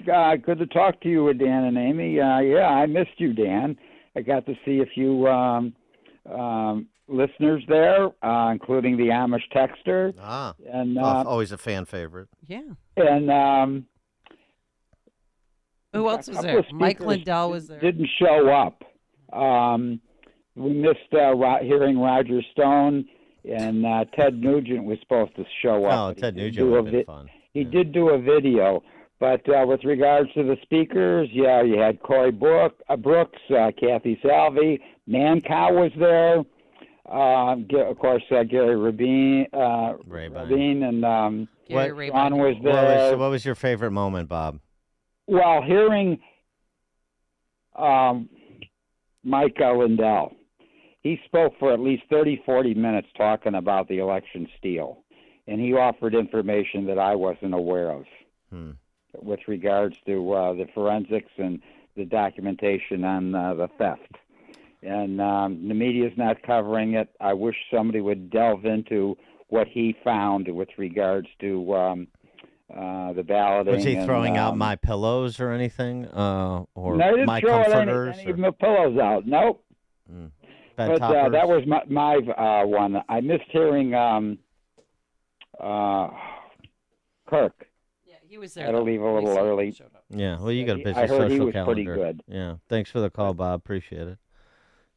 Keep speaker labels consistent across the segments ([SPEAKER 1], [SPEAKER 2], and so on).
[SPEAKER 1] Good to talk to you, Dan and Amy. Yeah, I missed you, Dan. I got to see a few listeners there, including the Amish Texter. And
[SPEAKER 2] always a fan favorite.
[SPEAKER 3] Yeah.
[SPEAKER 1] And
[SPEAKER 3] who else was there? Mike Lindell was there.
[SPEAKER 1] Didn't show up. We missed hearing Roger Stone, and Ted Nugent was supposed to show up.
[SPEAKER 2] Oh, Ted Nugent would have been fun.
[SPEAKER 1] He did do a video. But with regards to the speakers, yeah, you had Cory Brooks, Kathy Salvi, Mancow was there. Of course, Gary Rabin, and Sean was there.
[SPEAKER 2] What was your favorite moment, Bob?
[SPEAKER 1] Well, hearing Mike Lindell. He spoke for at least 30, 40 minutes talking about the election steal, and he offered information that I wasn't aware of with regards to the forensics and the documentation on the theft. And the media's not covering it. I wish somebody would delve into what he found with regards to the balloting.
[SPEAKER 2] Was he throwing out my pillows or anything? Or
[SPEAKER 1] no,
[SPEAKER 2] my comforters?
[SPEAKER 1] Any of my pillows out. Nope. But that was my one. I missed hearing Kirk.
[SPEAKER 3] Yeah, he was there.
[SPEAKER 1] I had to leave a little early.
[SPEAKER 2] Yeah, well, you got a busy
[SPEAKER 1] I heard
[SPEAKER 2] social
[SPEAKER 1] he was
[SPEAKER 2] calendar.
[SPEAKER 1] pretty good.
[SPEAKER 2] Yeah, thanks for the call, Bob. Appreciate it.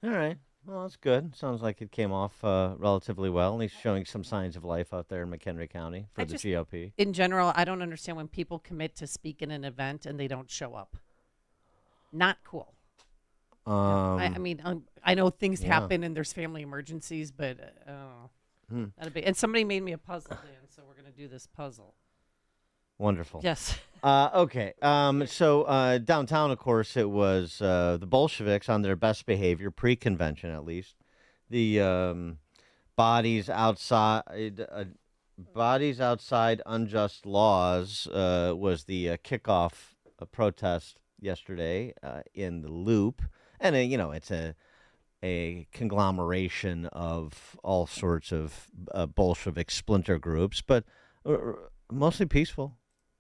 [SPEAKER 2] All right. Well, that's good. Sounds like it came off relatively well. At least showing some signs of life out there in McHenry County for the GOP.
[SPEAKER 3] In general, I don't understand when people commit to speak in an event and they don't show up. Not cool. I mean, I know things happen and there's family emergencies, but and somebody made me a puzzle, Dan, so we're going to do this puzzle.
[SPEAKER 2] Wonderful.
[SPEAKER 3] Yes.
[SPEAKER 2] Okay. So downtown, of course, it was the Bolsheviks on their best behavior, pre-convention at least. The bodies outside unjust laws was the kickoff protest yesterday in the Loop, and it's a conglomeration of all sorts of Bolshevik splinter groups, but mostly peaceful.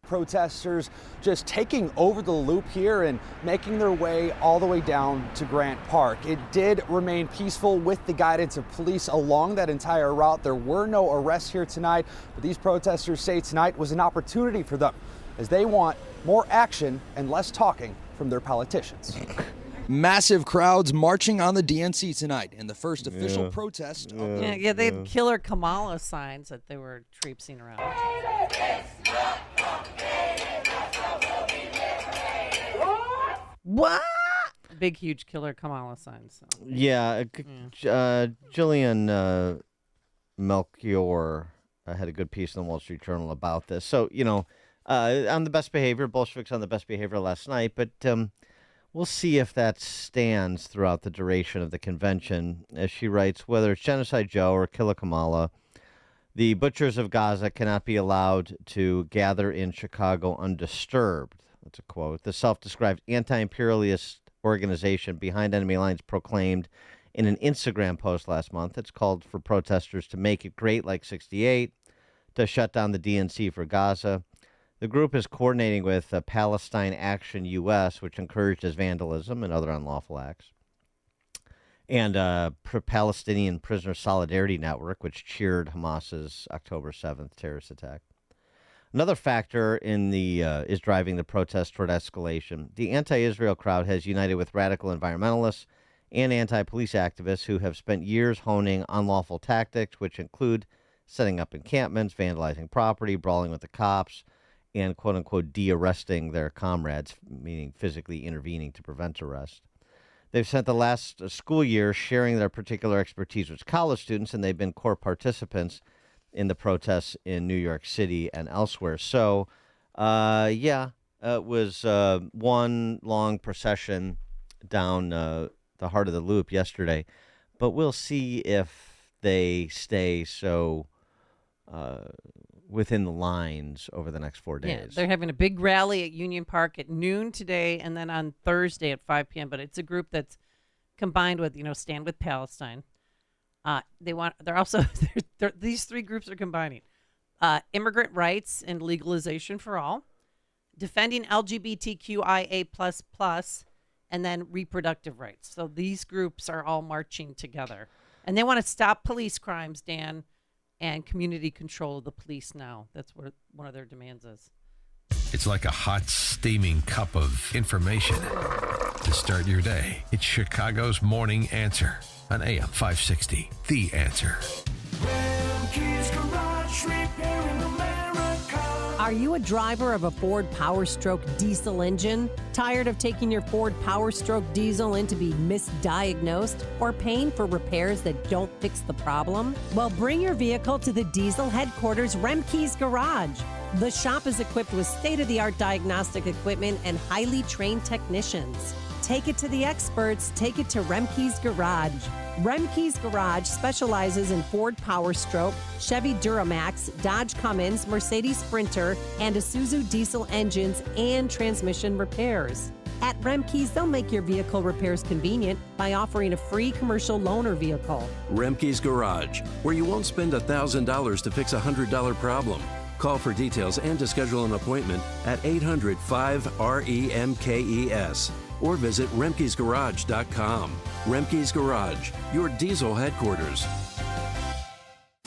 [SPEAKER 4] Protesters just taking over the Loop here and making their way all the way down to Grant Park. It did remain peaceful with the guidance of police along that entire route. There were no arrests here tonight, but these protesters say tonight was an opportunity for them as they want more action and less talking from their politicians.
[SPEAKER 5] Massive crowds marching on the DNC tonight in the first official protest.
[SPEAKER 3] They had Killer Kamala signs that they were traipsing around. What? Big, huge Killer Kamala signs. So.
[SPEAKER 2] Yeah, Jillian Melchior had a good piece in the Wall Street Journal about this. So, on the best behavior, Bolsheviks on the best behavior last night, but we'll see if that stands throughout the duration of the convention. As she writes, whether it's Genocide Joe or Killer Kamala, the butchers of Gaza cannot be allowed to gather in Chicago undisturbed. That's a quote. The self-described anti-imperialist organization behind enemy lines proclaimed in an Instagram post last month it's called for protesters to make it great like 68, to shut down the DNC for Gaza. The group is coordinating with Palestine Action U.S., which encourages vandalism and other unlawful acts, and Palestinian Prisoner Solidarity Network, which cheered Hamas's October 7th terrorist attack. Another factor in is driving the protest toward escalation. The anti-Israel crowd has united with radical environmentalists and anti-police activists who have spent years honing unlawful tactics, which include setting up encampments, vandalizing property, brawling with the cops, and quote-unquote de-arresting their comrades, meaning physically intervening to prevent arrest. They've spent the last school year sharing their particular expertise with college students, and they've been core participants in the protests in New York City and elsewhere. So, it was one long procession down the heart of the Loop yesterday. But we'll see if they stay so within the lines over the next 4 days.
[SPEAKER 3] Yeah, they're having a big rally at Union Park at noon today and then on Thursday at 5 p.m. But it's a group that's combined with, Stand With Palestine. These three groups are combining immigrant rights and legalization for all, defending LGBTQIA++, and then reproductive rights. So these groups are all marching together. And they want to stop police crimes, Dan, and community control of the police now. That's what one of their demands is.
[SPEAKER 6] It's like a hot, steaming cup of information to start your day. It's Chicago's Morning Answer on AM 560. The Answer.
[SPEAKER 7] Remke's Garage Repair in America.
[SPEAKER 8] Are you a driver of a Ford Power Stroke diesel engine? Tired of taking your Ford Power Stroke diesel in to be misdiagnosed or paying for repairs that don't fix the problem? Well, bring your vehicle to the diesel headquarters, Remke's Garage. The shop is equipped with state-of-the-art diagnostic equipment and highly trained technicians. Take it to the experts. Take it to Remke's Garage. Remke's Garage specializes in Ford Power Stroke, Chevy Duramax, Dodge Cummins, Mercedes Sprinter, and Isuzu diesel engines and transmission repairs. At Remke's, they'll make your vehicle repairs convenient by offering a free commercial loaner vehicle.
[SPEAKER 9] Remke's Garage, where you won't spend $1,000 to fix a $100 problem. Call for details and to schedule an appointment at 800-5-REMKES or visit remkesgarage.com. Remke's Garage, your diesel headquarters.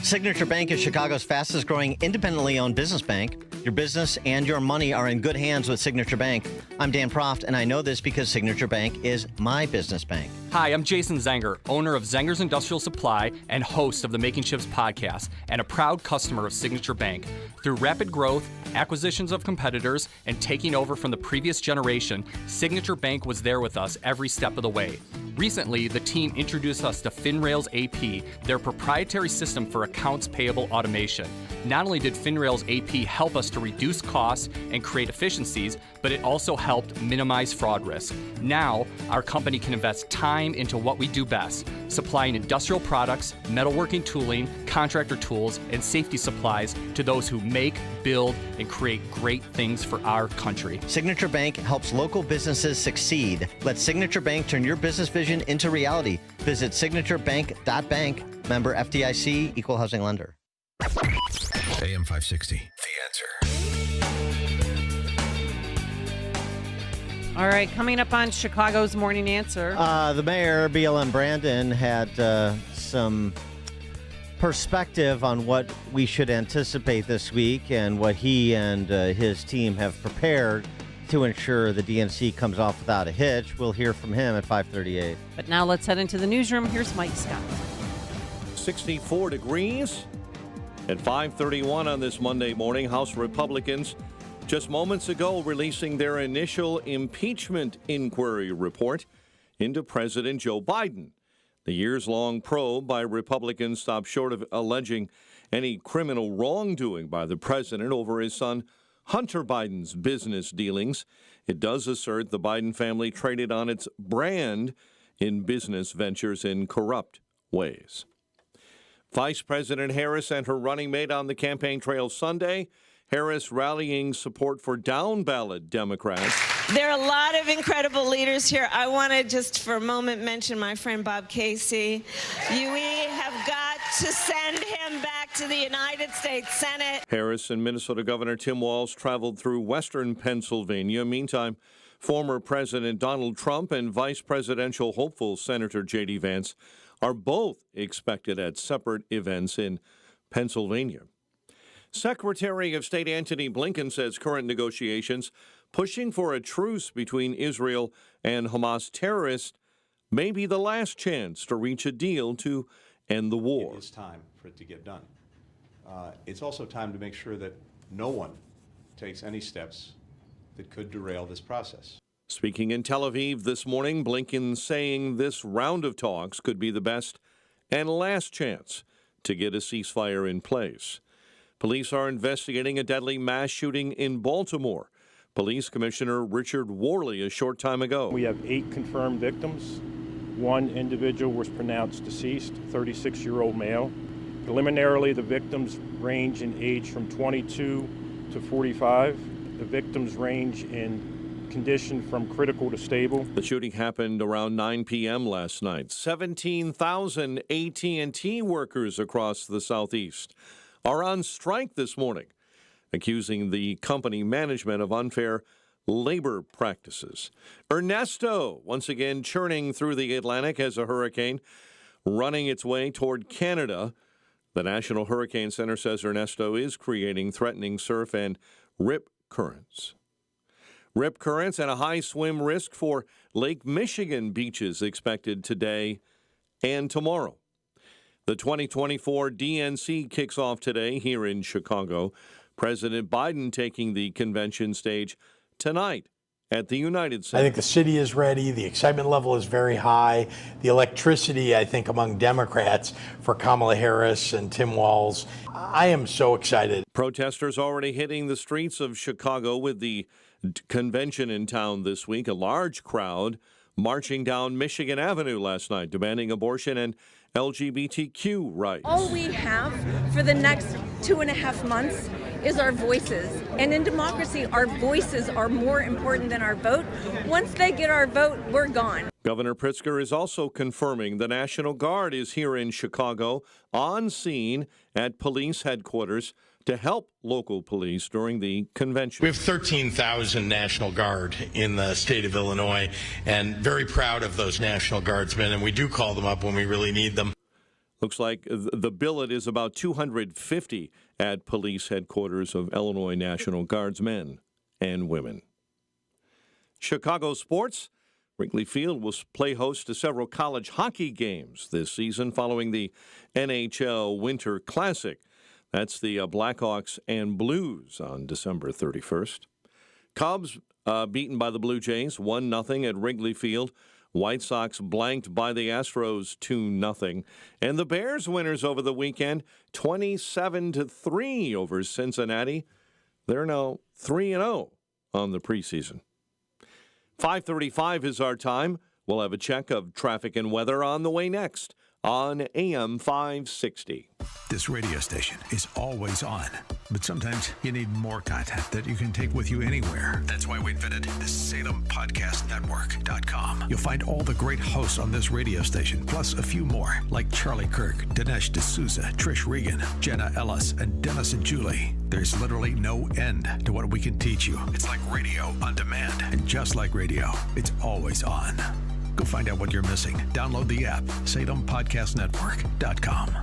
[SPEAKER 2] Signature Bank is Chicago's fastest growing independently owned business bank. Your business and your money are in good hands with Signature Bank. I'm Dan Proft, and I know this because Signature Bank is my business bank.
[SPEAKER 10] Hi, I'm Jason Zenger, owner of Zenger's Industrial Supply and host of the Making Chips podcast, and a proud customer of Signature Bank. Through rapid growth, acquisitions of competitors, and taking over from the previous generation, Signature Bank was there with us every step of the way. Recently, the team introduced us to FinRails AP, their proprietary system for accounts payable automation. Not only did FinRails AP help us to reduce costs and create efficiencies, but it also helped minimize fraud risk. Now, our company can invest time into what we do best, supplying industrial products, metalworking tooling, contractor tools, and safety supplies to those who make, build, and create great things for our country.
[SPEAKER 2] Signature Bank helps local businesses succeed. Let Signature Bank turn your business vision into reality. Visit signaturebank.bank. Member FDIC, Equal Housing Lender.
[SPEAKER 6] AM 560. The Answer.
[SPEAKER 3] All right, coming up on Chicago's Morning Answer.
[SPEAKER 2] The mayor, BLM Brandon, had some perspective on what we should anticipate this week and what he and his team have prepared to ensure the DNC comes off without a hitch. We'll hear from him at 5:38.
[SPEAKER 3] But now let's head into the newsroom. Here's Mike Scott.
[SPEAKER 11] 64 degrees at 5:31 on this Monday morning. House Republicans just moments ago releasing their initial impeachment inquiry report into President Joe Biden. The years-long probe by Republicans stopped short of alleging any criminal wrongdoing by the president over his son Hunter Biden's business dealings. It does assert the Biden family traded on its brand in business ventures in corrupt ways. Vice President Harris and her running mate on the campaign trail Sunday. Harris rallying support for down-ballot Democrats.
[SPEAKER 12] There are a lot of incredible leaders here. I want to just for a moment mention my friend Bob Casey. We have got to send him back to the United States Senate.
[SPEAKER 11] Harris and Minnesota Governor Tim Walz traveled through western Pennsylvania. Meantime, former President Donald Trump and vice presidential hopeful Senator J.D. Vance are both expected at separate events in Pennsylvania. Secretary of State Antony Blinken says current negotiations pushing for a truce between Israel and Hamas terrorists may be the last chance to reach a deal to end the war.
[SPEAKER 13] It is time for it to get done. It's also time to make sure that no one takes any steps that could derail this process.
[SPEAKER 11] Speaking in Tel Aviv this morning, Blinken saying this round of talks could be the best and last chance to get a ceasefire in place. Police are investigating a deadly mass shooting in Baltimore. Police Commissioner Richard Worley a short time ago.
[SPEAKER 14] We have 8 confirmed victims. 1 individual was pronounced deceased, 36-year-old male. Preliminarily, the victims range in age from 22 to 45. The victims range in condition from critical to stable.
[SPEAKER 11] The shooting happened around 9 p.m. last night. 17,000 AT&T workers across the Southeast are on strike this morning. accusing the company management of unfair labor practices. Ernesto, once again churning through the Atlantic as a hurricane, running its way toward Canada. The National Hurricane Center says Ernesto is creating threatening surf and rip currents. Rip currents and a high swim risk for Lake Michigan beaches expected today and tomorrow. The 2024 DNC kicks off today here in Chicago. President Biden taking the convention stage tonight at the United Center.
[SPEAKER 15] I think the city is ready. The excitement level is very high. The electricity, I think, among Democrats for Kamala Harris and Tim Walz. I am so excited.
[SPEAKER 11] Protesters already hitting the streets of Chicago with the convention in town this week. A large crowd marching down Michigan Avenue last night, demanding abortion and LGBTQ rights.
[SPEAKER 16] All we have for the next 2.5 months is our voices. And in democracy, our voices are more important than our vote. Once they get our vote, we're gone.
[SPEAKER 11] Governor Pritzker is also confirming the National Guard is here in Chicago on scene at police headquarters to help local police during the convention.
[SPEAKER 17] We have 13,000 National Guard in the state of Illinois, and very proud of those National Guardsmen, and we do call them up when we really need them.
[SPEAKER 11] Looks like the billet is about 250 at police headquarters of Illinois National Guardsmen and women. Chicago sports. Wrigley Field will play host to several college hockey games this season following the NHL Winter Classic. That's the Blackhawks and Blues on December 31st. Cubs beaten by the Blue Jays 1-0 at Wrigley Field. White Sox blanked by the Astros 2-0. And the Bears winners over the weekend 27-3 over Cincinnati. They're now 3-0 on the preseason. 5:35 is our time. We'll have a check of traffic and weather on the way next on AM 560.
[SPEAKER 6] This radio station is always on, but sometimes you need more content that you can take with you anywhere. That's why we invented the SalemPodcastNetwork.com. You'll find all the great hosts on this radio station, plus a few more, like Charlie Kirk, Dinesh D'Souza, Trish Regan, Jenna Ellis, and Dennis and Julie. There's literally no end to what we can teach you. It's like radio on demand, and just like radio, it's always on. Go find out what you're missing. Download the app, SalemPodcastNetwork.com.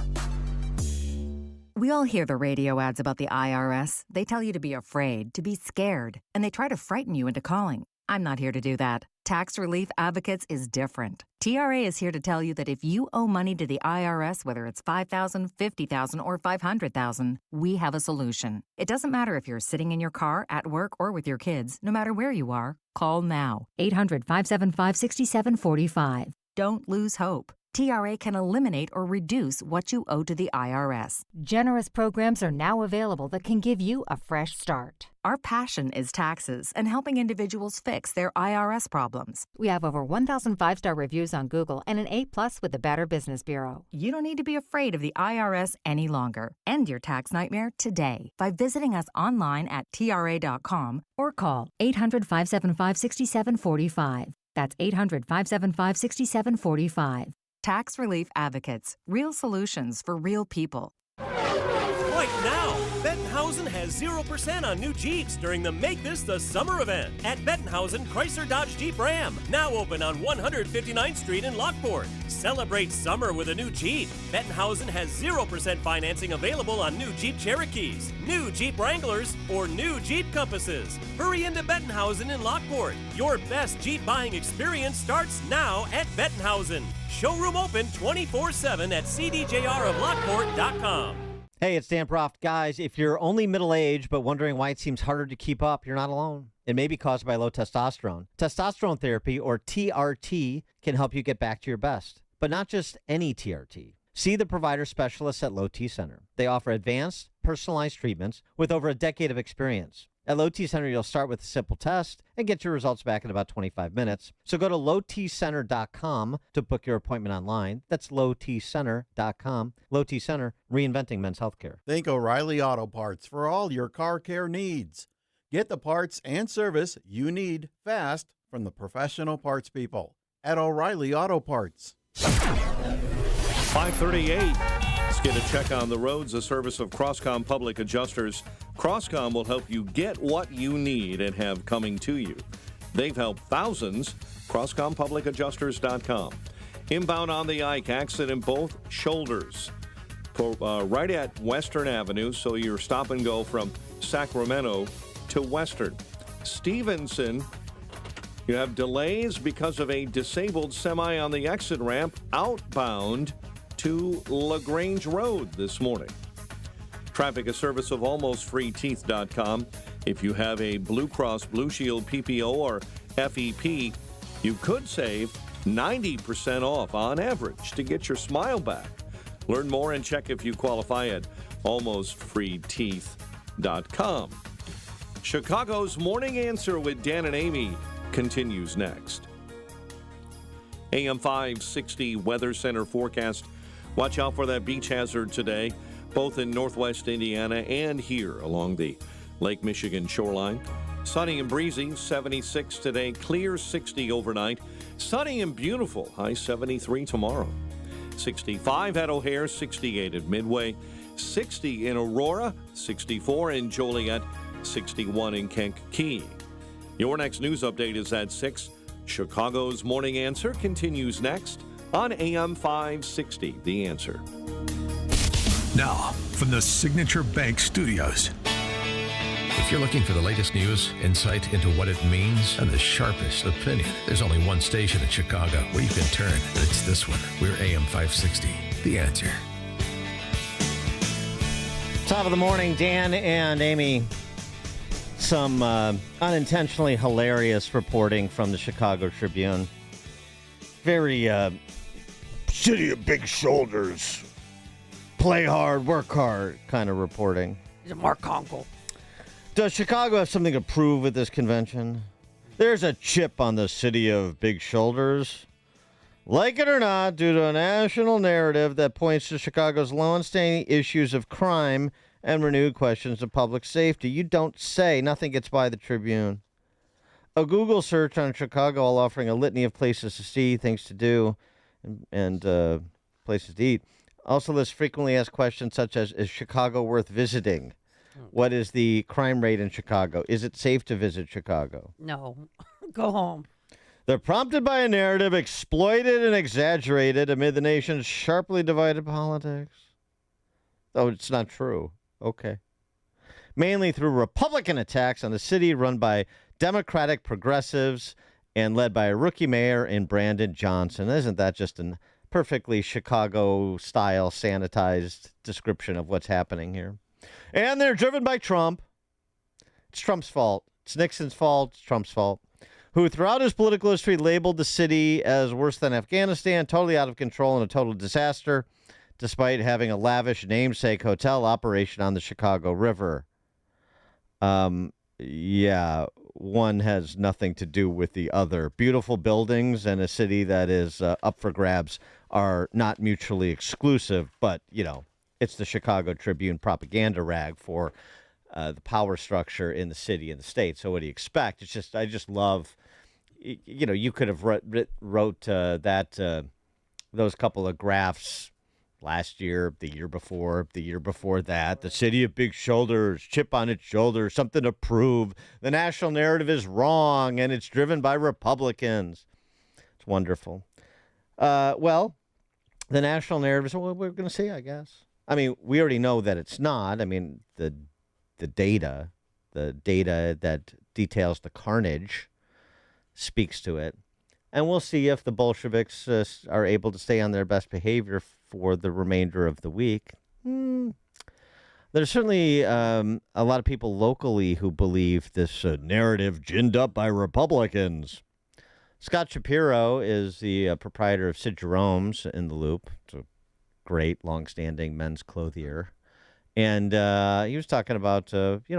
[SPEAKER 18] We all hear the radio ads about the IRS. They tell you to be afraid, to be scared, and they try to frighten you into calling. I'm not here to do that. Tax Relief Advocates is different. TRA is here to tell you that if you owe money to the IRS, whether it's $5,000, $50,000, or $500,000, we have a solution. It doesn't matter if you're sitting in your car, at work, or with your kids. No matter where you are, call now. 800-575-6745. Don't lose hope. TRA can eliminate or reduce what you owe to the IRS.
[SPEAKER 19] Generous programs are now available that can give you a fresh start.
[SPEAKER 18] Our passion is taxes and helping individuals fix their IRS problems.
[SPEAKER 19] We have over 1,000 5-star reviews on Google and an A+ with the Better Business Bureau.
[SPEAKER 18] You don't need to be afraid of the IRS any longer. End your tax nightmare today by visiting us online at TRA.com or call 800-575-6745. That's 800-575-6745. Tax Relief Advocates. Real solutions for real people.
[SPEAKER 20] Right now, Bettenhausen has 0% on new Jeeps during the Make This the Summer event at Bettenhausen Chrysler Dodge Jeep Ram, now open on 159th Street in Lockport. Celebrate summer with a new Jeep. Bettenhausen has 0% financing available on new Jeep Cherokees, new Jeep Wranglers, or new Jeep Compasses. Hurry into Bettenhausen in Lockport. Your best Jeep buying experience starts now at Bettenhausen. Showroom open 24/7 at cdjroflockport.com.
[SPEAKER 2] Hey, it's Dan Proft. Guys, if you're only middle-aged but wondering why it seems harder to keep up, you're not alone. It may be caused by low testosterone. Testosterone therapy, or TRT, can help you get back to your best. But not just any TRT. See the provider specialists at Low T Center. They offer advanced, personalized treatments with over a decade of experience. At Low T Center, you'll start with a simple test and get your results back in about 25 minutes. So go to lowtcenter.com to book your appointment online. That's lowtcenter.com. Low T Center, reinventing men's healthcare.
[SPEAKER 21] Think O'Reilly Auto Parts for all your car care needs. Get the parts and service you need fast from the professional parts people at O'Reilly Auto Parts.
[SPEAKER 11] 5:38. Let's get a check on the roads, a service of Crosscom Public Adjusters. Crosscom will help you get what you need and have coming to you. They've helped thousands. CrosscomPublicAdjusters.com. Inbound on the Ike, accident both shoulders. Right at Western Avenue, so you're stop and go from Sacramento to Western. Stevenson, you have delays because of a disabled semi on the exit ramp outbound to LaGrange Road this morning. Traffic, a service of AlmostFreeTeeth.com. If you have a Blue Cross Blue Shield PPO or FEP, you could save 90% off on average to get your smile back. Learn more and check if you qualify at AlmostFreeTeeth.com. Chicago's Morning Answer with Dan and Amy continues next. AM 560 Weather Center forecast. Watch out for that beach hazard today, both in northwest Indiana and here along the Lake Michigan shoreline. Sunny and breezy, 76 today, clear 60 overnight. Sunny and beautiful, high 73 tomorrow. 65 at O'Hare, 68 at Midway, 60 in Aurora, 64 in Joliet, 61 in Kankakee. Your next news update is at 6. Chicago's Morning Answer continues next on AM 560, The Answer.
[SPEAKER 6] Now, from the Signature Bank Studios. If you're looking for the latest news, insight into what it means, and the sharpest opinion, there's only one station in Chicago where you can turn, and it's this one. We're AM 560, The Answer.
[SPEAKER 2] Top of the morning, Dan and Amy. Some unintentionally hilarious reporting from the Chicago Tribune. Very city of big shoulders, play hard, work hard kind of reporting.
[SPEAKER 3] He's a Mark Conkle.
[SPEAKER 2] Does Chicago have something to prove at this convention? There's a chip on the city of big shoulders. Like it or not, due to a national narrative that points to Chicago's long-standing issues of crime and renewed questions of public safety. You don't say. Nothing gets by the Tribune. A Google search on Chicago, while offering a litany of places to see, things to do, and places to eat, also lists frequently asked questions such as, is Chicago worth visiting? What is the crime rate in Chicago? Is it safe to visit Chicago?
[SPEAKER 3] No. Go home.
[SPEAKER 2] They're prompted by a narrative exploited and exaggerated amid the nation's sharply divided politics. Oh, it's not true. Okay. Mainly through Republican attacks on the city run by Democratic progressives and led by a rookie mayor in Brandon Johnson. Isn't that just a perfectly Chicago-style sanitized description of what's happening here? And they're driven by Trump. It's Trump's fault. It's Nixon's fault. It's Trump's fault. Who throughout his political history labeled the city as worse than Afghanistan, totally out of control and a total disaster, despite having a lavish namesake hotel operation on the Chicago River. Yeah, one has nothing to do with the other. Beautiful buildings and a city that is up for grabs are not mutually exclusive, but, you know, it's the Chicago Tribune propaganda rag for the power structure in the city and the state. So what do you expect? It's just, I just love, you know, you could have wrote those couple of graphs last year, the year before that. The city of big shoulders, chip on its shoulder, something to prove. The national narrative is wrong, and it's driven by Republicans. It's wonderful. Well, the national narrative is what we're going to see, I guess. I mean, we already know that it's not. I mean, the data that details the carnage speaks to it. And we'll see if the Bolsheviks are able to stay on their best behavior for the remainder of the week. There's certainly a lot of people locally who believe this narrative ginned up by Republicans. Scott Shapiro is the proprietor of Sid Jerome's in the Loop. It's a great, long-standing men's clothier. And he was talking about,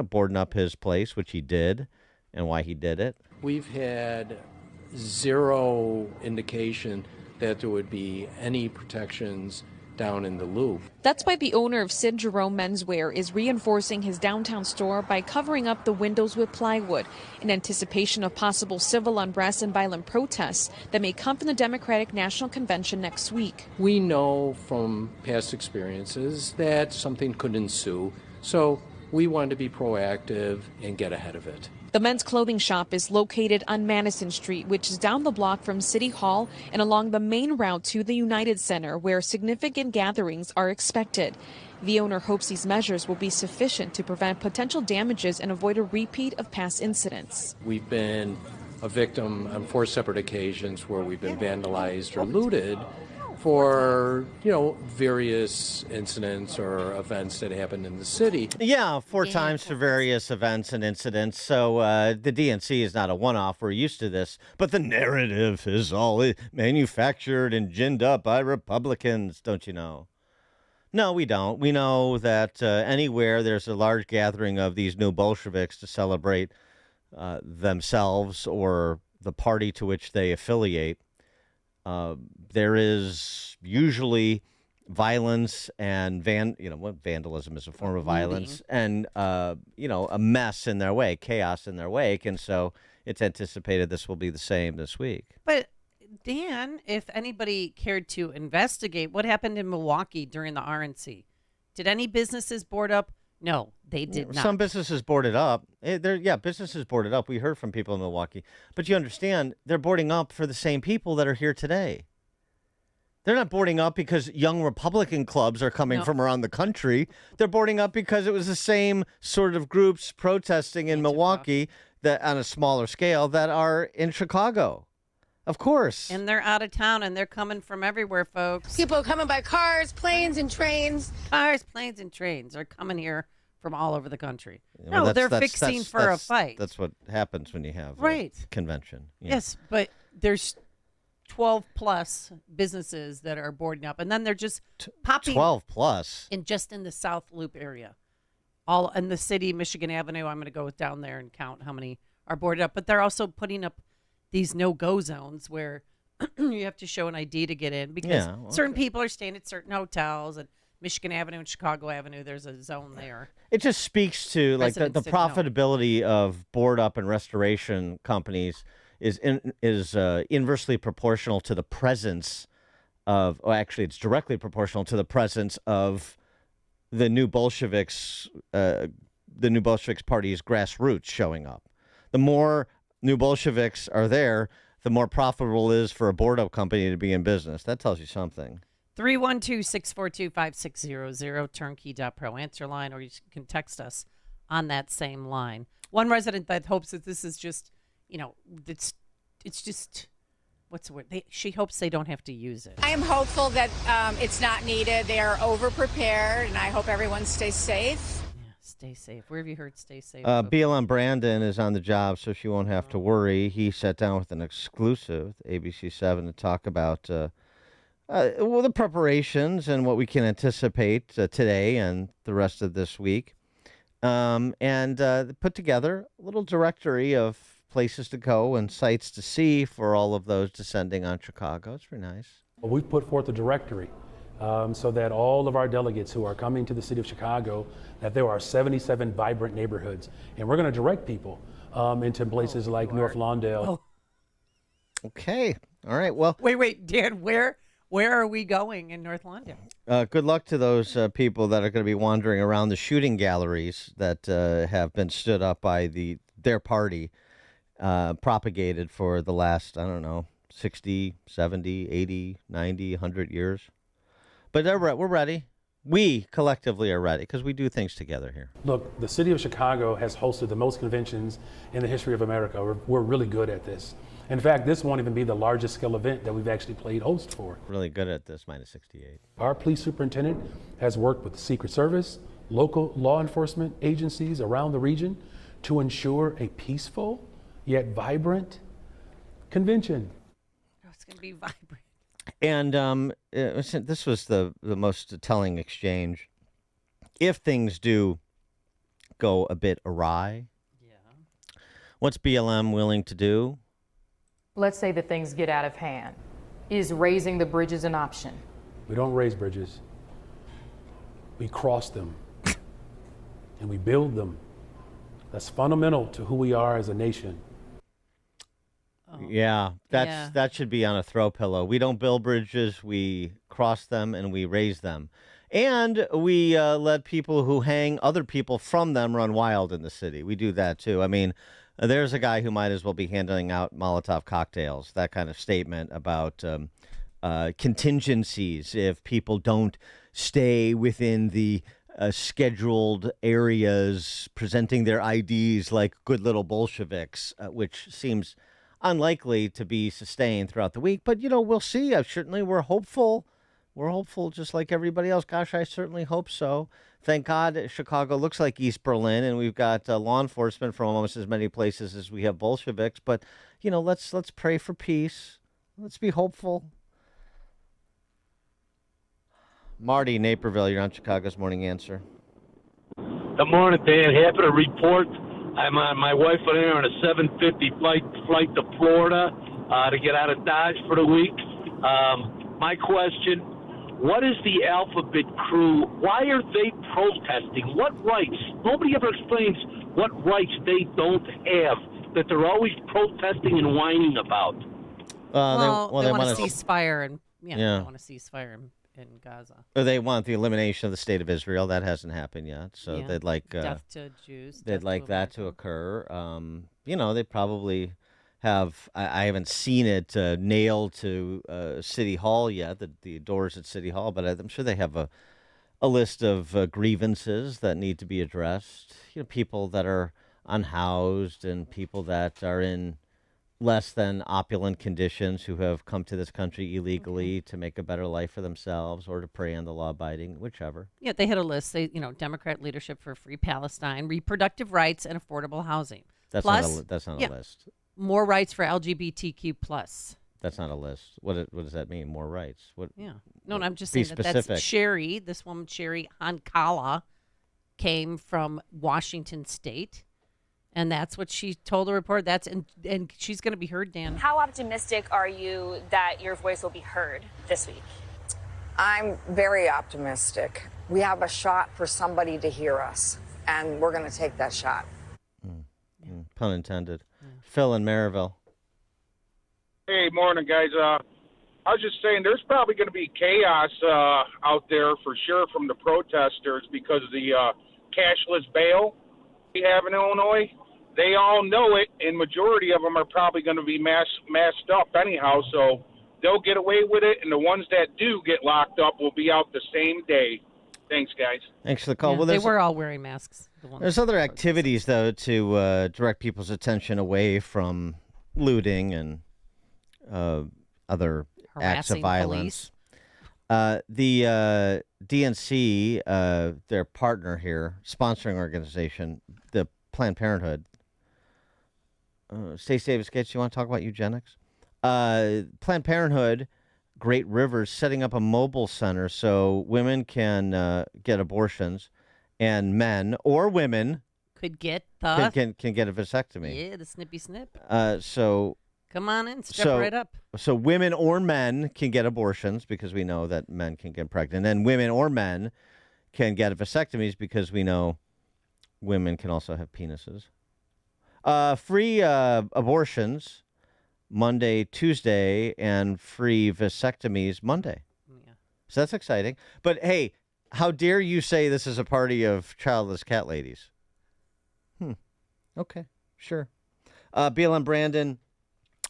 [SPEAKER 2] boarding up his place, which he did, and why he did it.
[SPEAKER 1] We've had zero indication that there would be any protections down in the Loop.
[SPEAKER 22] That's why the owner of Sid Jerome Menswear is reinforcing his downtown store by covering up the windows with plywood in anticipation of possible civil unrest and violent protests that may come from the Democratic National Convention next week.
[SPEAKER 1] We know from past experiences that something could ensue, so we wanted to be proactive and get ahead of it.
[SPEAKER 22] The men's clothing shop is located on Madison Street, which is down the block from City Hall and along the main route to the United Center, where significant gatherings are expected. The owner hopes these measures will be sufficient to prevent potential damages and avoid a repeat of past incidents.
[SPEAKER 1] We've been a victim on 4 separate occasions where we've been vandalized or looted for, various incidents or events that happened in the city.
[SPEAKER 2] Yeah, 4 times for various events and incidents. So the DNC is not a one-off. We're used to this. But the narrative is all manufactured and ginned up by Republicans, don't you know? No, we don't. We know that anywhere there's a large gathering of these new Bolsheviks to celebrate themselves or the party to which they affiliate, there is usually violence and vandalism is a form of violence, and a mess in their wake, chaos in their wake, and so it's anticipated this will be the same this week.
[SPEAKER 3] But Dan, if anybody cared to investigate what happened in Milwaukee during the RNC, did any businesses board up? No, they did not.
[SPEAKER 2] Some businesses boarded up. Businesses boarded up. We heard from people in Milwaukee. But you understand, they're boarding up for the same people that are here today. They're not boarding up because young Republican clubs are coming from around the country. They're boarding up because it was the same sort of groups protesting in Milwaukee that on a smaller scale that are in Chicago. Of course.
[SPEAKER 3] And they're out of town, and they're coming from everywhere, folks.
[SPEAKER 23] People are coming by cars, planes, and trains.
[SPEAKER 3] Cars, planes, and trains are coming here from all over the country. No, they're fixing for a fight.
[SPEAKER 2] That's what happens when you have a convention. Yeah.
[SPEAKER 3] Yes, but there's 12-plus businesses that are boarding up, and then they're just popping.
[SPEAKER 2] 12-plus?
[SPEAKER 3] In the South Loop area. All in the city, Michigan Avenue. I'm going to go down there and count how many are boarded up. But they're also putting up these no-go zones where you have to show an ID to get in because certain people are staying at certain hotels, and Michigan Avenue and Chicago Avenue, there's a zone there.
[SPEAKER 2] It just speaks to like the profitability of board up and restoration companies is inversely proportional to the presence of, it's directly proportional to the presence of the new Bolsheviks, the new Bolsheviks party's grassroots showing up. The more new Bolsheviks are there, the more profitable it is for a board-up company to be in business. That tells you something.
[SPEAKER 3] 312-642-5600, turnkey.pro answer line, or you can text us on that same line. One resident that hopes that this is just, it's just, what's the word? She hopes they don't have to use it.
[SPEAKER 23] I am hopeful that it's not needed. They are over-prepared, and I hope everyone stays safe.
[SPEAKER 3] Stay safe. Where have you heard stay safe?
[SPEAKER 2] BLM Brandon is on the job, so she won't have to worry. He sat down with an exclusive, ABC7, to talk about the preparations and what we can anticipate today and the rest of this week. And put together a little directory of places to go and sites to see for all of those descending on Chicago. It's very nice.
[SPEAKER 24] Well, we've put forth a directory so that all of our delegates who are coming to the city of Chicago, that there are 77 vibrant neighborhoods. And we're going to direct people into places like North Lawndale.
[SPEAKER 2] Okay. All right. Well,
[SPEAKER 3] wait, Dan, where are we going in North Lawndale?
[SPEAKER 2] Good luck to those people that are going to be wandering around the shooting galleries that have been stood up by their party, propagated for the last, 60, 70, 80, 90, 100 years. But we're ready. We collectively are ready because we do things together here.
[SPEAKER 24] Look, the city of Chicago has hosted the most conventions in the history of America. We're really good at this. In fact, this won't even be the largest scale event that we've actually played host for.
[SPEAKER 2] Really good at this, minus 68.
[SPEAKER 24] Our police superintendent has worked with the Secret Service, local law enforcement agencies around the region to ensure a peaceful yet vibrant convention.
[SPEAKER 3] It's going to be vibrant.
[SPEAKER 2] And this was the most telling exchange. If things do go a bit awry, what's BLM willing to do?
[SPEAKER 25] Let's say that things get out of hand. Is raising the bridges an option?
[SPEAKER 24] We don't raise bridges. we cross them and we build them. That's fundamental to who we are as a nation.
[SPEAKER 2] Yeah, that should be on a throw pillow. We don't build bridges, we cross them and we raise them. And we let people who hang other people from them run wild in the city. We do that too. I mean, there's a guy who might as well be handing out Molotov cocktails, that kind of statement about contingencies if people don't stay within the scheduled areas, presenting their IDs like good little Bolsheviks, which seems unlikely to be sustained throughout the week. But, we'll see. Certainly we're hopeful. We're hopeful just like everybody else. Gosh, I certainly hope so. Thank God Chicago looks like East Berlin, and we've got law enforcement from almost as many places as we have Bolsheviks. But, let's pray for peace. Let's be hopeful. Marty, Naperville, you're on Chicago's Morning Answer.
[SPEAKER 4] Good morning, Dan. Happy to report. I'm on my wife and I are on a 7:50 flight to Florida to get out of Dodge for the week. My question, what is the Alphabet crew? Why are they protesting? What rights? Nobody ever explains what rights they don't have that they're always protesting and whining about.
[SPEAKER 3] They want to ceasefire and they want to ceasefire in Gaza.
[SPEAKER 2] Or they want the elimination of the state of Israel. That hasn't happened yet. So they'd like
[SPEAKER 3] death to Jews.
[SPEAKER 2] They'd like that to occur. They probably have. I haven't seen it nailed to City Hall yet. The doors at City Hall, but I'm sure they have a list of grievances that need to be addressed. People that are unhoused and people that are in less than opulent conditions who have come to this country illegally to make a better life for themselves or to prey on the law-abiding, whichever.
[SPEAKER 3] Yeah, they had a list. They, Democrat leadership for free Palestine, reproductive rights, and affordable housing.
[SPEAKER 2] That's not a list.
[SPEAKER 3] More rights for LGBTQ plus.
[SPEAKER 2] That's not a list. What does that mean? More rights? What?
[SPEAKER 3] Yeah. No, I'm just saying that's Sherry. This woman, Sherry Hankala, came from Washington State. And that's what she told the reporter. And she's going to be heard, Dan.
[SPEAKER 5] How optimistic are you that your voice will be heard this week?
[SPEAKER 7] I'm very optimistic. We have a shot for somebody to hear us, and we're going to take that shot.
[SPEAKER 2] Pun intended. Phil in Maryville.
[SPEAKER 8] Hey, morning, guys. I was just saying there's probably going to be chaos out there for sure from the protesters because of the cashless bail we have in Illinois. They all know it, and majority of them are probably going to be masked up anyhow, so they'll get away with it, and the ones that do get locked up will be out the same day. Thanks, guys.
[SPEAKER 2] Thanks for the call.
[SPEAKER 3] Yeah, they were all wearing masks.
[SPEAKER 2] There's other activities, though, to direct people's attention away from looting and other acts of violence. The DNC, their partner here, sponsoring organization, the Planned Parenthood. Stacey Davis Gates, you want to talk about eugenics? Planned Parenthood, Great Rivers, setting up a mobile center so women can get abortions, and men or women
[SPEAKER 3] could get
[SPEAKER 2] can get a vasectomy.
[SPEAKER 3] Yeah, the snippy snip.
[SPEAKER 2] So
[SPEAKER 3] come on in, step right up.
[SPEAKER 2] So women or men can get abortions because we know that men can get pregnant, and women or men can get vasectomies because we know women can also have penises. Free abortions Monday, Tuesday, and free vasectomies Monday. Yeah. So that's exciting. But hey, how dare you say this is a party of childless cat ladies? Okay, sure. BLM Brandon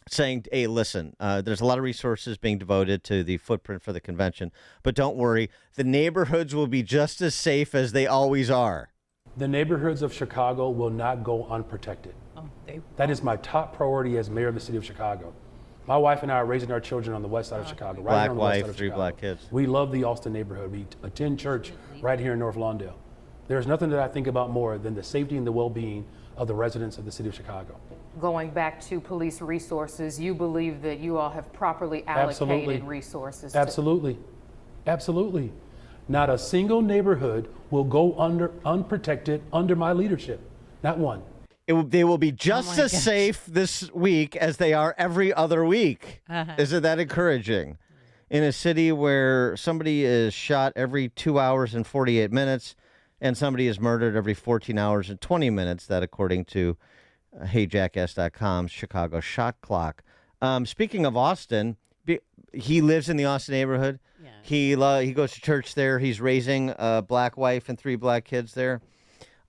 [SPEAKER 2] saying, hey, listen, there's a lot of resources being devoted to the footprint for the convention, but don't worry, the neighborhoods will be just as safe as they always are.
[SPEAKER 24] The neighborhoods of Chicago will not go unprotected. That is my top priority as mayor of the city of Chicago. My wife and I are raising our children on the west side of Chicago. Right
[SPEAKER 2] Black wife, 3 black kids.
[SPEAKER 24] We love the Austin neighborhood. We attend church right here in North Lawndale. There's nothing that I think about more than the safety and the well-being of the residents of the city of Chicago.
[SPEAKER 25] Going back to police resources, you believe that you all have properly allocated resources?
[SPEAKER 24] Absolutely. Absolutely. Not a single neighborhood will go unprotected under my leadership. Not one.
[SPEAKER 2] They will be just as safe this week as they are every other week. Isn't that encouraging? in a city where somebody is shot every 2 hours and 48 minutes and somebody is murdered every 14 hours and 20 minutes. That according to HeyJackass.com's Chicago shot clock. Speaking of Austin, he lives in the Austin neighborhood. Yeah. He goes to church there. He's raising a black wife and 3 black kids there.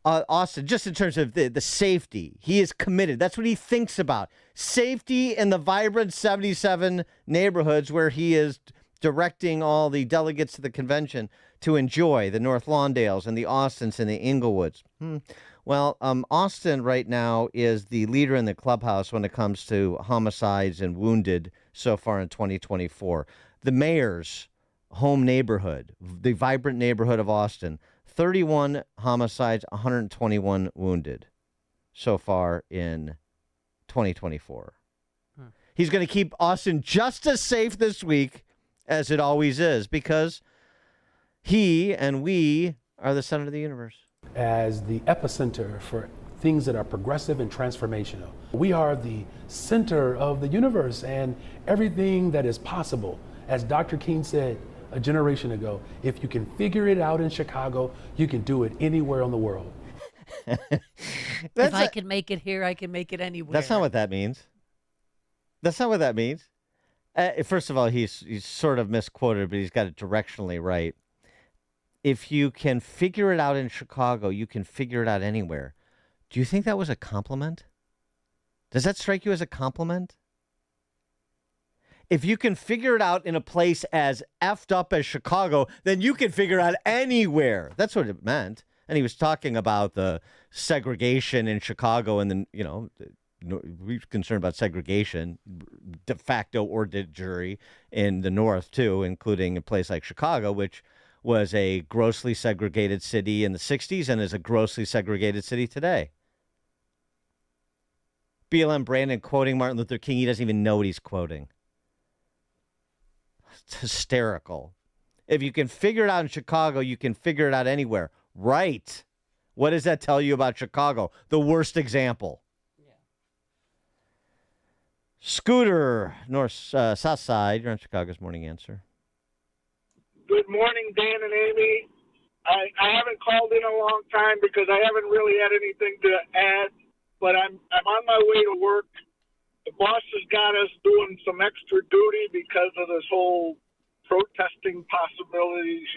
[SPEAKER 2] Austin, just in terms of the safety, he is committed. That's what he thinks about. Safety in the vibrant 77 neighborhoods where he is directing all the delegates to the convention to enjoy, the North Lawndales and the Austins and the Inglewoods. Well, Austin right now is the leader in the clubhouse when it comes to homicides and wounded so far in 2024. The mayor's home neighborhood, the vibrant neighborhood of Austin, 31 homicides, 121 wounded so far in 2024. He's going to keep Austin just as safe this week as it always is because he and we are the center of the universe.
[SPEAKER 24] As the epicenter for things that are progressive and transformational. We are the center of the universe and everything that is possible. As Dr. King said a generation ago, if you can figure it out in Chicago, you can do it anywhere in the world.
[SPEAKER 3] If I can make it here, I can make it anywhere.
[SPEAKER 2] That's not what that means. That's not what that means. First of all, he's sort of misquoted, but he's got it directionally right. If you can figure it out in Chicago, you can figure it out anywhere. Do you think that was a compliment? Does that strike you as a compliment? If you can figure it out in a place as effed up as Chicago, then you can figure it out anywhere. That's what it meant. And he was talking about the segregation in Chicago and then, we're concerned about segregation, de facto or de jure, in the North, too, including a place like Chicago, which was a grossly segregated city in the 60s and is a grossly segregated city today. BLM Brandon quoting Martin Luther King. He doesn't even know what he's quoting. It's hysterical. If you can figure it out in Chicago, you can figure it out anywhere. Right. What does that tell you about Chicago? The worst example. Yeah. Scooter, South Side. You're on Chicago's Morning Answer.
[SPEAKER 8] Good morning, Dan and Amy. I haven't called in a long time because I haven't really had anything to add, but I'm on my way to work. The boss has got us doing some extra duty because of this whole protesting possibilities,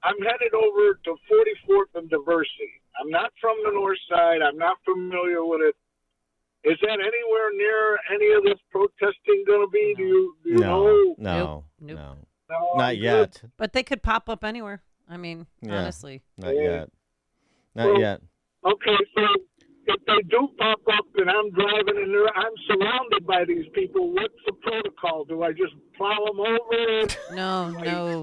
[SPEAKER 8] I'm headed over to 44th and Diversey. I'm not from the north side. I'm not familiar with it. Is that anywhere near any of this protesting going to be? Do you know?
[SPEAKER 2] No.
[SPEAKER 8] No,
[SPEAKER 2] Not yet.
[SPEAKER 3] But they could pop up anywhere. I mean, honestly.
[SPEAKER 2] Not yet. Not yet.
[SPEAKER 8] Okay, so if they do pop up and I'm driving and I'm surrounded by these people, what's the protocol? Do I just plow them over?
[SPEAKER 3] No.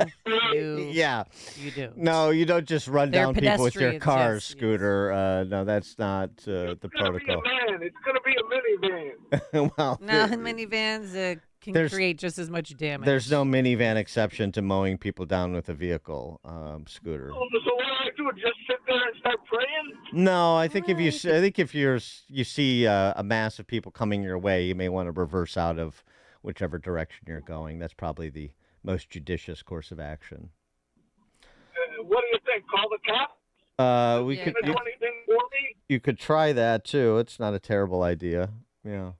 [SPEAKER 2] Yeah.
[SPEAKER 3] You do.
[SPEAKER 2] No, you don't just run down people with your car,
[SPEAKER 3] yes,
[SPEAKER 2] Scooter. No, that's not the protocol.
[SPEAKER 8] It's going to be a minivan.
[SPEAKER 2] Well,
[SPEAKER 3] minivans can create just as much damage.
[SPEAKER 2] There's no minivan exception to mowing people down with a vehicle, Scooter.
[SPEAKER 8] So what do I do? Just sit there and start praying?
[SPEAKER 2] No, I think if you see a mass of people coming your way, you may want to reverse out of whichever direction you're going. That's probably the most judicious course of action.
[SPEAKER 8] What do you think? Call the cops?
[SPEAKER 2] We could.
[SPEAKER 8] Do anything for me?
[SPEAKER 2] You could try that too. It's not a terrible idea. Yeah.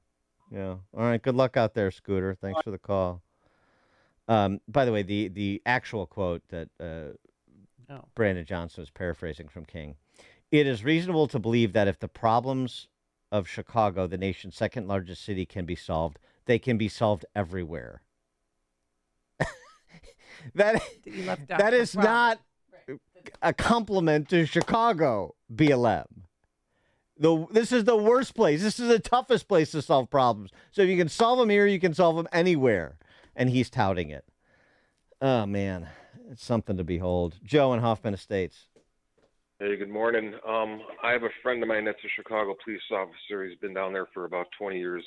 [SPEAKER 2] All right. Good luck out there, Scooter. Thanks for the call. By the way, the actual quote that Brandon Johnson was paraphrasing from King: "It is reasonable to believe that if the problems of Chicago, the nation's second largest city, can be solved, they can be solved everywhere." That is not a compliment to Chicago, BLM. This is the worst place. This is the toughest place to solve problems. So if you can solve them here, you can solve them anywhere. And he's touting it. Oh, man. It's something to behold. Joe in Hoffman Estates.
[SPEAKER 9] Hey, good morning. I have a friend of mine that's a Chicago police officer. He's been down there for about 20 years.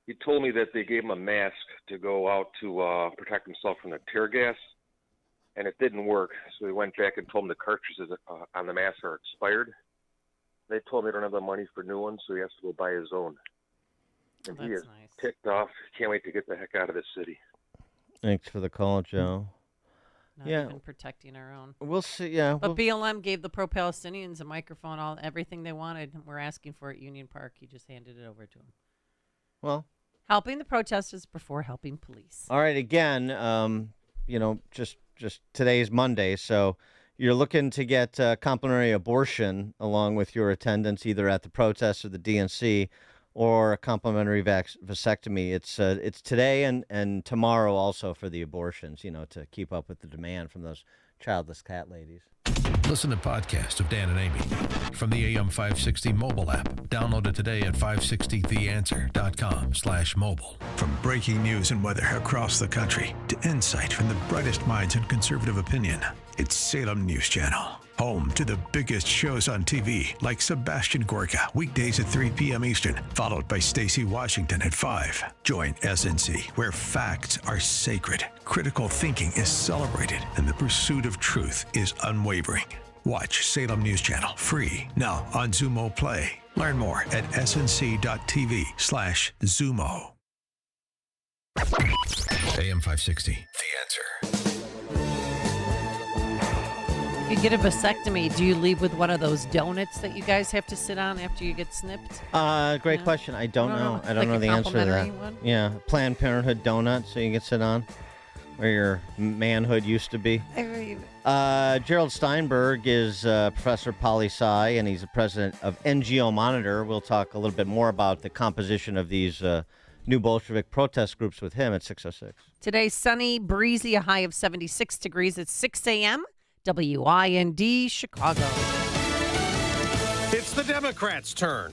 [SPEAKER 9] He told me that they gave him a mask to go out to protect himself from the tear gas, and it didn't work. So he went back and told him the cartridges on the mask are expired. They told me they don't have the money for new ones, so he has to go buy his own. And he is ticked off. Can't wait to get the heck out of this city.
[SPEAKER 2] Thanks for the call, Joe.
[SPEAKER 3] Not even protecting our own.
[SPEAKER 2] We'll see. Yeah,
[SPEAKER 3] But BLM gave the pro-Palestinians a microphone, everything they wanted. We're asking for at Union Park. He just handed it over to them.
[SPEAKER 2] Well,
[SPEAKER 3] helping the protesters before helping police.
[SPEAKER 2] All right. Again, just today's Monday, so you're looking to get complimentary abortion along with your attendance either at the protest or the DNC, or a complimentary vasectomy. It's today and tomorrow also for the abortions, to keep up with the demand from those childless cat ladies.
[SPEAKER 6] Listen to podcasts of Dan and Amy from the AM 560 mobile app. Download it today at 560theanswer.com/mobile. From breaking news and weather across the country to insight from the brightest minds in conservative opinion, it's Salem News Channel. Home to the biggest shows on TV, like Sebastian Gorka, weekdays at 3 p.m. Eastern, followed by Stacey Washington at 5. Join SNC, where facts are sacred, critical thinking is celebrated, and the pursuit of truth is unwavering. Watch Salem News Channel free now on Zumo Play. Learn more at snc.tv/Zumo. AM 560, The Answer.
[SPEAKER 3] If you get a vasectomy, do you leave with one of those donuts that you guys have to sit on after you get snipped?
[SPEAKER 2] Great question. I don't know. I don't know the answer to that.
[SPEAKER 3] One?
[SPEAKER 2] Yeah, Planned Parenthood donut, so you can sit on where your manhood used to be. Gerald Steinberg is professor poli-sci, and he's the president of NGO Monitor. We'll talk a little bit more about the composition of these new Bolshevik protest groups with him at 6:06.
[SPEAKER 3] Today, sunny, breezy, a high of 76 degrees at 6 a.m. WIND, Chicago.
[SPEAKER 10] It's the Democrats' turn.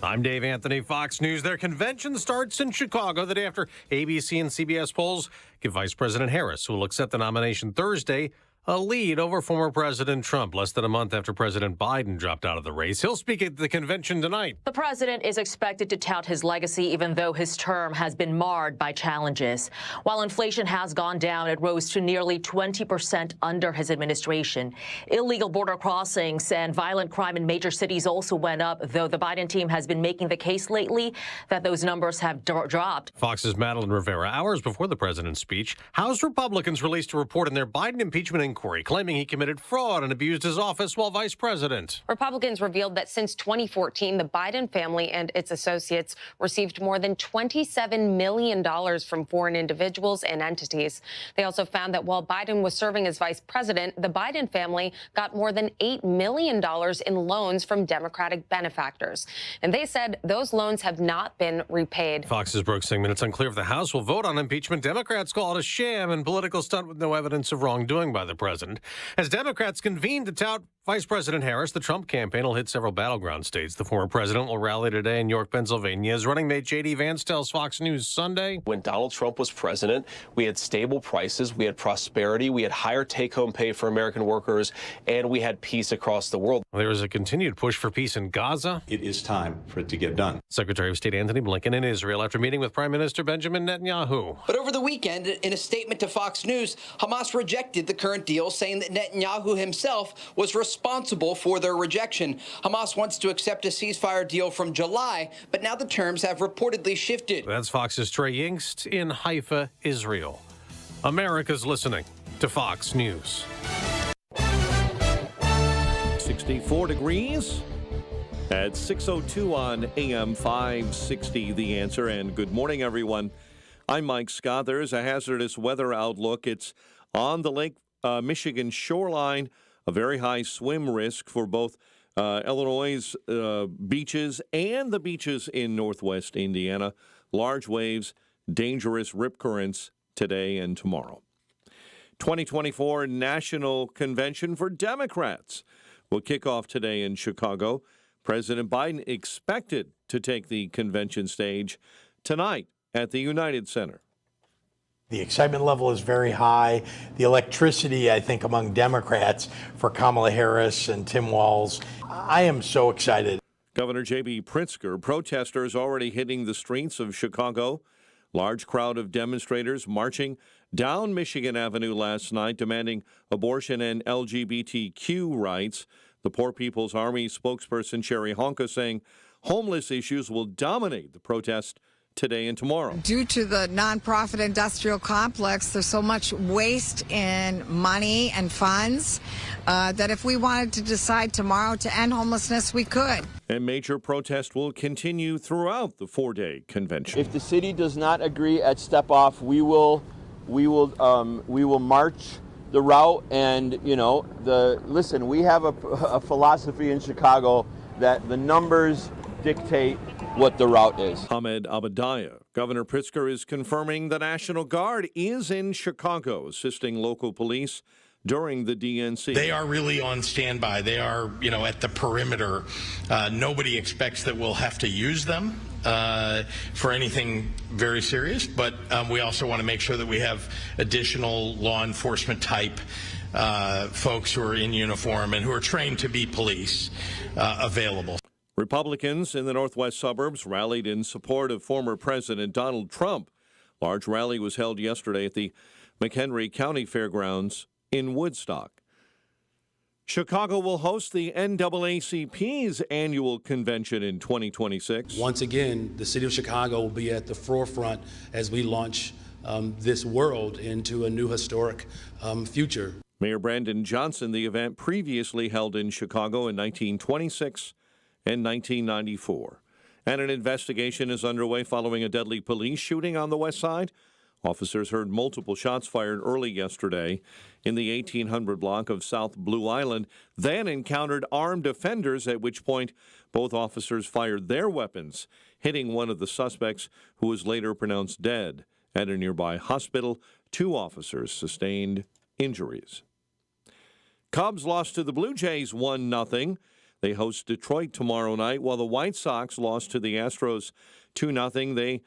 [SPEAKER 10] I'm Dave Anthony, Fox News. Their convention starts in Chicago the day after ABC and CBS polls give Vice President Harris, who will accept the nomination Thursday, a lead over former President Trump less than a month after President Biden dropped out of the race. He'll speak at the convention tonight.
[SPEAKER 12] The president is expected to tout his legacy, even though his term has been marred by challenges. While inflation has gone down, it rose to nearly 20% under his administration. Illegal border crossings and violent crime in major cities also went up, though the Biden team has been making the case lately that those numbers have dropped.
[SPEAKER 10] Fox's Madeline Rivera. Hours before the president's speech, House Republicans released a report in their Biden impeachment inquiry claiming he committed fraud and abused his office while vice president.
[SPEAKER 13] Republicans revealed that since 2014, the Biden family and its associates received more than $27 million from foreign individuals and entities. They also found that while Biden was serving as vice president, the Biden family got more than $8 million in loans from Democratic benefactors. And they said those loans have not been repaid.
[SPEAKER 10] Fox's Brooke Singman. It's unclear if the House will vote on impeachment. Democrats call it a sham and political stunt with no evidence of wrongdoing by the president. As Democrats convene to tout Vice President Harris, the Trump campaign will hit several battleground states. The former president will rally today in York, Pennsylvania. As running mate J.D. Vance tells Fox News Sunday.
[SPEAKER 14] When Donald Trump was president, we had stable prices, we had prosperity, we had higher take-home pay for American workers, and we had peace across the world.
[SPEAKER 10] There is a continued push for peace in Gaza.
[SPEAKER 15] It is time for it to get done.
[SPEAKER 10] Secretary of State Antony Blinken in Israel after meeting with Prime Minister Benjamin Netanyahu.
[SPEAKER 26] But over the weekend, in a statement to Fox News, Hamas rejected the current deal, saying that Netanyahu himself was responsible for their rejection. Hamas wants to accept a ceasefire deal from July, but now the terms have reportedly shifted.
[SPEAKER 10] That's Fox's Trey Yingst in Haifa, Israel. America's listening to Fox News.
[SPEAKER 11] 64 degrees at 6:02 on AM 560, The Answer. And good morning, everyone. I'm Mike Scott. There is a hazardous weather outlook. It's on the Lake Michigan shoreline. A very high swim risk for both Illinois' beaches and the beaches in northwest Indiana. Large waves, dangerous rip currents today and tomorrow. 2024 National Convention for Democrats will kick off today in Chicago. President Biden expected to take the convention stage tonight at the United Center.
[SPEAKER 27] The excitement level is very high. The electricity, I think, among Democrats for Kamala Harris and Tim Walz. I am so excited.
[SPEAKER 11] Governor J.B. Pritzker, protesters already hitting the streets of Chicago. Large crowd of demonstrators marching down Michigan Avenue last night, demanding abortion and LGBTQ rights. The Poor People's Army spokesperson Sherry Honka saying homeless issues will dominate the protest today and tomorrow.
[SPEAKER 7] Due to the nonprofit industrial complex, there's so much waste in money and funds that if we wanted to decide tomorrow to end homelessness, we could.
[SPEAKER 11] And major protest will continue throughout the 4-day convention.
[SPEAKER 16] If the city does not agree at step off, we will march the route. And listen, we have a philosophy in Chicago that the numbers dictate what the route is.
[SPEAKER 11] Ahmed Abadaya. Governor Pritzker is confirming the National Guard is in Chicago, assisting local police during the DNC.
[SPEAKER 27] They are really on standby. They are, at the perimeter. Nobody expects that we'll have to use them for anything very serious, but we also want to make sure that we have additional law enforcement type folks who are in uniform and who are trained to be police available.
[SPEAKER 11] Republicans in the northwest suburbs rallied in support of former President Donald Trump. Large rally was held yesterday at the McHenry County Fairgrounds in Woodstock. Chicago will host the NAACP's annual convention in 2026.
[SPEAKER 24] Once again, the city of Chicago will be at the forefront as we launch this world into a new historic future.
[SPEAKER 11] Mayor Brandon Johnson, the event previously held in Chicago in 1926 and 1994. And an investigation is underway following a deadly police shooting on the west side. Officers heard multiple shots fired early yesterday in the 1800 block of South Blue Island, then encountered armed offenders, at which point both officers fired their weapons, hitting one of the suspects, who was later pronounced dead. At a nearby hospital, 2 officers sustained injuries. Cubs lost to the Blue Jays 1-0. They host Detroit tomorrow night, while the White Sox lost to the Astros 2-0. They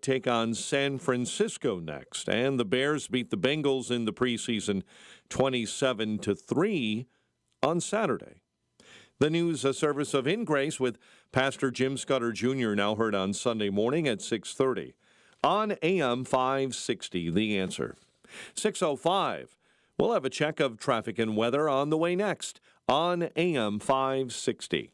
[SPEAKER 11] take on San Francisco next. And the Bears beat the Bengals in the preseason 27-3 on Saturday. The news service of In Grace with Pastor Jim Scudder Jr. now heard on Sunday morning at 6:30 on AM 560, The Answer. 6:05, we'll have a check of traffic and weather on the way next on AM 560.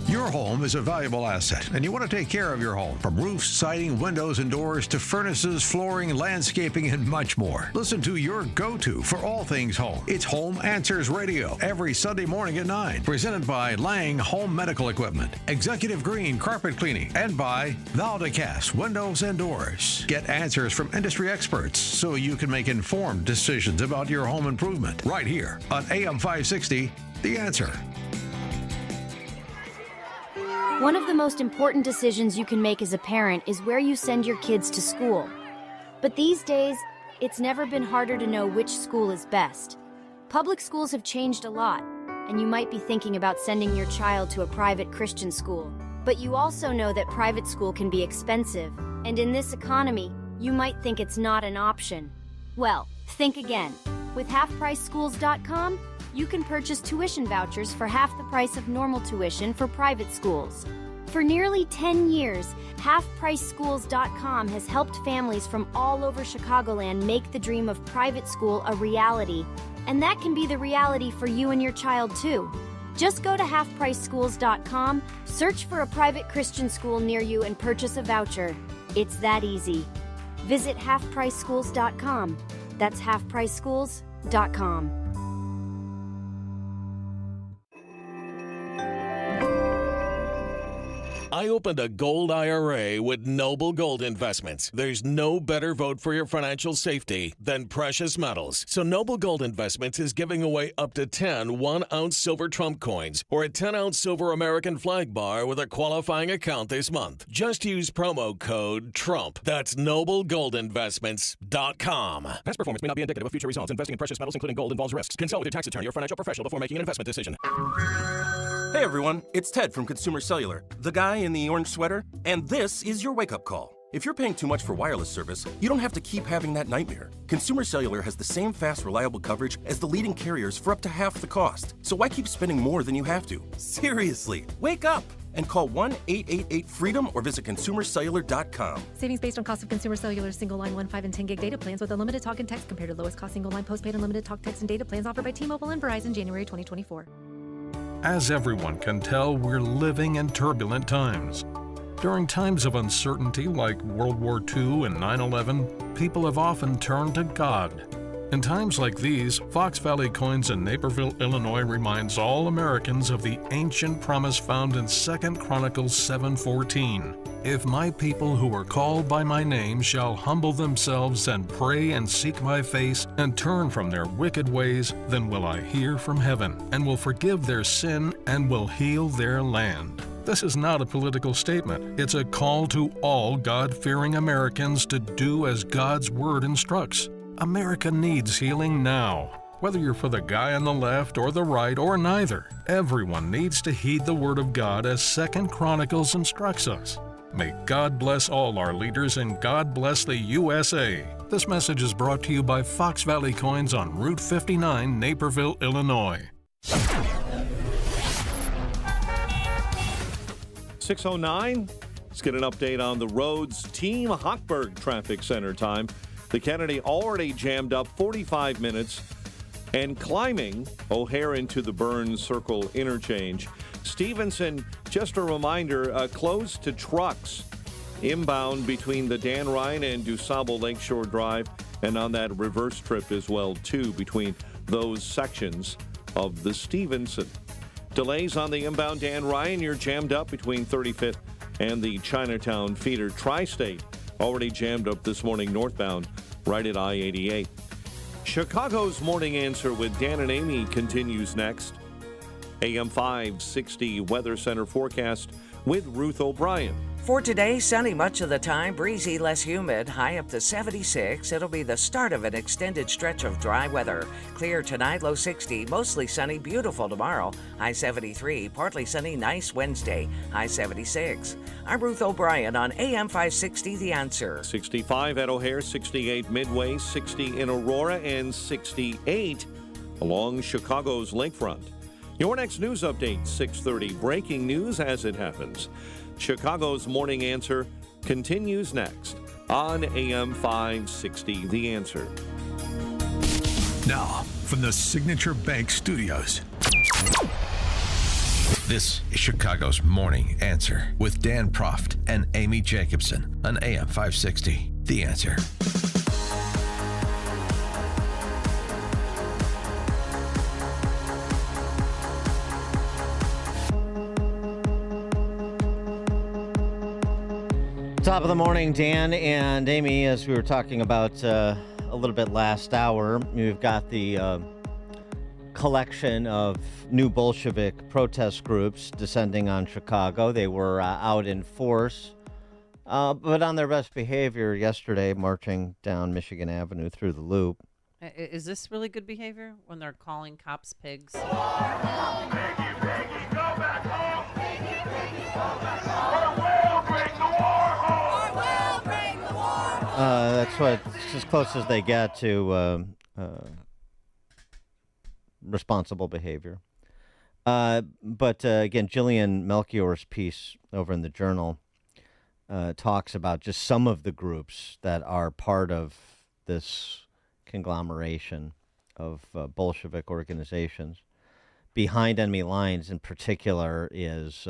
[SPEAKER 6] Your home is a valuable asset, and you want to take care of your home. From roofs, siding, windows, and doors to furnaces, flooring, landscaping, and much more. Listen to your go-to for all things home. It's Home Answers Radio every Sunday morning at 9. Presented by Lang Home Medical Equipment, Executive Green Carpet Cleaning, and by Valdecast Windows and Doors. Get answers from industry experts so you can make informed decisions about your home improvement. Right here on AM 560, The Answer.
[SPEAKER 17] One of the most important decisions you can make as a parent is where you send your kids to school. But these days, it's never been harder to know which school is best. Public schools have changed a lot, and you might be thinking about sending your child to a private Christian school. But you also know that private school can be expensive, and in this economy, you might think it's not an option. Well, think again. With HalfPriceSchools.com, you can purchase tuition vouchers for half the price of normal tuition for private schools. For nearly 10 years, HalfPriceSchools.com has helped families from all over Chicagoland make the dream of private school a reality. And that can be the reality for you and your child, too. Just go to HalfPriceSchools.com, search for a private Christian school near you, and purchase a voucher. It's that easy. Visit HalfPriceSchools.com. That's HalfPriceSchools.com.
[SPEAKER 18] I opened a gold IRA with Noble Gold Investments. There's no better vote for your financial safety than precious metals. So Noble Gold Investments is giving away up to 10 1-ounce silver Trump coins or a 10-ounce silver American flag bar with a qualifying account this month. Just use promo code TRUMP. That's NobleGoldInvestments.com. Past performance may not be indicative of future results. Investing in precious metals, including gold, involves risks. Consult with your tax attorney or financial professional before making an investment decision.
[SPEAKER 19] Hey everyone, it's Ted from Consumer Cellular, the guy in the orange sweater, and this is your wake-up call. If you're paying too much for wireless service, you don't have to keep having that nightmare. Consumer Cellular has the same fast, reliable coverage as the leading carriers for up to half the cost. So why keep spending more than you have to? Seriously, wake up and call 1-888-FREEDOM or visit consumercellular.com.
[SPEAKER 20] Savings based on cost of Consumer Cellular single line 1, 5, and 10 gig data plans with unlimited talk and text compared to lowest cost single line postpaid unlimited talk, text, and data plans offered by T-Mobile and Verizon January 2024.
[SPEAKER 21] As everyone can tell, we're living in turbulent times.
[SPEAKER 1] During times of uncertainty like World War II and 9/11, people have often turned to God. In times like these, Fox Valley Coins in Naperville, Illinois reminds all Americans of the ancient promise found in 2 Chronicles 7:14. If my people who are called by my name shall humble themselves and pray and seek my face and turn from their wicked ways, then will I hear from heaven and will forgive their sin and will heal their land. This is not a political statement. It's a call to all God-fearing Americans to do as God's word instructs. America needs healing now. Whether you're for the guy on the left or the right or neither, everyone needs to heed the word of God as 2 Chronicles instructs us. May God bless all our leaders and God bless the USA. This message is brought to you by Fox Valley Coins on Route 59, Naperville, Illinois.
[SPEAKER 11] 6:09. Let's get an update on the roads. Team Hochberg Traffic Center time. The Kennedy already jammed up 45 minutes and climbing O'Hare into the Burns Circle interchange. Stevenson, just a reminder, closed to trucks inbound between the Dan Ryan and DuSable Lakeshore Drive, and on that reverse trip as well, too, between those sections of the Stevenson. Delays on the inbound Dan Ryan. You're jammed up between 35th and the Chinatown feeder. Tri-State already jammed up this morning northbound right at I-88. Chicago's Morning Answer with Dan and Amy continues next. AM 560 Weather Center forecast with Ruth O'Brien.
[SPEAKER 4] For today, sunny much of the time, breezy, less humid, high up to 76. It'll be the start of an extended stretch of dry weather. Clear tonight, low 60, mostly sunny, beautiful tomorrow, high 73, partly sunny, nice Wednesday, high 76. I'm Ruth O'Brien on AM 560, The Answer.
[SPEAKER 11] 65 at O'Hare, 68 Midway, 60 in Aurora, and 68 along Chicago's lakefront. Your next news update, 6:30. Breaking news as it happens. Chicago's Morning Answer continues next on AM 560, The Answer.
[SPEAKER 6] Now, from the Signature Bank Studios, this is Chicago's Morning Answer with Dan Proft and Amy Jacobson on AM 560, The Answer.
[SPEAKER 2] Top of the morning, Dan and Amy. As we were talking about a little bit last hour, we've got the collection of new Bolshevik protest groups descending on Chicago. They were out in force, but on their best behavior yesterday, marching down Michigan Avenue through the Loop.
[SPEAKER 3] Is this really good behavior when they're calling cops pigs?
[SPEAKER 2] That's as close as they get to responsible behavior. But again, Jillian Melchior's piece over in the Journal talks about just some of the groups that are part of this conglomeration of Bolshevik organizations. Behind Enemy Lines, in particular, is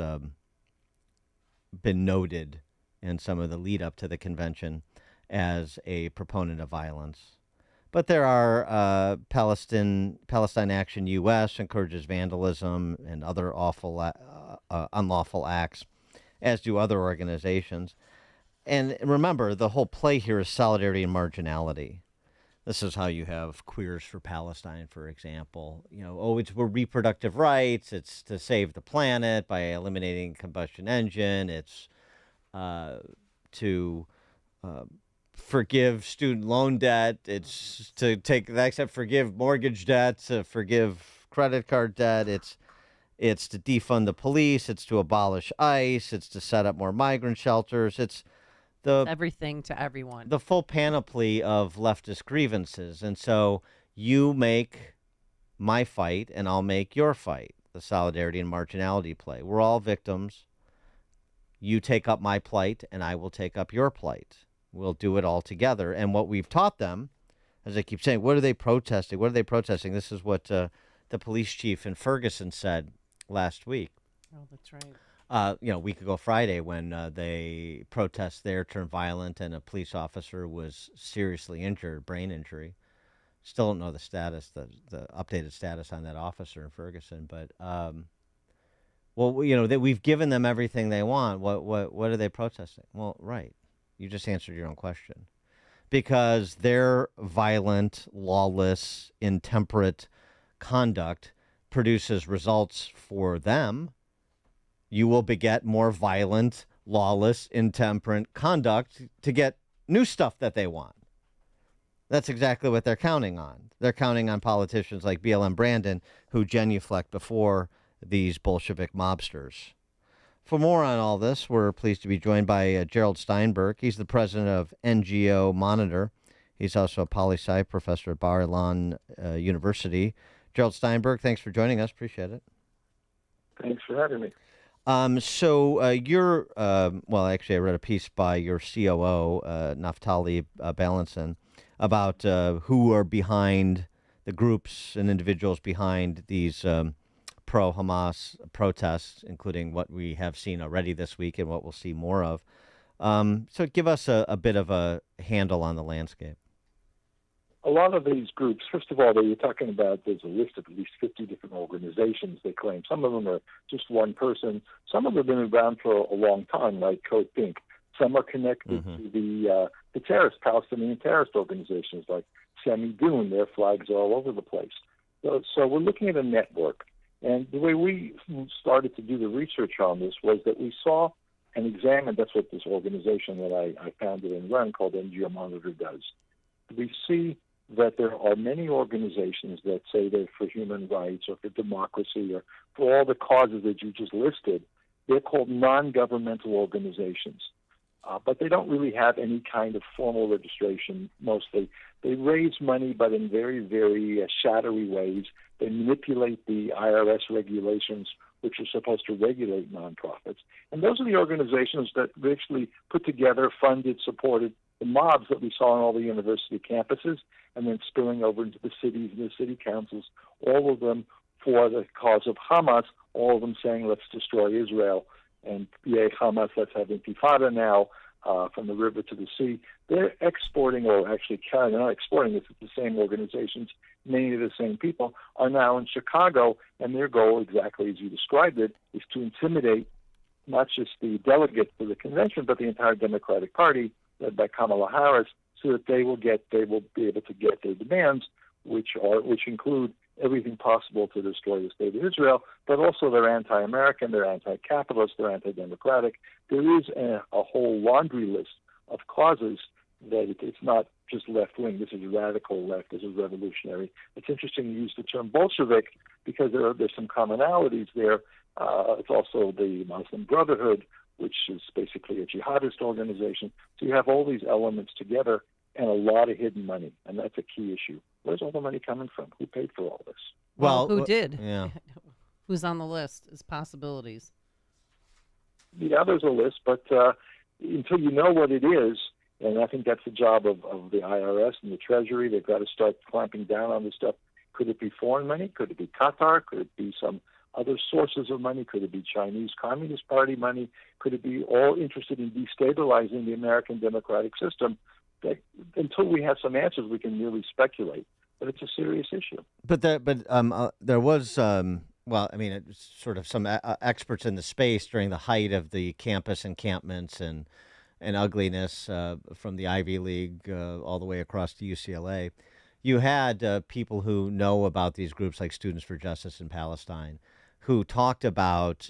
[SPEAKER 2] been noted in some of the lead up to the convention as a proponent of violence. But there are Palestine Action U.S. encourages vandalism and other unlawful acts, as do other organizations. And remember, the whole play here is solidarity and marginality. This is how you have Queers for Palestine, for example. It's for reproductive rights. It's to save the planet by eliminating combustion engine. It's to forgive student loan debt. It's to forgive mortgage debt, to forgive credit card debt. It's to defund the police. It's to abolish ICE. It's to set up more migrant shelters. It's
[SPEAKER 3] everything to everyone.
[SPEAKER 2] The full panoply of leftist grievances. And so you make my fight and I'll make your fight, the solidarity and marginality play. We're all victims. You take up my plight and I will take up your plight. We'll do it all together. And what we've taught them, as I keep saying, what are they protesting? What are they protesting? This is what the police chief in Ferguson said last week.
[SPEAKER 3] Oh, that's right.
[SPEAKER 2] a week ago Friday when they protest there turned violent and a police officer was seriously injured, brain injury. Still don't know the status, the updated status on that officer in Ferguson, but that we've given them everything they want. What are they protesting? Well, right. You just answered your own question. Because their violent, lawless, intemperate conduct produces results for them, you will beget more violent, lawless, intemperate conduct to get new stuff that they want. That's exactly what they're counting on. They're counting on politicians like BLM Brandon, who genuflect before these Bolshevik mobsters. For more on all this, we're pleased to be joined by Gerald Steinberg. He's the president of NGO Monitor. He's also a poli-sci professor at Bar-Ilan University. Gerald Steinberg, thanks for joining us. Appreciate it.
[SPEAKER 5] Thanks for having me.
[SPEAKER 2] You're, actually, I read a piece by your COO, Naftali Balanson, about who are behind the groups and individuals behind these pro-Hamas protests, including what we have seen already this week and what we'll see more of. So give us a bit of a handle on the landscape.
[SPEAKER 5] A lot of these groups, first of all, that you're talking about, there's a list of at least 50 different organizations they claim. Some of them are just one person. Some of them have been around for a long time, like Code Pink. Some are connected to the terrorist, Palestinian terrorist organizations like Semi Dune. Their flags are all over the place. So we're looking at a network. And the way we started to do the research on this was that we saw and examined, that's what this organization that I founded and run called NGO Monitor does. We see that there are many organizations that say they're for human rights or for democracy or for all the causes that you just listed. They're called non-governmental organizations. But they don't really have any kind of formal registration, mostly. They raise money, but in very, very shadowy ways. They manipulate the IRS regulations, which are supposed to regulate nonprofits. And those are the organizations that actually put together, funded, supported the mobs that we saw on all the university campuses, and then spilling over into the cities and the city councils, all of them for the cause of Hamas, all of them saying, let's destroy Israel. And yay, Hamas, let's have Intifada now, from the river to the sea. They're exporting, or actually carrying, they're not exporting, it's the same organizations, many of the same people, are now in Chicago, and their goal, exactly as you described it, is to intimidate not just the delegates to the convention, but the entire Democratic Party, led by Kamala Harris, so that they will be able to get their demands, which include everything possible to destroy the state of Israel, but also they're anti-American, they're anti-capitalist, they're anti-democratic. There is a whole laundry list of causes that it's not just left-wing. This is radical left. This is revolutionary. It's interesting to use the term Bolshevik because there's some commonalities there. It's also the Muslim Brotherhood, which is basically a jihadist organization. So you have all these elements together and a lot of hidden money, and that's a key issue. Where's all the money coming from? Who paid for all this?
[SPEAKER 3] Well, who did?
[SPEAKER 2] Yeah.
[SPEAKER 3] Who's on the list as possibilities?
[SPEAKER 5] Yeah, there's a list, but until you know what it is, and I think that's the job of the IRS and the Treasury, they've got to start clamping down on this stuff. Could it be foreign money? Could it be Qatar? Could it be some other sources of money? Could it be Chinese Communist Party money? Could it be all interested in destabilizing the American democratic system? Until we have some answers, we can really speculate. But it's a serious issue.
[SPEAKER 2] But there was, sort of some experts in the space during the height of the campus encampments and ugliness from the Ivy League all the way across to UCLA. You had people who know about these groups like Students for Justice in Palestine who talked about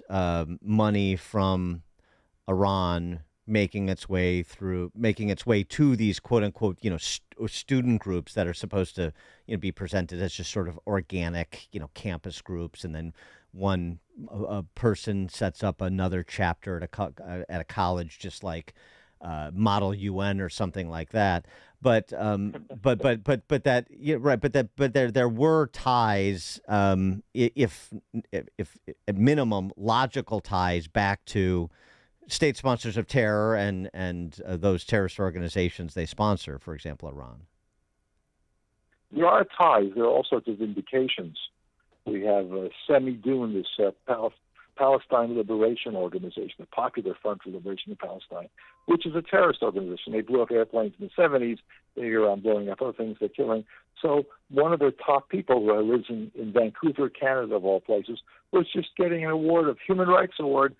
[SPEAKER 2] money from Iran making its way to these quote unquote, student groups that are supposed to, be presented as just sort of organic, campus groups. And then one person sets up another chapter at a college, just like Model UN or something like that. But that, yeah, right. But there were ties, if at minimum logical ties back to state sponsors of terror and those terrorist organizations they sponsor, for example, Iran.
[SPEAKER 5] There are ties. There are all sorts of indications. We have Semi Dune, this Palestine Liberation Organization, the Popular Front for Liberation of Palestine, which is a terrorist organization. They blew up airplanes in the 70s. They're blowing up other things. They're killing. So one of their top people who lives in Vancouver, Canada, of all places, was just getting an award, a human rights award,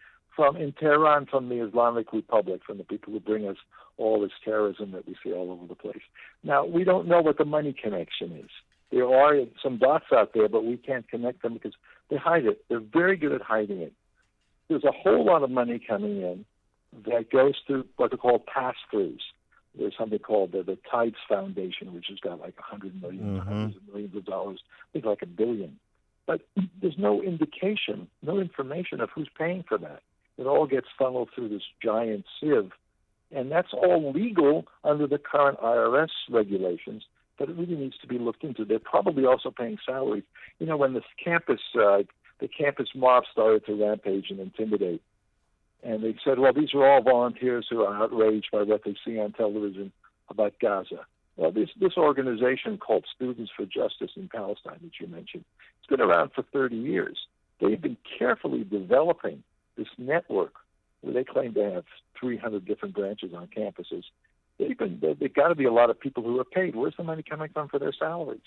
[SPEAKER 5] in Tehran from the Islamic Republic, from the people who bring us all this terrorism that we see all over the place. Now, we don't know what the money connection is. There are some dots out there, but we can't connect them because they hide it. They're very good at hiding it. There's a whole lot of money coming in that goes through what are called pass-throughs. There's something called the Tides Foundation, which has got like $100 million, hundreds of millions of dollars, I think like $1 billion. But there's no indication, no information of who's paying for that. It all gets funneled through this giant sieve. And that's all legal under the current IRS regulations, but it really needs to be looked into. They're probably also paying salaries. You know, when the campus mob started to rampage and intimidate, and they said, well, these are all volunteers who are outraged by what they see on television about Gaza. Well, this organization called Students for Justice in Palestine that you mentioned, it's been around for 30 years. They've been carefully developing this network where they claim to have 300 different branches on campuses. They've got to be a lot of people who are paid. Where's the money coming from for their salaries?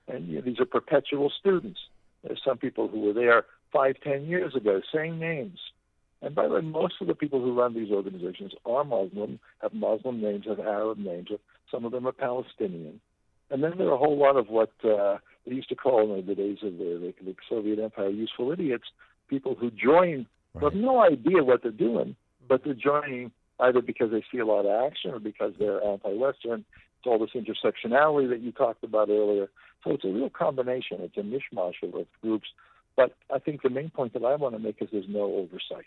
[SPEAKER 5] And these are perpetual students. There's some people who were there 5-10 years ago, same names. And by the way, most of the people who run these organizations are Muslim, have Muslim names, have Arab names. Some of them are Palestinian. And then there are a whole lot of what they used to call in the days of the Soviet Empire useful idiots, people who join, who have no idea what they're doing, but they're joining either because they see a lot of action or because they're anti-Western. It's all this intersectionality that you talked about earlier. So it's a real combination. It's a mishmash of groups. But I think the main point that I want to make is there's no oversight.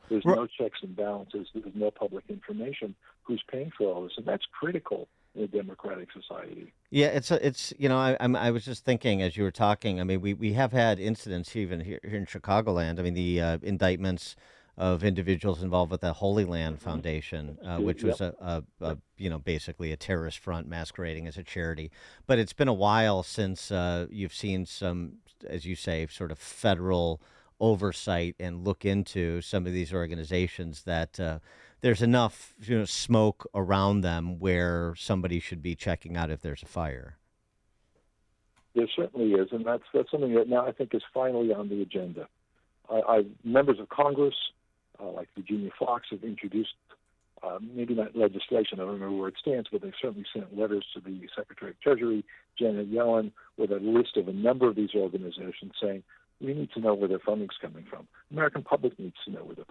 [SPEAKER 5] There's no checks and balances. There's no public information who's paying for all this, and that's critical in a democratic society.
[SPEAKER 2] Yeah, it's you know, I was just thinking as you were talking. I mean, we have had incidents even here in Chicagoland. I mean, the indictments of individuals involved with the Holy Land Foundation, which was a basically a terrorist front masquerading as a charity. But it's been a while since you've seen some, as you say, sort of federal oversight and look into some of these organizations that there's enough smoke around them where somebody should be checking out if there's a fire.
[SPEAKER 5] There certainly is, and that's something that now I think is finally on the agenda. Members of Congress, like Virginia Foxx, have introduced maybe not legislation, I don't remember where it stands, but they've certainly sent letters to the Secretary of Treasury, Janet Yellen, with a list of a number of these organizations saying, we need to know where their funding's coming from. The American public needs to know where their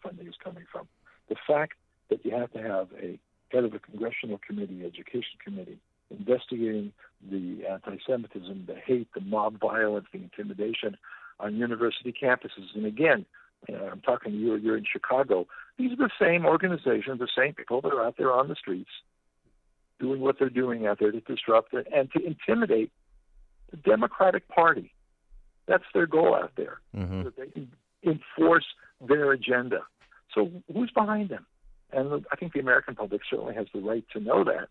[SPEAKER 5] funding is coming from. The fact that you have to have a head of a congressional committee, education committee, investigating the anti-Semitism, the hate, the mob violence, the intimidation on university campuses. And again, I'm talking to you, you're in Chicago. These are the same organizations, the same people that are out there on the streets doing what they're doing out there to disrupt it and to intimidate the Democratic Party. That's their goal out there, so that they can enforce their agenda. So who's behind them? And I think the American public certainly has the right to know that.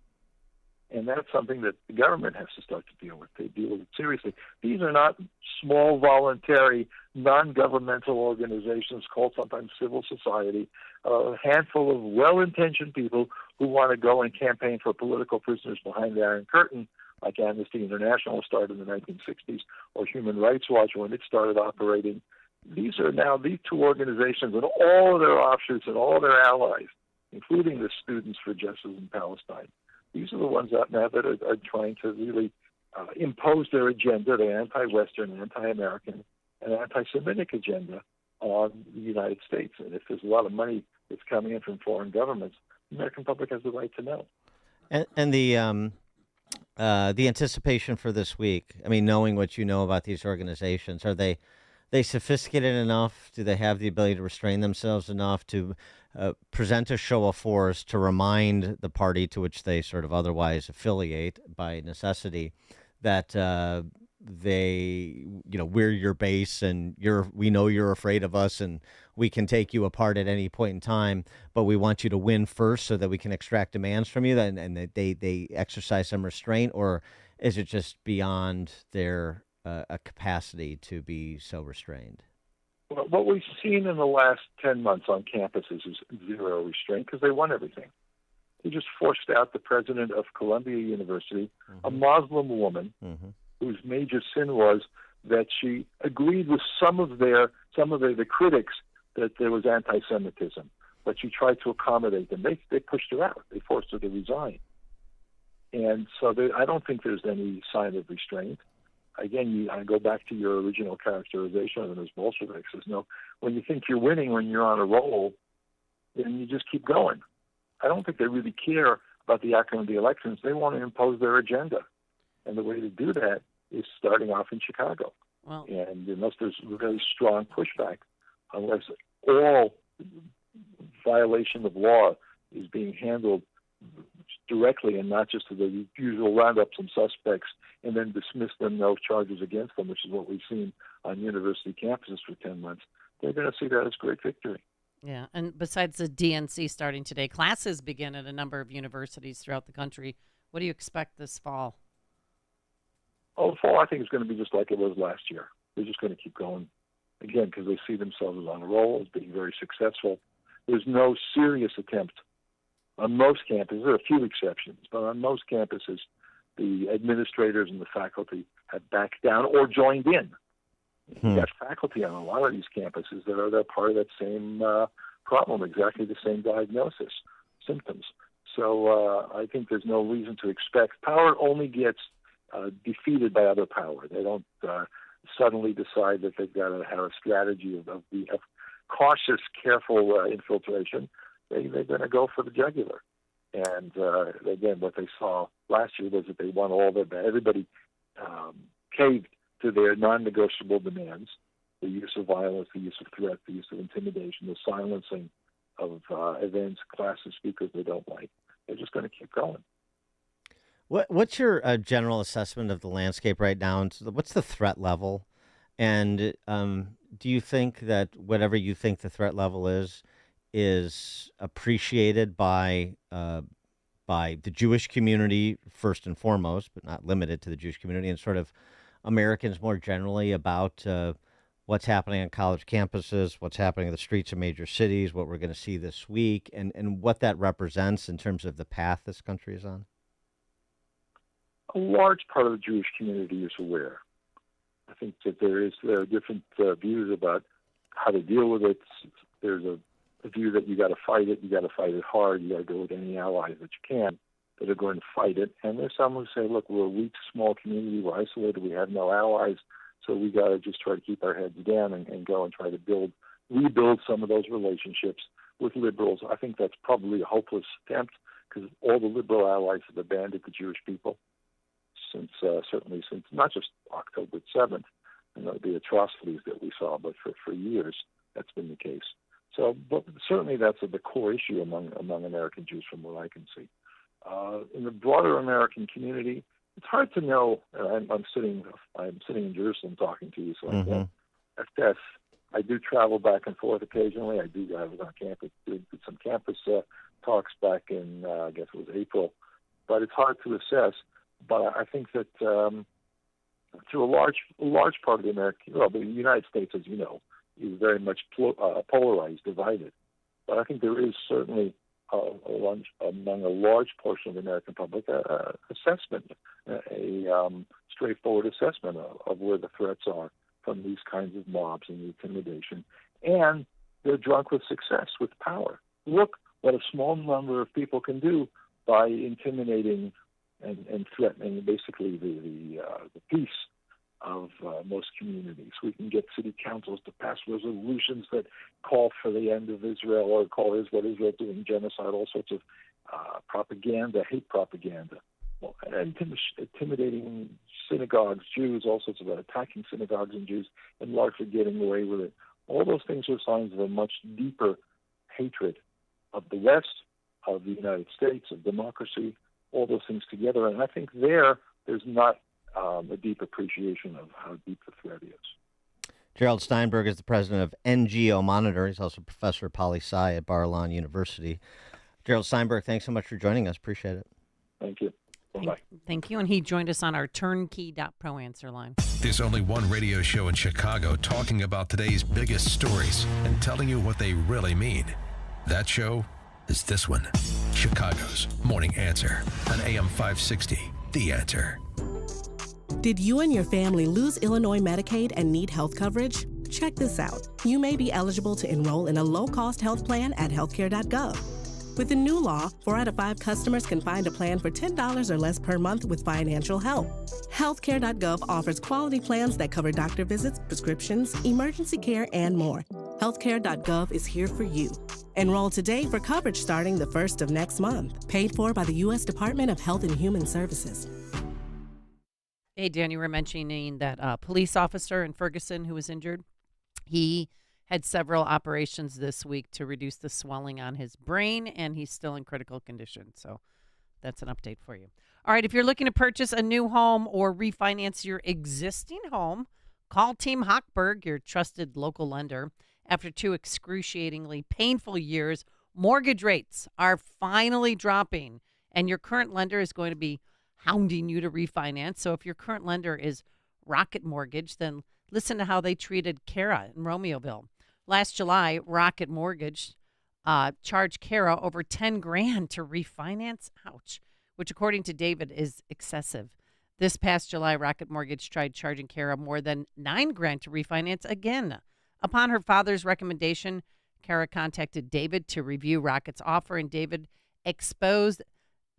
[SPEAKER 5] And that's something that the government has to start to deal with. They deal with it seriously. These are not small, voluntary, non-governmental organizations called sometimes civil society, a handful of well-intentioned people who want to go and campaign for political prisoners behind the Iron Curtain, like Amnesty International started in the 1960s, or Human Rights Watch when it started operating. These are now these two organizations and all of their offshoots and all their allies, including the Students for Justice in Palestine. These are the ones out now that are trying to really impose their agenda, their anti-Western, anti-American, and anti-Semitic agenda on the United States. And if there's a lot of money that's coming in from foreign governments, the American public has the right to know.
[SPEAKER 2] And the anticipation for this week, I mean, knowing what you know about these organizations, are they sophisticated enough? Do they have the ability to restrain themselves enough to present a show of force to remind the party to which they sort of otherwise affiliate by necessity that we're your base and we know you're afraid of us and we can take you apart at any point in time, but we want you to win first so that we can extract demands from you, and they exercise some restraint? Or is it just beyond their a capacity to be so restrained?
[SPEAKER 5] Well, what we've seen in the last 10 months on campuses is zero restraint because they won everything. They just forced out the president of Columbia University, a Muslim woman, whose major sin was that she agreed with some of the critics that there was anti-Semitism, but she tried to accommodate them. They pushed her out. They forced her to resign. And so I don't think there's any sign of restraint. Again, I go back to your original characterization of them as Bolsheviks. When you think you're winning, when you're on a roll, then you just keep going. I don't think they really care about the outcome of the elections. They want to impose their agenda. And the way to do that is starting off in Chicago.
[SPEAKER 3] Well,
[SPEAKER 5] and unless there's really strong pushback, unless all violation of law is being handled directly and not just the usual round up some suspects and then dismiss them, no charges against them, which is what we've seen on university campuses for 10 months, they're going to see that as great victory.
[SPEAKER 3] Yeah, and besides the DNC starting today, classes begin at a number of universities throughout the country. What do you expect this fall?
[SPEAKER 5] Oh, the fall, I think, is going to be just like it was last year. They're just going to keep going, again, because they see themselves as on a roll, as being very successful. There's no serious attempt on most campuses. There are a few exceptions, but on most campuses, the administrators and the faculty have backed down or joined in. You've got faculty on a lot of these campuses that are part of that same problem, exactly the same diagnosis, symptoms. So I think there's no reason to expect. Power only gets defeated by other power. They don't suddenly decide that they've got to have a strategy of cautious, careful infiltration. They're going to go for the jugular. And again, what they saw last year was that they won all their everybody caved to their non-negotiable demands: the use of violence, the use of threat, the use of intimidation, the silencing of events, classes, speakers they don't like. They're just going to keep going.
[SPEAKER 2] What's your general assessment of the landscape right now? And what's the threat level? And do you think that whatever you think the threat level is appreciated by the Jewish community first and foremost, but not limited to the Jewish community, and sort of Americans more generally about what's happening on college campuses, what's happening in the streets of major cities, what we're going to see this week, and what that represents in terms of the path this country is on?
[SPEAKER 5] A large part of the Jewish community is aware. I think that there are different views about how to deal with it. There's a view that you got to fight it hard, you got to go with any allies that you can that are going to fight it. And there's some who say, look, we're a weak, small community, we're isolated, we have no allies, so we got to just try to keep our heads down and go and try to rebuild some of those relationships with liberals. I think that's probably a hopeless attempt because all the liberal allies have abandoned the Jewish people certainly since not just October 7th, the atrocities that we saw, but for years that's been the case. So, but certainly that's the core issue among American Jews from what I can see. In the broader American community, it's hard to know. I'm sitting in Jerusalem talking to you, so I guess I do travel back and forth occasionally. I was on campus, did some campus talks back in I guess it was April, but it's hard to assess. But I think that to a large part of the the United States, as you know, is very much polarized, divided. But I think there is certainly among a large portion of the American public assessment, a straightforward assessment of where the threats are from these kinds of mobs and the intimidation. And they're drunk with success, with power. Look what a small number of people can do by intimidating and threatening basically the peace of most communities. We can get city councils to pass resolutions that call for the end of Israel or call Israel doing genocide, all sorts of propaganda, hate propaganda, intimidating synagogues, Jews, all sorts of attacking synagogues and Jews, and largely getting away with it. All those things are signs of a much deeper hatred of the West, of the United States, of democracy, all those things together. And I think there's not a deep appreciation of how deep the threat is.
[SPEAKER 2] Gerald Steinberg is the president of NGO Monitor. He's also professor of poli-sci at Bar-Ilan University. Gerald Steinberg, thanks so much for joining us. Appreciate it.
[SPEAKER 5] Thank you. Bye-bye.
[SPEAKER 3] Thank you. And he joined us on our turnkey.pro answer line.
[SPEAKER 6] There's only one radio show in Chicago talking about today's biggest stories and telling you what they really mean. That show is this one, Chicago's Morning Answer on AM 560, The Answer.
[SPEAKER 8] Did you and your family lose Illinois Medicaid and need health coverage? Check this out. You may be eligible to enroll in a low-cost health plan at healthcare.gov. With the new law, 4 out of 5 customers can find a plan for $10 or less per month with financial help. Healthcare.gov offers quality plans that cover doctor visits, prescriptions, emergency care, and more. Healthcare.gov is here for you. Enroll today for coverage starting the 1st of next month. Paid for by the U.S. Department of Health and Human Services.
[SPEAKER 3] Hey, Dan, you were mentioning that police officer in Ferguson who was injured. He had several operations this week to reduce the swelling on his brain, and he's still in critical condition. So that's an update for you. All right, if you're looking to purchase a new home or refinance your existing home, call Team Hochberg, your trusted local lender. After 2 excruciatingly painful years, mortgage rates are finally dropping, and your current lender is going to be hounding you to refinance. So if your current lender is Rocket Mortgage, then listen to how they treated Kara in Romeoville. Last July, Rocket Mortgage charged Kara over $10,000 to refinance. Ouch. Which, according to David, is excessive. This past July, Rocket Mortgage tried charging Kara more than $9,000 to refinance again. Upon her father's recommendation, Kara contacted David to review Rocket's offer, and David exposed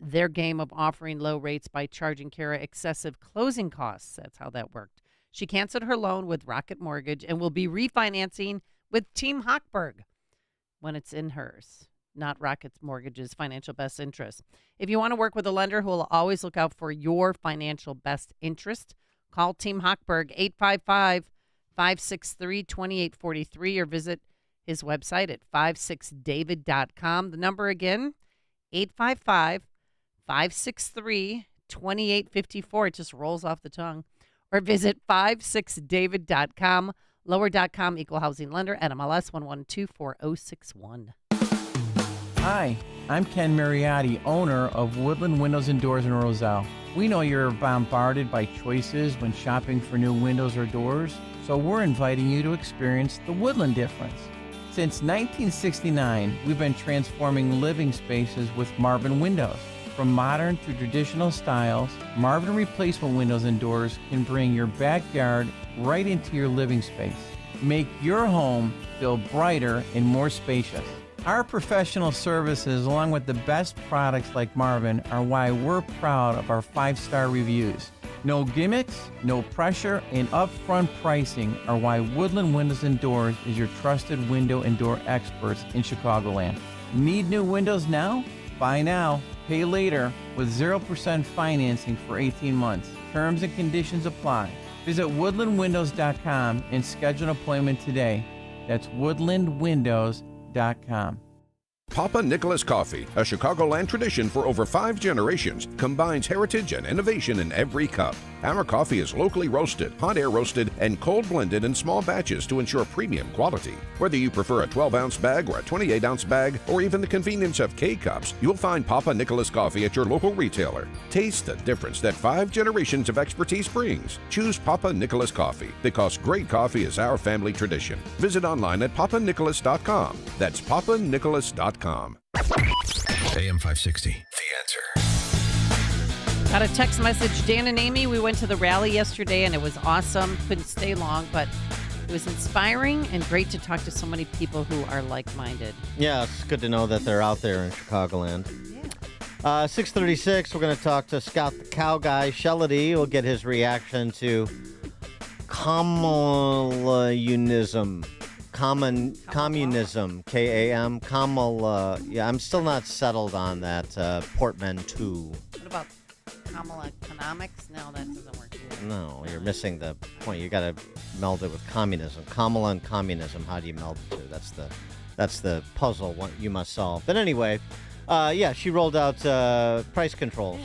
[SPEAKER 3] their game of offering low rates by charging Kara excessive closing costs. That's how that worked. She canceled her loan with Rocket Mortgage and will be refinancing with Team Hochberg when it's in hers, not Rocket Mortgage's financial best interest. If you want to work with a lender who will always look out for your financial best interest, call Team Hochberg 855-563-2843 or visit his website at 56david.com. The number again, 855-563-2854. It just rolls off the tongue. Or visit 56david.com. Lower.com, equal housing lender, at MLS 1124061.
[SPEAKER 9] Hi, I'm Ken Mariotti, owner of Woodland Windows and Doors in Roselle. We know you're bombarded by choices when shopping for new windows or doors, so we're inviting you to experience the Woodland difference. Since 1969, we've been transforming living spaces with Marvin Windows. From modern to traditional styles, Marvin replacement windows and doors can bring your backyard right into your living space. Make your home feel brighter and more spacious. Our professional services, along with the best products like Marvin, are why we're proud of our 5-star reviews. No gimmicks, no pressure, and upfront pricing are why Woodland Windows and Doors is your trusted window and door experts in Chicagoland. Need new windows now? Buy now, pay later with 0% financing for 18 months. Terms and conditions apply. Visit woodlandwindows.com and schedule an appointment today. That's woodlandwindows.com.
[SPEAKER 12] Papa Nicholas Coffee, a Chicagoland tradition for over 5 generations, combines heritage and innovation in every cup. Our coffee is locally roasted, hot air roasted, and cold blended in small batches to ensure premium quality. Whether you prefer a 12-ounce bag or a 28-ounce bag, or even the convenience of K-Cups, you'll find Papa Nicholas Coffee at your local retailer. Taste the difference that 5 generations of expertise brings. Choose Papa Nicholas Coffee, because great coffee is our family tradition. Visit online at papanicholas.com. That's papanicholas.com.
[SPEAKER 6] AM 560, The Answer.
[SPEAKER 3] Got a text message. Dan and Amy, we went to the rally yesterday, and it was awesome. Couldn't stay long, but it was inspiring and great to talk to so many people who are like-minded.
[SPEAKER 2] Yeah, it's good to know that they're out there in Chicagoland. Yeah. 6:36, we're going to talk to Scott the Cow Guy. Shellady will get his reaction to Kamalunism. Communism, K-A-M, Kamala. Yeah, I'm still not settled on that portmanteau.
[SPEAKER 3] What about Kamala economics? No, that doesn't work either.
[SPEAKER 2] No, you're missing the point. You got to meld it with communism. Kamala and communism. How do you meld the two? That's the puzzle you must solve. But anyway, yeah, she rolled out price controls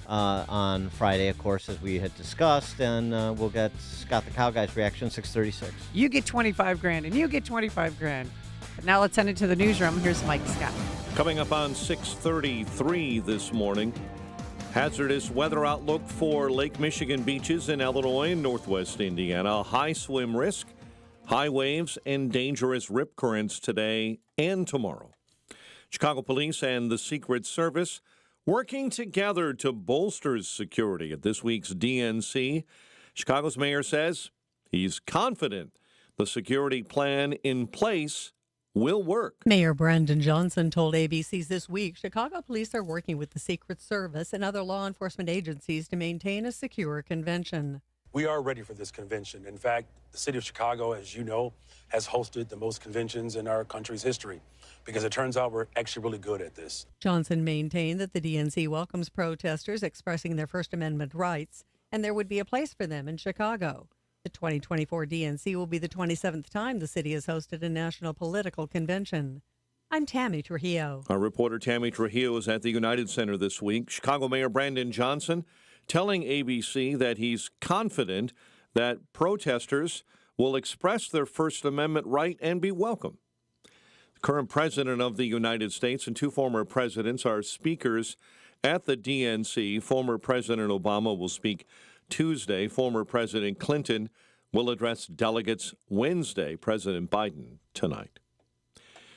[SPEAKER 2] on Friday, of course, as we had discussed, and we'll get Scott the Cow Guy's reaction. 6:36.
[SPEAKER 3] You get $25,000, and you get $25,000. But now let's send it to the newsroom. Here's Mike Scott.
[SPEAKER 11] Coming up on 6:33 this morning, Hazardous weather outlook for Lake Michigan beaches in Illinois and northwest Indiana. High swim risk, high waves, and dangerous rip currents today and tomorrow. Chicago Police and the Secret Service working together to bolster security at this week's DNC. Chicago's mayor says he's confident the security plan in place will work.
[SPEAKER 13] Mayor Brandon Johnson told ABC's This Week Chicago police are working with the Secret Service and other law enforcement agencies to maintain a secure convention.
[SPEAKER 24] We are ready for this convention. In fact, the city of Chicago, as you know, has hosted the most conventions in our country's history because it turns out we're actually really good at this.
[SPEAKER 13] Johnson maintained that the DNC welcomes protesters expressing their First Amendment rights, and there would be a place for them in Chicago. The 2024 DNC will be the 27th time the city has hosted a national political convention. I'm Tammy Trujillo.
[SPEAKER 11] Our reporter Tammy Trujillo is at the United Center this week. Chicago Mayor Brandon Johnson telling ABC that he's confident that protesters will express their First Amendment right and be welcome. The current president of the United States and two former presidents are speakers at the DNC. Former President Obama will speak Tuesday. Former President Clinton will address delegates Wednesday. President Biden tonight.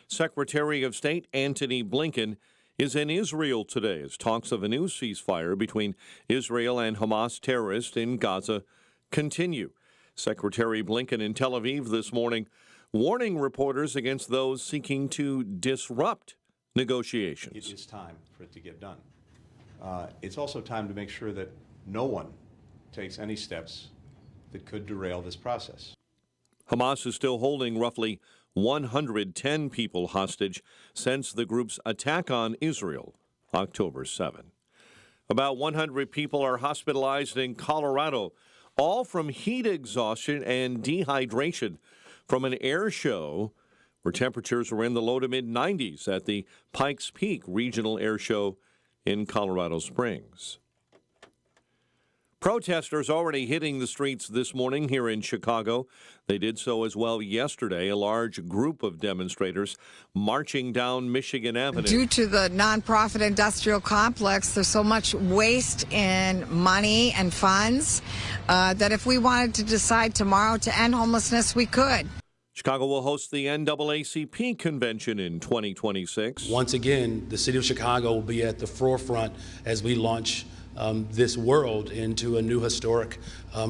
[SPEAKER 11] Secretary of State Antony Blinken is in Israel today as talks of a new ceasefire between Israel and Hamas terrorists in Gaza continue. Secretary Blinken in Tel Aviv this morning warning reporters against those seeking to disrupt negotiations.
[SPEAKER 14] It's time for it to get done. It's also time to make sure that no one takes any steps that could derail this process.
[SPEAKER 11] Hamas is still holding roughly 110 people hostage since the group's attack on Israel, October 7. About 100 people are hospitalized in Colorado, all from heat exhaustion and dehydration from an air show where temperatures were in the low to mid-90s at the Pikes Peak Regional Air Show in Colorado Springs. Protesters already hitting the streets this morning here in Chicago. They did so as well yesterday. A large group of demonstrators marching down Michigan Avenue.
[SPEAKER 7] Due to the nonprofit industrial complex, there's so much waste in money and funds that if we wanted to decide tomorrow to end homelessness, we could.
[SPEAKER 11] Chicago will host the NAACP convention in 2026.
[SPEAKER 24] Once again, the city of Chicago will be at the forefront as we launch this world into a new historic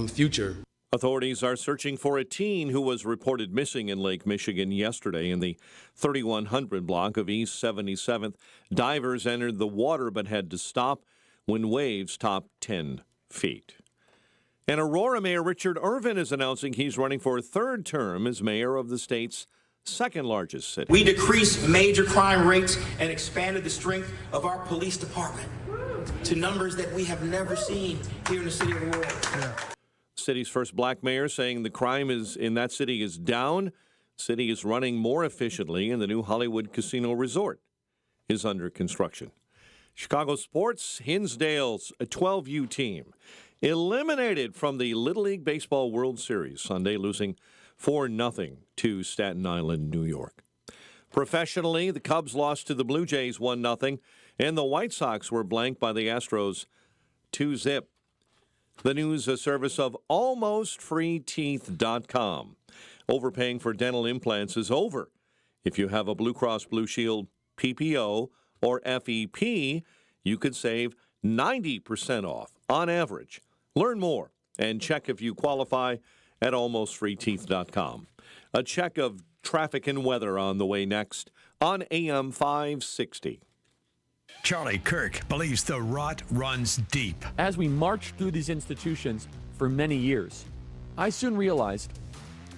[SPEAKER 24] future.
[SPEAKER 11] Authorities are searching for a teen who was reported missing in Lake Michigan yesterday in the 3100 block of East 77th. Divers entered the water but had to stop when waves topped 10 feet. And Aurora Mayor Richard Irvin is announcing he's running for a third term as mayor of the state's second largest city.
[SPEAKER 15] We decreased major crime rates and expanded the strength of our police department to numbers that we have never seen here in the city of Aurora.
[SPEAKER 11] The city's first black mayor saying the crime in that city is down. The city is running more efficiently, and the new Hollywood Casino Resort is under construction. Chicago sports, Hinsdale's 12U team eliminated from the Little League Baseball World Series Sunday, losing 4-0 to Staten Island, New York. Professionally, the Cubs lost to the Blue Jays 1-0, and the White Sox were blanked by the Astros 2-0. The news a service of AlmostFreeTeeth.com. Overpaying for dental implants is over. If you have a Blue Cross Blue Shield PPO or FEP, you could save 90% off on average. Learn more and check if you qualify at AlmostFreeTeeth.com. A check of traffic and weather on the way next on AM 560.
[SPEAKER 6] Charlie Kirk believes the rot runs deep.
[SPEAKER 21] As we marched through these institutions for many years, I soon realized,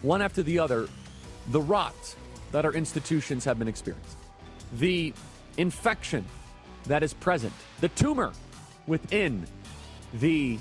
[SPEAKER 21] one after the other, the rot that our institutions have been experiencing, the infection that is present, the tumor within the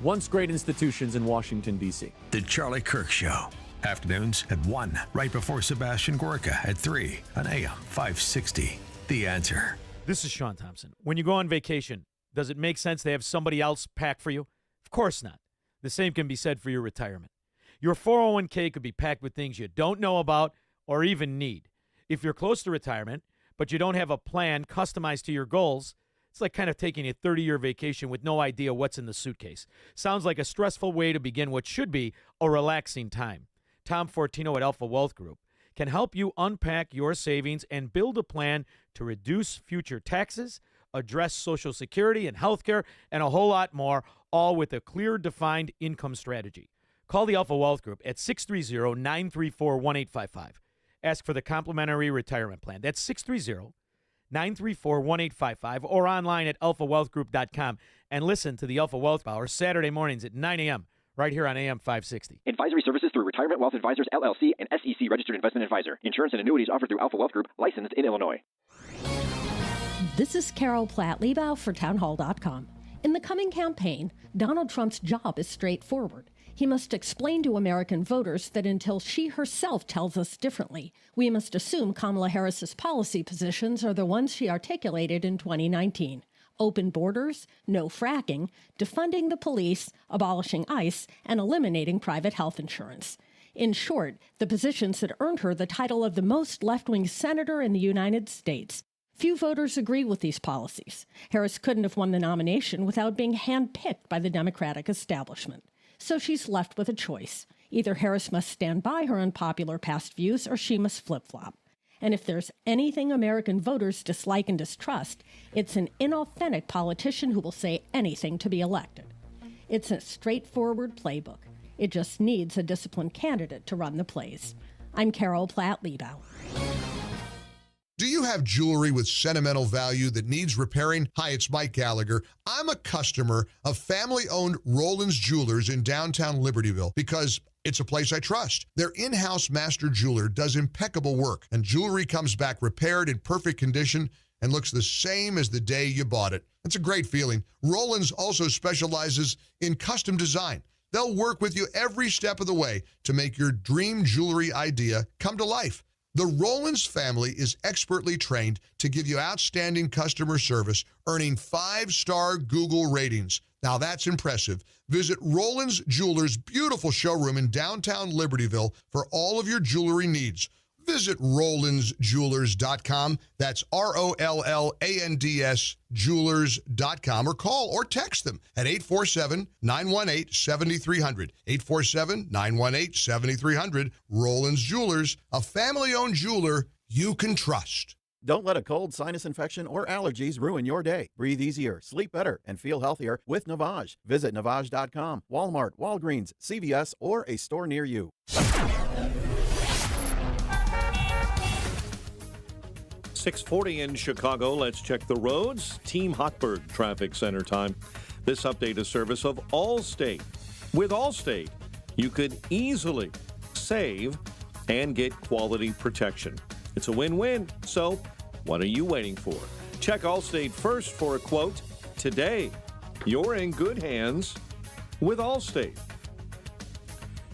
[SPEAKER 21] once great institutions in Washington, D.C.
[SPEAKER 6] The Charlie Kirk Show. Afternoons at 1, right before Sebastian Gorka at 3 on AM 560. The Answer.
[SPEAKER 22] This is Sean Thompson. When you go on vacation, does it make sense to have somebody else pack for you? Of course not. The same can be said for your retirement. Your 401k could be packed with things you don't know about or even need. If you're close to retirement, but you don't have a plan customized to your goals, It's like kind of taking a 30-year vacation with no idea what's in the suitcase. Sounds like a stressful way to begin what should be a relaxing time. Tom Fortino at Alpha Wealth Group can help you unpack your savings and build a plan to reduce future taxes, address Social Security and health care, and a whole lot more, all with a clear, defined income strategy. Call the Alpha Wealth Group at 630-934-1855. Ask for the complimentary retirement plan. That's 630-934-1855 or online at alphawealthgroup.com. And listen to the Alpha Wealth Hour Saturday mornings at 9 a.m. right here on AM 560.
[SPEAKER 10] Advisory services through Retirement Wealth Advisors, LLC, and SEC Registered Investment Advisor. Insurance and annuities offered through Alpha Wealth Group, licensed in Illinois.
[SPEAKER 16] This is Carol Platt-Liebau for townhall.com. In the coming campaign, Donald Trump's job is straightforward. He must explain to American voters that until she herself tells us differently, we must assume Kamala Harris's policy positions are the ones she articulated in 2019. Open borders, no fracking, defunding the police, abolishing ICE, and eliminating private health insurance. In short, the positions that earned her the title of the most left-wing senator in the United States. Few voters agree with these policies. Harris couldn't have won the nomination without being handpicked by the Democratic establishment. So she's left with a choice. Either Harris must stand by her unpopular past views or she must flip-flop. And if there's anything American voters dislike and distrust, it's an inauthentic politician who will say anything to be elected. It's a straightforward playbook. It just needs a disciplined candidate to run the plays. I'm Carol Platt-Liebau.
[SPEAKER 17] Do you have jewelry with sentimental value that needs repairing? Hi, it's Mike Gallagher. I'm a customer of family-owned Roland's Jewelers in downtown Libertyville because it's a place I trust. Their in-house master jeweler does impeccable work, and jewelry comes back repaired in perfect condition and looks the same as the day you bought it. It's a great feeling. Roland's also specializes in custom design. They'll work with you every step of the way to make your dream jewelry idea come to life. The Rollins family is expertly trained to give you outstanding customer service, earning 5-star Google ratings. Now that's impressive. Visit Rollins Jewelers' beautiful showroom in downtown Libertyville for all of your jewelry needs. Visit RollandsJewelers.com. That's ROLLANDS Jewelers.com, or call or text them at 847-918-7300. 847-918-7300. Rollins Jewelers, a family-owned jeweler you can trust.
[SPEAKER 23] Don't let a cold, sinus infection, or allergies ruin your day. Breathe easier, sleep better, and feel healthier with Navage. Visit Navage.com, Walmart, Walgreens, CVS, or a store near you.
[SPEAKER 11] 6:40 in Chicago. Let's check the roads. Team Hochberg Traffic Center time. This update is service of Allstate. With Allstate, you could easily save and get quality protection. It's a win-win. So what are you waiting for? Check Allstate first for a quote today. You're in good hands with Allstate.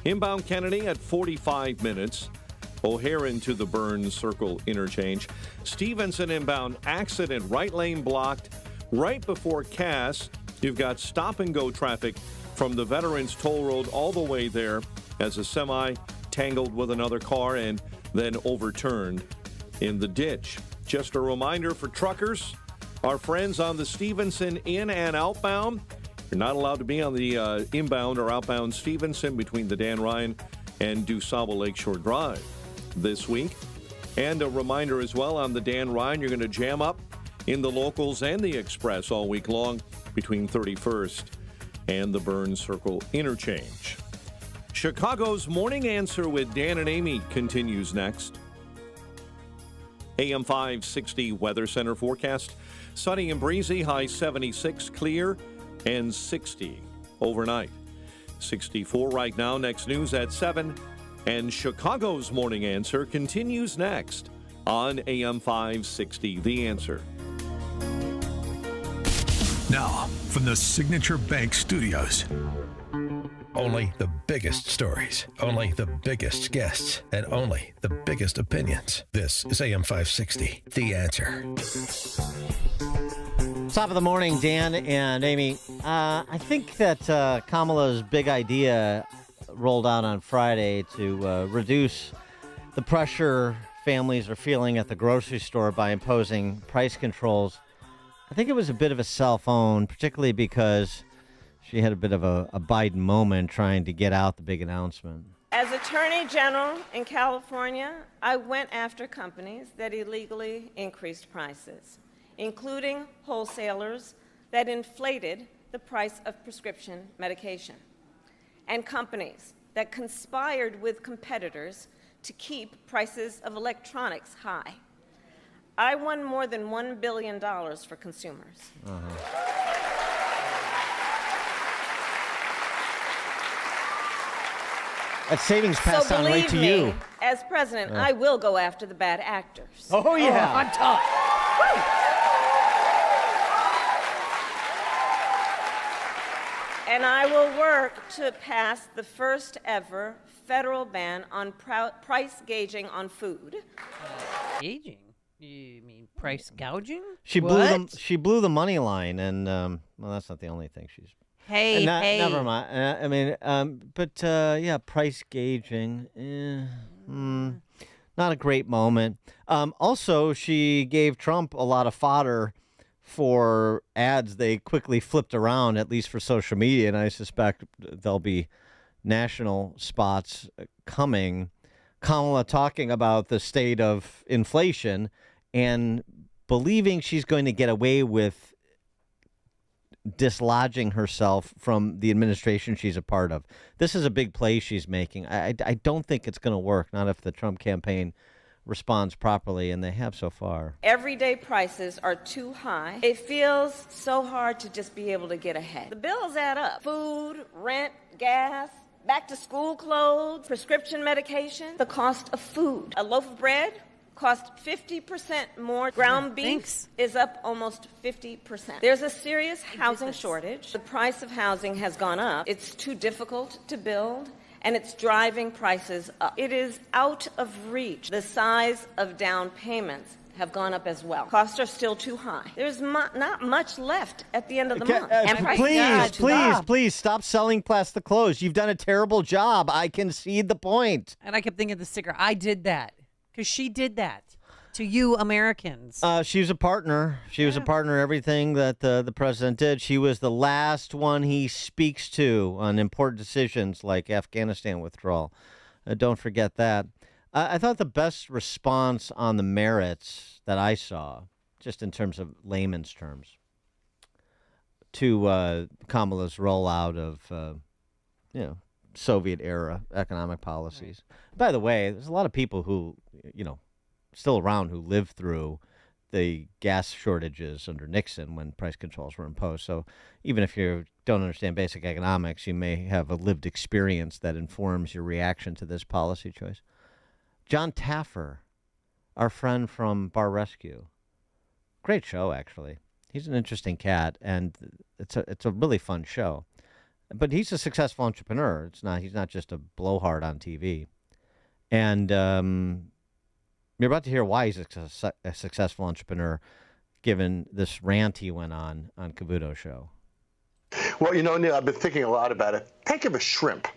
[SPEAKER 11] Inbound Kennedy at 45 minutes. O'Hare into the Burns Circle interchange. Stevenson inbound accident, right lane blocked right before Cass. You've got stop-and-go traffic from the Veterans Toll Road all the way there as a semi tangled with another car and then overturned in the ditch. Just a reminder for truckers, our friends on the Stevenson in and outbound, you're not allowed to be on the inbound or outbound Stevenson between the Dan Ryan and DuSable Lakeshore Drive this week. And a reminder as well on the Dan Ryan, you're going to jam up in the locals and the express all week long between 31st and the Burns Circle interchange. Chicago's Morning Answer with Dan and Amy continues next. AM 560 Weather Center forecast. Sunny and breezy, high 76, clear, and 60 overnight. 64 right now. Next news at 7. And Chicago's Morning Answer continues next on AM 560, The Answer.
[SPEAKER 6] Now, from the Signature Bank Studios. Only the biggest stories, only the biggest guests, and only the biggest opinions. This is AM 560, The Answer.
[SPEAKER 2] Top of the morning, Dan and Amy. I think that Kamala's big idea rolled out on Friday to reduce the pressure families are feeling at the grocery store by imposing price controls I think it was a bit of a cell phone, particularly because she had a bit of a Biden moment trying to get out the big announcement.
[SPEAKER 1] As Attorney General in California, I went after companies that illegally increased prices, including wholesalers that inflated the price of prescription medication, and companies that conspired with competitors to keep prices of electronics high. I won more than $1 billion for consumers.
[SPEAKER 2] That savings passed
[SPEAKER 1] So
[SPEAKER 2] on right
[SPEAKER 1] believe
[SPEAKER 2] to
[SPEAKER 1] me,
[SPEAKER 2] you.
[SPEAKER 1] as president, I will go after the bad actors.
[SPEAKER 2] Oh, yeah.
[SPEAKER 1] on top. And I will work to pass the first ever federal ban on price gauging on food.
[SPEAKER 3] Gauging? You mean price gouging?
[SPEAKER 2] She
[SPEAKER 3] What?
[SPEAKER 2] blew the money line, and well, that's not the only thing she's.
[SPEAKER 3] Hey, hey.
[SPEAKER 2] Never mind. I mean, yeah, price gauging. Not a great moment. Also, she gave Trump a lot of fodder for ads they quickly flipped around, at least for social media, and I suspect there'll be national spots coming. Kamala talking about the state of inflation and believing she's going to get away with dislodging herself from the administration she's a part of. This is a big play she's making. I don't think it's going to work, not if the Trump campaign responds properly, and they have so far.
[SPEAKER 1] Everyday prices are too high. It feels so hard to just be able to get ahead. The bills add up. Food, rent, gas, back to school clothes, prescription medication, the cost of food. A loaf of bread costs 50% more. Ground beef is up almost 50%. There's a serious housing shortage. The price of housing has gone up. It's too difficult to build, and it's driving prices up. It is out of reach. The size of down payments have gone up as well. Costs are still too high. There's not much left at the end of the month. And
[SPEAKER 2] Please stop selling plastic clothes. You've done a terrible job. I concede the point.
[SPEAKER 3] And I kept thinking of the sticker. I did that because she did that to you Americans.
[SPEAKER 2] She was a partner. She was a partner in everything that the president did. She was the last one he speaks to on important decisions like Afghanistan withdrawal. Don't forget that. I thought the best response on the merits that I saw, just in terms of layman's terms, to Kamala's rollout of, Soviet-era economic policies. Right. By the way, there's a lot of people who, still around who lived through the gas shortages under Nixon when price controls were imposed. So even if you don't understand basic economics, you may have a lived experience that informs your reaction to this policy choice. John Taffer, our friend from Bar Rescue. Great show, actually. He's an interesting cat, and it's a really fun show. But he's a successful entrepreneur. He's not just a blowhard on TV. And you're about to hear why he's a successful entrepreneur, given this rant he went on Cavuto's show.
[SPEAKER 18] Well, Neil, I've been thinking a lot about it. Think of a shrimp.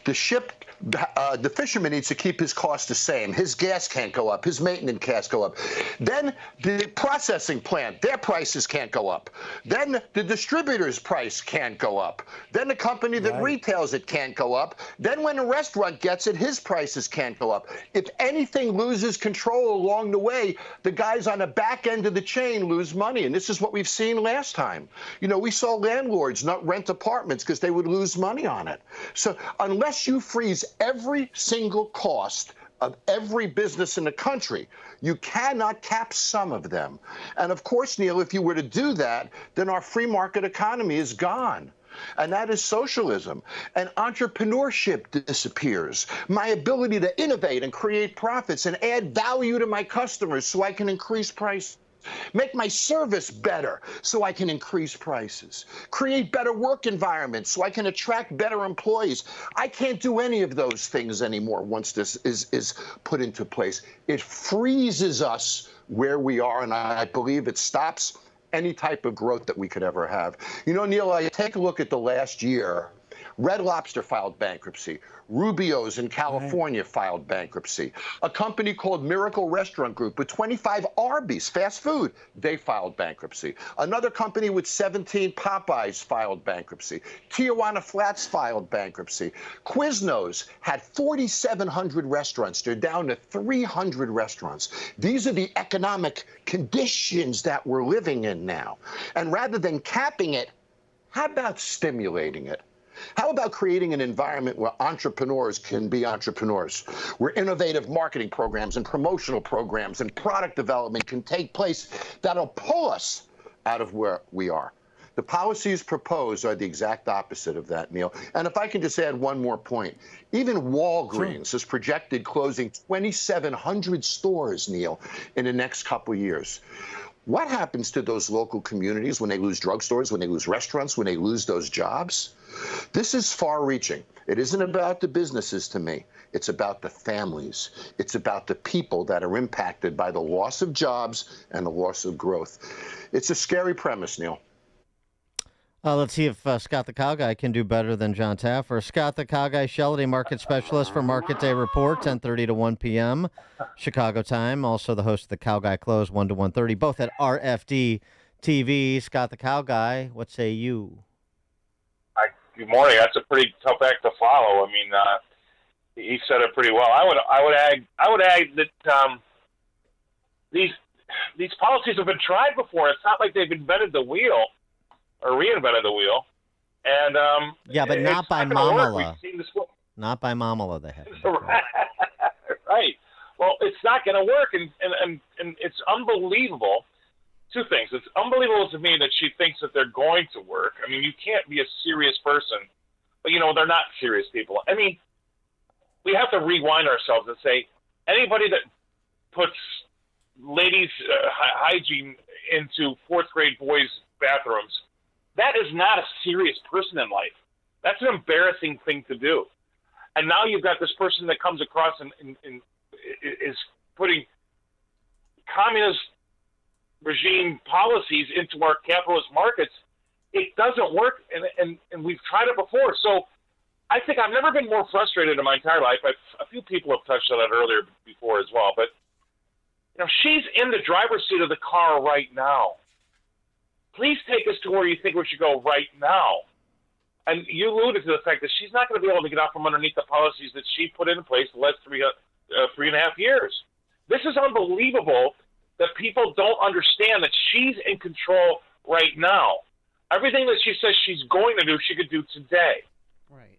[SPEAKER 18] The fisherman needs to keep his costs the same. His gas can't go up. His maintenance can't go up. Then the processing plant, their prices can't go up. Then the distributor's price can't go up. Then the company that retails it can't go up. Then when a restaurant gets it, his prices can't go up. If anything loses control along the way, the guys on the back end of the chain lose money. And this is what we've seen last time. We saw landlords not rent apartments because they would lose money on it. So unless you freeze every single cost of every business in the country, you cannot cap some of them. And of course, Neil, if you were to do that, then our free market economy is gone. And that is socialism. And entrepreneurship disappears. My ability to innovate and create profits and add value to my customers so I can increase prices. Make my service better so I can increase prices. Create better work environments so I can attract better employees. I can't do any of those things anymore once this is put into place. It freezes us where we are, and I believe it stops any type of growth that we could ever have. Neil, I take a look at the last year. Red Lobster filed bankruptcy. Rubio's in California filed bankruptcy. A company called Miracle Restaurant Group with 25 Arby's, fast food, they filed bankruptcy. Another company with 17 Popeyes filed bankruptcy. Tijuana Flats filed bankruptcy. Quiznos had 4,700 restaurants. They're down to 300 restaurants. These are the economic conditions that we're living in now. And rather than capping it, how about stimulating it? How about creating an environment where entrepreneurs can be entrepreneurs, where innovative marketing programs and promotional programs and product development can take place that'll pull us out of where we are? The policies proposed are the exact opposite of that, Neil. And if I can just add one more point, even Walgreens is projected closing 2,700 stores, Neil, in the next couple of years. What happens to those local communities when they lose drugstores, when they lose restaurants, when they lose those jobs? This is far-reaching. It isn't about the businesses to me. It's about the families. It's about the people that are impacted by the loss of jobs and the loss of growth. It's a scary premise, Neil.
[SPEAKER 2] Let's see if Scott the Cow Guy can do better than John Taffer. Scott the Cow Guy, Shelley, market specialist for Market Day Report, 10:30 to 1 p.m. Chicago time. Also the host of the Cow Guy Close, 1 to 1:30, both at RFD TV. Scott the Cow Guy, what say you?
[SPEAKER 4] Good morning. That's a pretty tough act to follow. I mean, he said it pretty well. I would add that these policies have been tried before. It's not like they've invented the wheel or reinvented the wheel. And
[SPEAKER 2] yeah, but not by Mamala. Not by Mamala, they have.
[SPEAKER 4] Right. Well, it's not going to work, and it's unbelievable. Two things. It's unbelievable to me that she thinks that they're going to work. I mean, you can't be a serious person, but, they're not serious people. I mean, we have to rewind ourselves and say, anybody that puts ladies' hygiene into fourth grade boys' bathrooms, that is not a serious person in life. That's an embarrassing thing to do. And now you've got this person that comes across and is putting communist regime policies into our capitalist markets. It doesn't work, and we've tried it before. So I think I've never been more frustrated in my entire life. A few people have touched on it earlier before as well. But, she's in the driver's seat of the car right now. Please take us to where you think we should go right now. And you alluded to the fact that she's not going to be able to get out from underneath the policies that she put in place the last 3.5 years. This is unbelievable that people don't understand that she's in control right now. Everything that she says she's going to do, she could do today.
[SPEAKER 3] Right.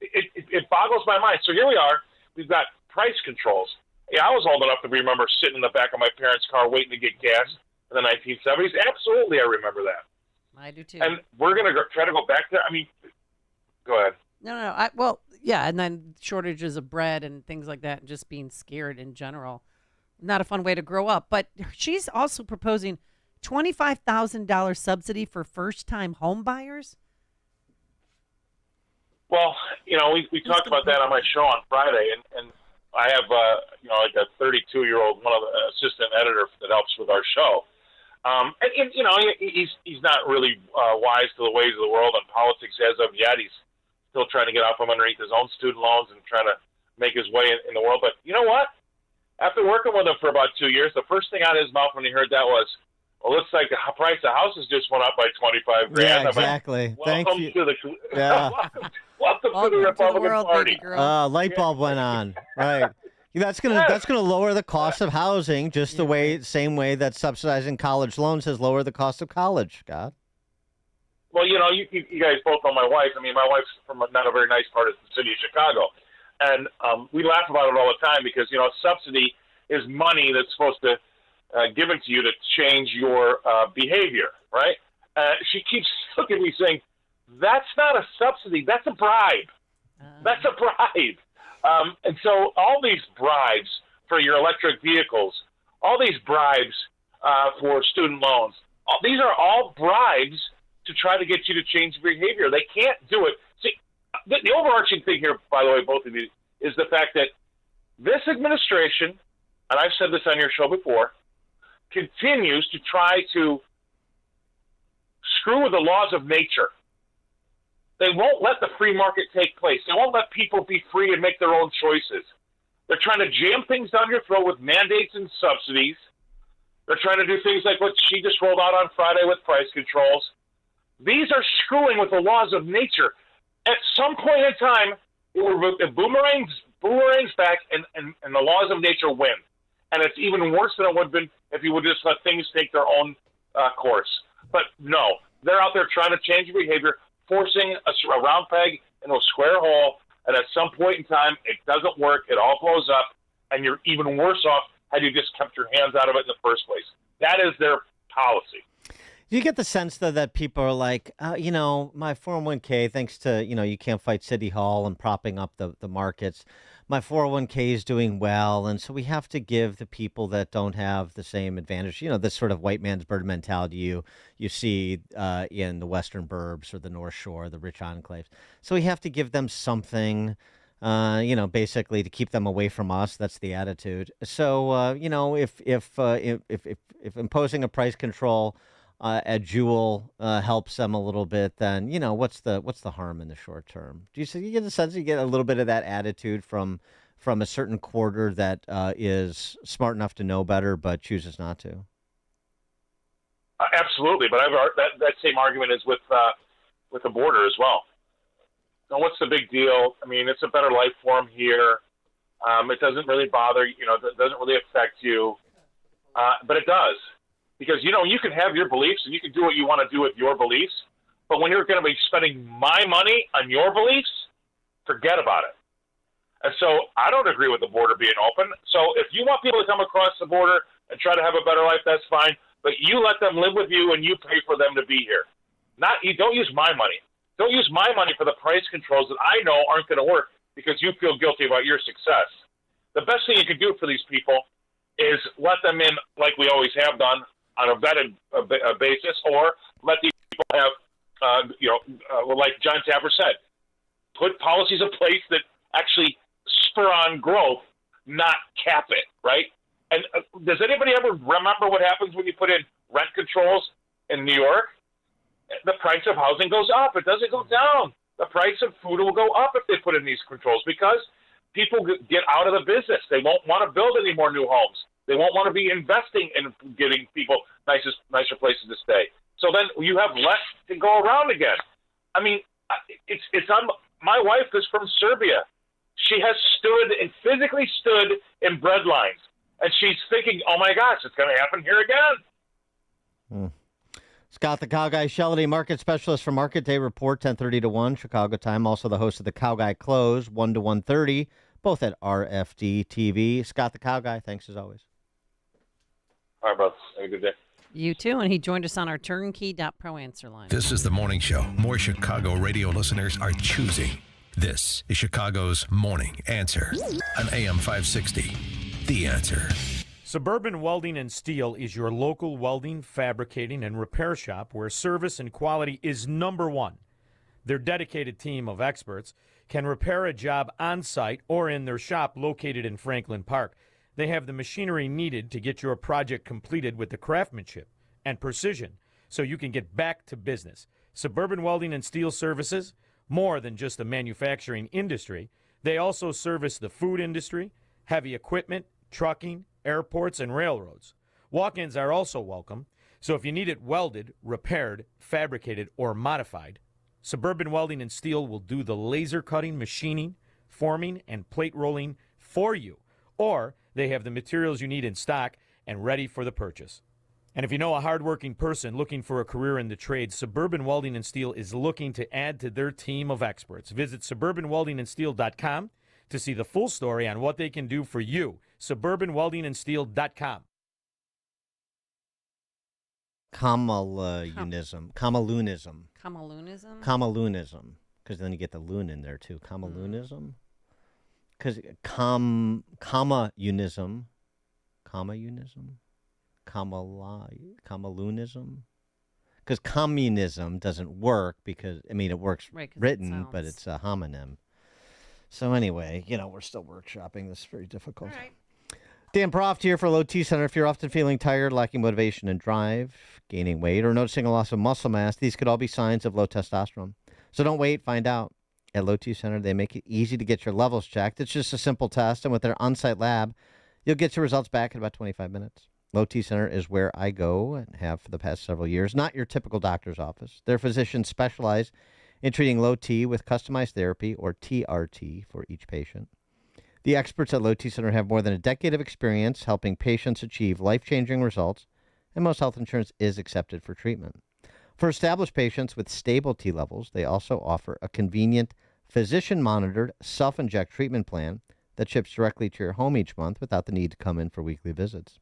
[SPEAKER 4] It boggles my mind. So here we are. We've got price controls. Yeah, I was old enough to remember sitting in the back of my parents' car waiting to get gas in the 1970s. Absolutely, I remember that.
[SPEAKER 3] I do too.
[SPEAKER 4] And we're going to try to go back there. I mean, go ahead.
[SPEAKER 3] No. Yeah, and then shortages of bread and things like that, and just being scared in general. Not a fun way to grow up. But she's also proposing $25,000 subsidy for first-time home buyers.
[SPEAKER 4] Well, we talked about that on my show on Friday, and I have like a 32-year-old, one of the assistant editor that helps with our show. And he's not really wise to the ways of the world and politics as of yet. He's still trying to get out from underneath his own student loans and trying to make his way in the world. But you know what? After working with him for about 2 years, the first thing out of his mouth when he heard that was, "Well, looks like the price of houses just went up by $25,000."
[SPEAKER 2] Yeah, exactly.
[SPEAKER 4] Welcome
[SPEAKER 2] Thank you.
[SPEAKER 4] to the
[SPEAKER 2] Yeah.
[SPEAKER 4] welcome to the Republican Party.
[SPEAKER 2] Light bulb went on. Right. That's gonna lower the cost of housing, just the same way that subsidizing college loans has lowered the cost of college, Scott.
[SPEAKER 4] Well, you guys both know my wife. I mean, my wife's from not a very nice part of the city of Chicago. And we laugh about it all the time because, subsidy is money that's supposed to given to you to change your behavior, right? She keeps looking at me saying, that's not a subsidy, that's a bribe. That's a bribe. And so all these bribes for your electric vehicles, all these bribes for student loans, these are all bribes to try to get you to change behavior. They can't do it. See, the overarching thing here, by the way, both of you, is the fact that this administration, and I've said this on your show before, continues to try to screw with the laws of nature. They won't let the free market take place. They won't let people be free and make their own choices. They're trying to jam things down your throat with mandates and subsidies. They're trying to do things like what she just rolled out on Friday with price controls. These are screwing with the laws of nature. At some point in time, it boomerangs back, and the laws of nature win. And it's even worse than it would have been if you would just let things take their own course. But no, they're out there trying to change your behavior, forcing a round peg into a square hole, and at some point in time, it doesn't work, it all blows up, and you're even worse off had you just kept your hands out of it in the first place. That is their policy.
[SPEAKER 2] Do you get the sense, though, that people are like, you know, my 401k, thanks to, you know, you can't fight City Hall and propping up the markets, my 401k is doing well, and so we have to give the people that don't have the same advantage, you know, this sort of white man's bird mentality you see in the Western Burbs or the North Shore, the rich enclaves. So we have to give them something, you know, basically to keep them away from us. That's the attitude. So, you know, if imposing a price control at Jewel helps them a little bit, then, you know, what's the harm in the short term? Do you get the sense you get a little bit of that attitude from a certain quarter that is smart enough to know better but chooses not to?
[SPEAKER 4] Absolutely, but that same argument is with the border as well. Now, what's the big deal? I mean, it's a better life form here. It doesn't really bother you know, it doesn't really affect you, but it does. Because, you know, you can have your beliefs and you can do what you want to do with your beliefs, but when you're going to be spending my money on your beliefs, forget about it. And so I don't agree with the border being open. So if you want people to come across the border and try to have a better life, that's fine, but you let them live with you and you pay for them to be here. You don't use my money. Don't use my money for the price controls that I know aren't going to work because you feel guilty about your success. The best thing you can do for these people is let them in like we always have done, on a vetted basis, or let these people have, like John Tapper said, put policies in place that actually spur on growth, not cap it, right? And does anybody ever remember what happens when you put in rent controls in New York? The price of housing goes up. It doesn't go down. The price of food will go up if they put in these controls because people get out of the business. They won't want to build any more new homes. They won't want to be investing in getting people nicer places to stay. So then you have less to go around again. I mean, it's on. My wife is from Serbia. She has physically stood in bread lines, and she's thinking, "Oh my gosh, it's going to happen here again."
[SPEAKER 2] Scott the Cow Guy, Shelley, market specialist for Market Day Report, 10:30 to 1 Chicago time. Also the host of the Cow Guy Close, 1 to 1:30, both at RFD TV. Scott the Cow Guy, thanks as always.
[SPEAKER 4] All right, brother. Have a good day.
[SPEAKER 3] You too, and he joined us on our turnkey.pro answer line.
[SPEAKER 6] This is the morning show more Chicago radio listeners are choosing. This is Chicago's Morning Answer on AM 560. The Answer.
[SPEAKER 22] Suburban Welding and Steel is your local welding, fabricating, and repair shop where service and quality is number one. Their dedicated team of experts can repair a job on site or in their shop located in Franklin Park. They have the machinery needed to get your project completed with the craftsmanship and precision so you can get back to business. Suburban Welding and Steel Services, more than just a manufacturing industry. They also service the food industry, heavy equipment, trucking, airports, and railroads. Walk-ins are also welcome, so if you need it welded, repaired, fabricated, or modified, Suburban Welding and Steel will do the laser cutting, machining, forming, and plate rolling for you. Or they have the materials you need in stock and ready for the purchase. And if you know a hardworking person looking for a career in the trade, Suburban Welding and Steel is looking to add to their team of experts. Visit suburbanweldingandsteel.com to see the full story on what they can do for you. suburbanweldingandsteel.com.
[SPEAKER 2] Kamaloonism. Kamaloonism. Because then you get the loon in there, too. Kamaloonism. Because Kamaloonism. Kamaloonism. Because communism doesn't work because, I mean, it works written, but it's a homonym. So anyway, you know, we're still workshopping. This is very difficult.
[SPEAKER 3] All right.
[SPEAKER 2] Dan Proft here for Low T Center. If you're often feeling tired, lacking motivation and drive, gaining weight, or noticing a loss of muscle mass, these could all be signs of low testosterone. So don't wait, find out. At Low T Center, they make it easy to get your levels checked. It's just a simple test, and with their on-site lab, you'll get your results back in about 25 minutes. Low T Center is where I go and have for the past several years, not your typical doctor's office. Their physicians specialize in treating low T with customized therapy, or TRT, for each patient. The experts at Low T Center have more than a decade of experience helping patients achieve life-changing results, and most health insurance is accepted for treatment. For established patients with stable T levels, they also offer a convenient, physician-monitored, self-inject treatment plan that ships directly to your home each month without the need to come in for weekly visits.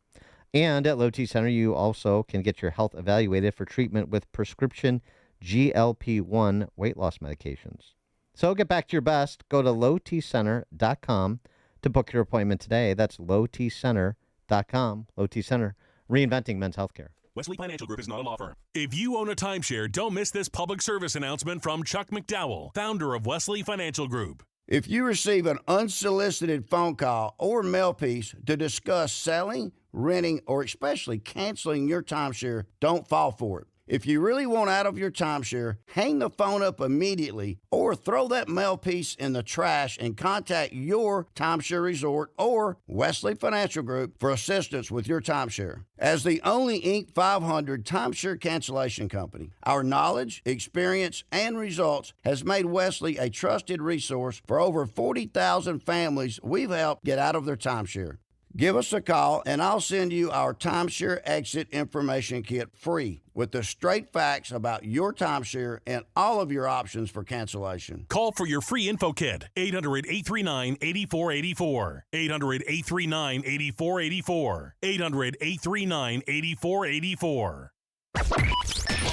[SPEAKER 2] And at Low T Center, you also can get your health evaluated for treatment with prescription GLP-1 weight loss medications. So get back to your best. Go to lowtcenter.com to book your appointment today. That's lowtcenter.com. Low T Center, reinventing men's healthcare.
[SPEAKER 5] Wesley Financial Group is not a law firm. If you own a timeshare, don't miss this public service announcement from Chuck McDowell, founder of Wesley Financial Group.
[SPEAKER 8] If you receive an unsolicited phone call or mail piece to discuss selling, renting, or especially canceling your timeshare, don't fall for it. If you really want out of your timeshare, hang the phone up immediately or throw that mail piece in the trash and contact your timeshare resort or Wesley Financial Group for assistance with your timeshare. As the only Inc. 500 timeshare cancellation company, our knowledge, experience, and results has made Wesley a trusted resource for over 40,000 families we've helped get out of their timeshare. Give us a call, and I'll send you our timeshare exit information kit free with the straight facts about your timeshare and all of your options for cancellation.
[SPEAKER 5] Call for your free info kit, 800-839-8484. 800-839-8484. 800-839-8484.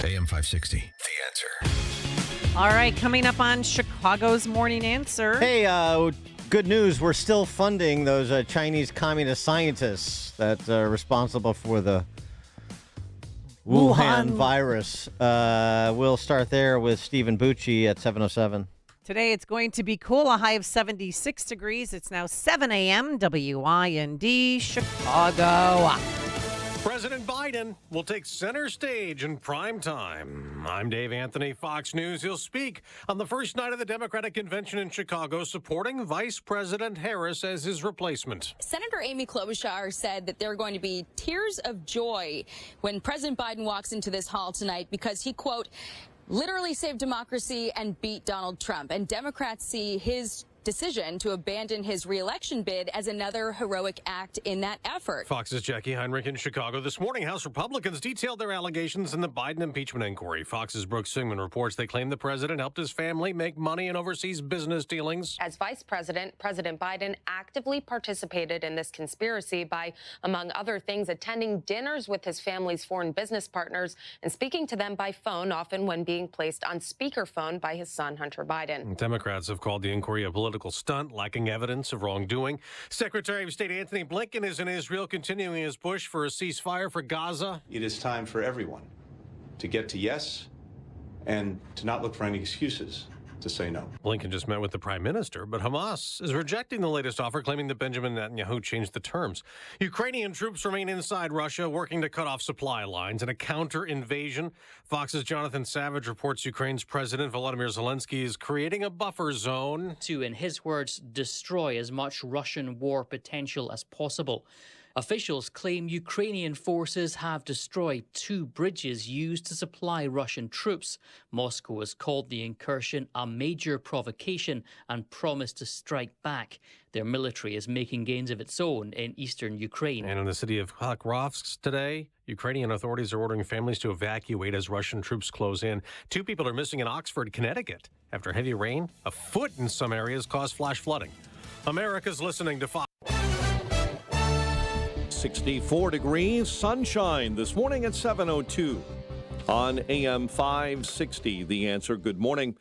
[SPEAKER 6] AM 560, The Answer.
[SPEAKER 3] All right, coming up on Chicago's Morning Answer.
[SPEAKER 2] Hey, good news. We're still funding those Chinese communist scientists that are responsible for the Wuhan virus. We'll start there with Stephen Bucci at 7:07.
[SPEAKER 3] Today it's going to be cool, a high of 76 degrees. It's now 7 a.m. WIND, Chicago.
[SPEAKER 19] President Biden will take center stage in prime time. I'm Dave Anthony, Fox News. He'll speak on the first night of the Democratic Convention in Chicago, supporting Vice President Harris as his replacement.
[SPEAKER 20] Senator Amy Klobuchar said that there are going to be tears of joy when President Biden walks into this hall tonight because he, quote, literally saved democracy and beat Donald Trump. And Democrats see his decision to abandon his re-election bid as another heroic act in that effort.
[SPEAKER 19] Fox's Jackie Heinrich in Chicago. This morning, House Republicans detailed their allegations in the Biden impeachment inquiry. Fox's Brooke Singman reports they claim the president helped his family make money in overseas business dealings.
[SPEAKER 25] As vice president, President Biden actively participated in this conspiracy by, among other things, attending dinners with his family's foreign business partners and speaking to them by phone, often when being placed on speakerphone by his son, Hunter Biden.
[SPEAKER 19] Democrats have called the inquiry a political stunt, lacking evidence of wrongdoing. Secretary of State Anthony Blinken is in Israel, continuing his push for a ceasefire for Gaza.
[SPEAKER 14] It is time for everyone to get to yes and to not look for any excuses to say no.
[SPEAKER 19] Blinken just met with the prime minister, but Hamas is rejecting the latest offer, claiming that Benjamin Netanyahu changed the terms. Ukrainian troops remain inside Russia, working to cut off supply lines in a counter-invasion. Fox's Jonathan Savage reports Ukraine's President Volodymyr Zelensky is creating a buffer zone
[SPEAKER 26] to, in his words, destroy as much Russian war potential as possible. Officials claim Ukrainian forces have destroyed 2 bridges used to supply Russian troops. Moscow has called the incursion a major provocation and promised to strike back. Their military is making gains of its own in eastern Ukraine.
[SPEAKER 19] And in the city of Kharkiv today, Ukrainian authorities are ordering families to evacuate as Russian troops close in. 2 people are missing in Oxford, Connecticut, after heavy rain. A foot in some areas caused flash flooding. America's listening to Fox.
[SPEAKER 11] 64 degrees, sunshine this morning at 7:02 on AM 560. The Answer. Good morning.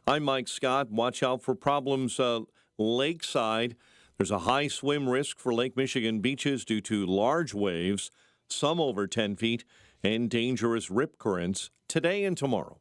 [SPEAKER 11] I'm Mike Scott. Watch out for problems lakeside. There's a high swim risk for Lake Michigan beaches due to large waves, some over 10 feet, and dangerous rip currents today and tomorrow.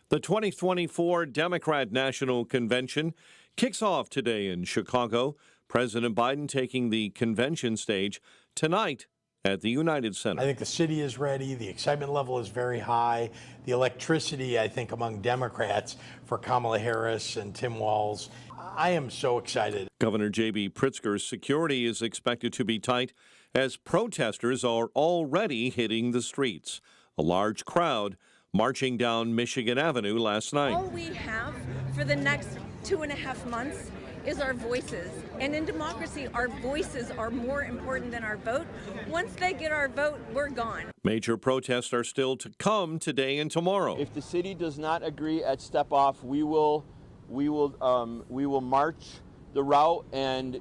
[SPEAKER 11] The 2024 Democrat National Convention kicks off today in Chicago. President Biden taking the convention stage tonight at the United Center.
[SPEAKER 7] I think the city is ready. The excitement level is very high. The electricity, I think, among Democrats for Kamala Harris and Tim Walz, I am so excited.
[SPEAKER 11] Governor J.B. Pritzker's security is expected to be tight as protesters are already hitting the streets. A large crowd marching down Michigan Avenue last night.
[SPEAKER 9] All we have for the next 2.5 months is our voices. And in democracy, our voices are more important than our vote. Once they get our vote, we're gone.
[SPEAKER 11] Major protests are still to come today and tomorrow.
[SPEAKER 12] If the city does not agree at step off, we will march the route. And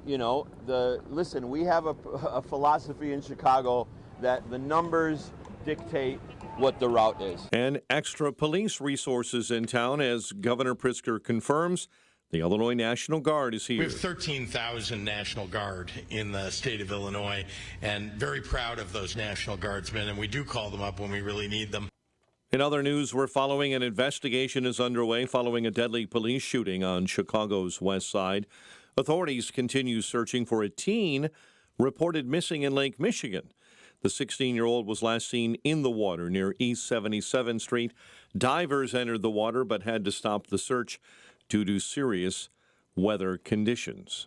[SPEAKER 12] listen, we have a philosophy in Chicago that the numbers dictate what the route is.
[SPEAKER 11] And extra police resources in town as Governor Pritzker confirms. The Illinois National Guard is here.
[SPEAKER 13] We have 13,000 National Guard in the state of Illinois, and very proud of those National Guardsmen, and we do call them up when we really need them.
[SPEAKER 11] In other news, we're following an investigation is underway following a deadly police shooting on Chicago's west side. Authorities continue searching for a teen reported missing in Lake Michigan. The 16-year-old was last seen in the water near East 77th Street. Divers entered the water but had to stop the search due to serious weather conditions.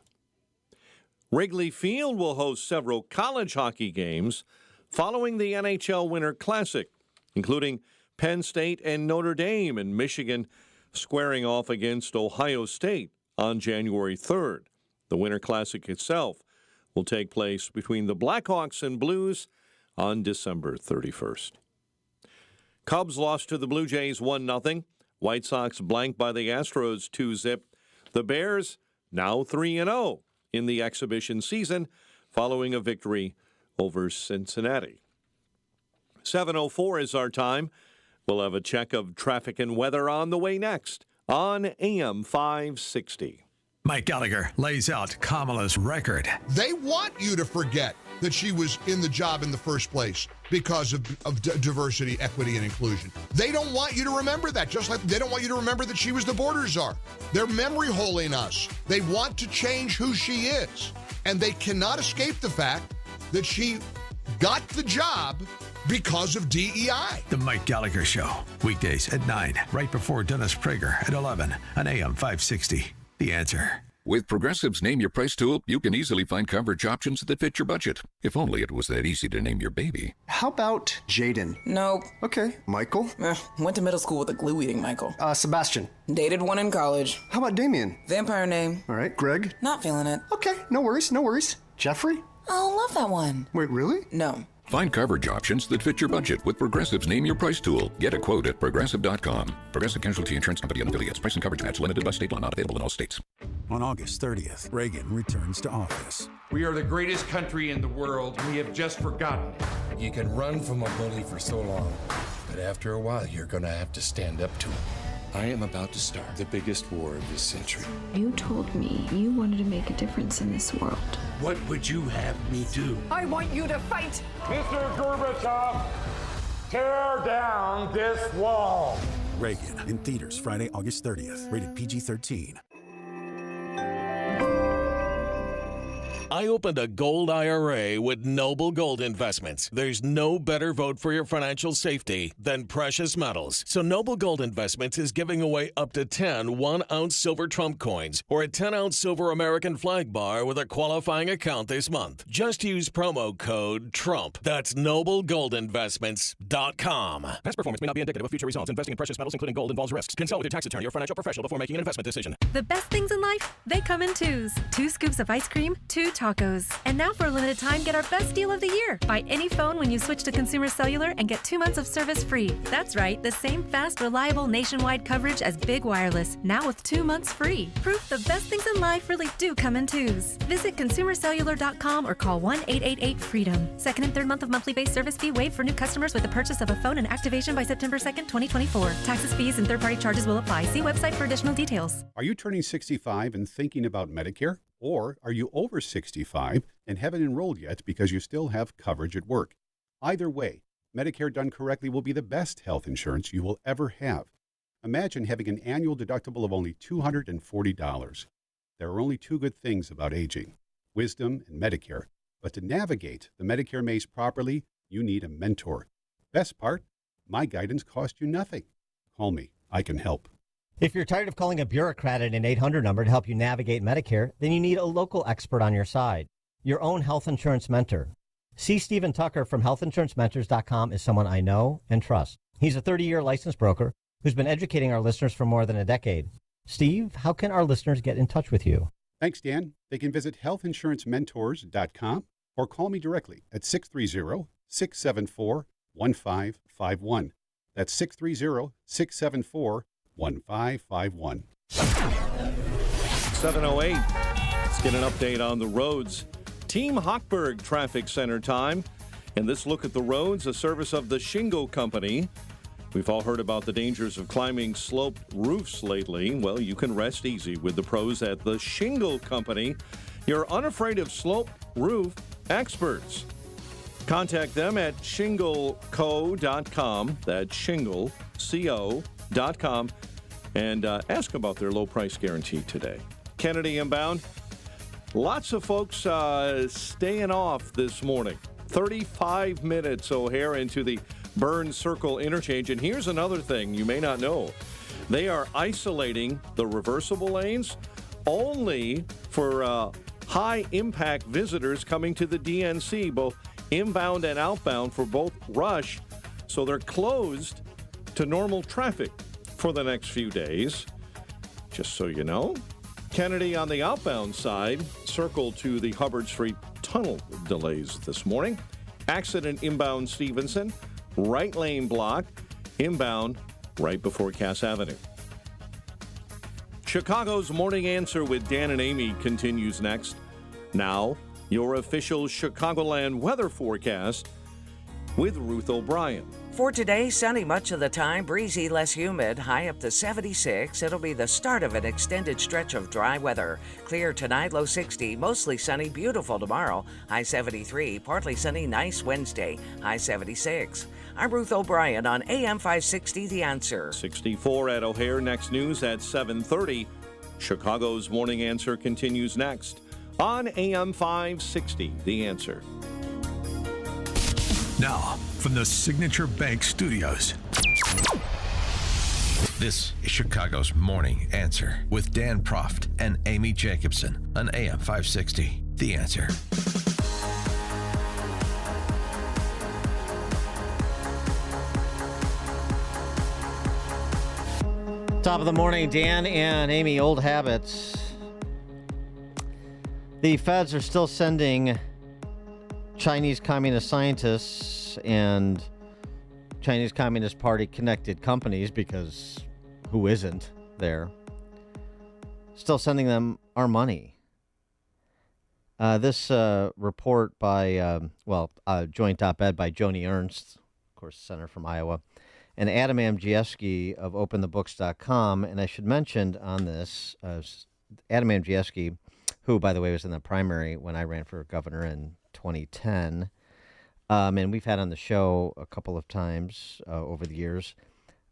[SPEAKER 11] Wrigley Field will host several college hockey games following the NHL Winter Classic, including Penn State and Notre Dame, and Michigan squaring off against Ohio State on January 3rd. The Winter Classic itself will take place between the Blackhawks and Blues on December 31st. Cubs lost to the Blue Jays 1-0. White Sox blanked by the Astros 2-0. The Bears now 3-0 in the exhibition season following a victory over Cincinnati. 7:04 is our time. We'll have a check of traffic and weather on the way next on AM 560.
[SPEAKER 6] Mike Gallagher lays out Kamala's record.
[SPEAKER 17] They want you to forget that she was in the job in the first place because of diversity, equity, and inclusion. They don't want you to remember that, just like they don't want you to remember that she was the border czar. They're memory holing us. They want to change who she is, and they cannot escape the fact that she got the job because of DEI.
[SPEAKER 6] The Mike Gallagher Show, weekdays at 9, right before Dennis Prager at 11 on AM 560. The Answer.
[SPEAKER 15] With Progressive's Name Your Price tool, you can easily find coverage options that fit your budget. If only it was that easy to name your baby.
[SPEAKER 24] How about Jaden?
[SPEAKER 27] Nope.
[SPEAKER 24] Okay. Michael?
[SPEAKER 27] Went to middle school with a glue-eating Michael.
[SPEAKER 24] Sebastian?
[SPEAKER 27] Dated one in college.
[SPEAKER 24] How about Damien?
[SPEAKER 27] Vampire name.
[SPEAKER 24] All right. Greg?
[SPEAKER 27] Not feeling it.
[SPEAKER 24] Okay. No worries. No worries. Jeffrey?
[SPEAKER 27] Oh, love that one.
[SPEAKER 24] Wait, really?
[SPEAKER 27] No.
[SPEAKER 15] Find coverage options that fit your budget with Progressive's Name Your Price tool. Get a quote at Progressive.com. Progressive Casualty Insurance Company and affiliates. Price and coverage match limited by state law. Not available in all states.
[SPEAKER 28] On August 30th, Reagan returns to office.
[SPEAKER 29] We are the greatest country in the world. We have just forgotten it.
[SPEAKER 30] You can run from a bully for so long, but after a while, you're going to have to stand up to him. I am about to start the biggest war of this century.
[SPEAKER 31] You told me you wanted to make a difference in this world.
[SPEAKER 30] What would you have me do?
[SPEAKER 31] I want you to fight!
[SPEAKER 29] Mr. Gorbachev, tear down this wall.
[SPEAKER 28] Reagan in theaters Friday, August 30th. Rated PG-13.
[SPEAKER 32] I opened a gold IRA with Noble Gold Investments. There's no better vote for your financial safety than precious metals. So Noble Gold Investments is giving away up to 10 1-ounce silver Trump coins or a 10-ounce silver American flag bar with a qualifying account this month. Just use promo code TRUMP. That's NobleGoldInvestments.com. Past performance may not be indicative of future results. Investing in precious metals, including gold, involves risks. Consult with your tax attorney or financial professional before making an investment decision.
[SPEAKER 33] The best things in life, they come in twos. 2 scoops of ice cream, 2 tacos. And now for a limited time, get our best deal of the year. Buy any phone when you switch to Consumer Cellular and get 2 months of service free. That's right, the same fast, reliable nationwide coverage as Big Wireless, now with 2 months free. Proof the best things in life really do come in twos. Visit ConsumerCellular.com or call 1-888-FREEDOM. Second and third month of monthly base service fee waived for new customers with the purchase of a phone and activation by September 2nd, 2024. Taxes, fees, and third-party charges will apply. See website for additional details.
[SPEAKER 34] Are you turning 65 and thinking about Medicare? Or are you over 65 and haven't enrolled yet because you still have coverage at work? Either way, Medicare done correctly will be the best health insurance you will ever have. Imagine having an annual deductible of only $240. There are only 2 good things about aging: wisdom and Medicare. But to navigate the Medicare maze properly, you need a mentor. Best part, my guidance cost you nothing. Call me. I can help.
[SPEAKER 1] If you're tired of calling a bureaucrat at an 800 number to help you navigate Medicare, then you need a local expert on your side, your own health insurance mentor. C. Stephen Tucker from healthinsurancementors.com is someone I know and trust. He's a 30-year licensed broker who's been educating our listeners for more than a decade. Steve, how can our listeners get in touch with you?
[SPEAKER 34] Thanks, Dan. They can visit healthinsurancementors.com or call me directly at 630-674-1551. That's 630-674-1551.
[SPEAKER 11] 7:08. Let's get an update on the roads. Team Hochberg Traffic Center time. And this look at the roads, a service of the Shingle Company. We've all heard about the dangers of climbing sloped roofs lately. Well, you can rest easy with the pros at the Shingle Company. You're unafraid of sloped roof experts. Contact them at shingleco.com. That's shingleco.com. And ask about their low price guarantee today. Kennedy inbound. Lots of folks staying off this morning. 35 minutes O'Hare into the Burns Circle interchange. And here's another thing you may not know. They are isolating the reversible lanes only for high-impact visitors coming to the DNC, both inbound and outbound for both rush. So they're closed to normal traffic for the next few days. Just so you know. Kennedy on the outbound side, Circle to the Hubbard Street tunnel delays this morning. Accident inbound Stevenson, right lane block, inbound right before Cass Avenue. Chicago's Morning Answer with Dan and Amy continues next. Now, your official Chicagoland weather forecast with Ruth O'Brien.
[SPEAKER 2] For today, sunny much of the time, breezy, less humid, high up to 76. It'll be the start of an extended stretch of dry weather. Clear tonight, low 60, mostly sunny, beautiful tomorrow, high 73, partly sunny, nice Wednesday, high 76. I'm Ruth O'Brien on AM 560, The Answer.
[SPEAKER 11] 64 at O'Hare. Next news at 7:30. Chicago's Morning Answer continues next on AM 560, The Answer.
[SPEAKER 6] Now, from the Signature Bank Studios, this is Chicago's Morning Answer with Dan Proft and Amy Jacobson on AM 560, The Answer.
[SPEAKER 1] Top of the morning, Dan and Amy, old habits. The feds are still sending Chinese communist scientists and Chinese Communist Party connected companies, because who isn't there, still sending them our money. This report by, joint op-ed by Joni Ernst, of course, senator from Iowa, and Adam Amjieski of OpenTheBooks.com. And I should mention on this, Adam Amjieski, who, by the way, was in the primary when I ran for governor in 2010. And we've had on the show a couple of times over the years.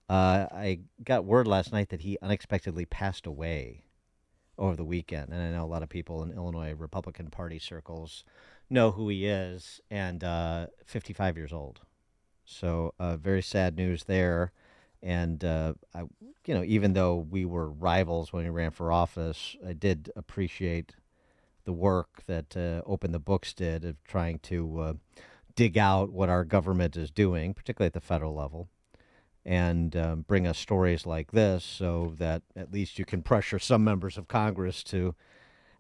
[SPEAKER 1] I got word last night that he unexpectedly passed away over the weekend. And I know a lot of people in Illinois Republican Party circles know who he is, and 55 years old. So very sad news there. And, even though we were rivals when we ran for office, I did appreciate the work that Open the Books did of trying to dig out what our government is doing, particularly at the federal level, and bring us stories like this so that at least you can pressure some members of Congress to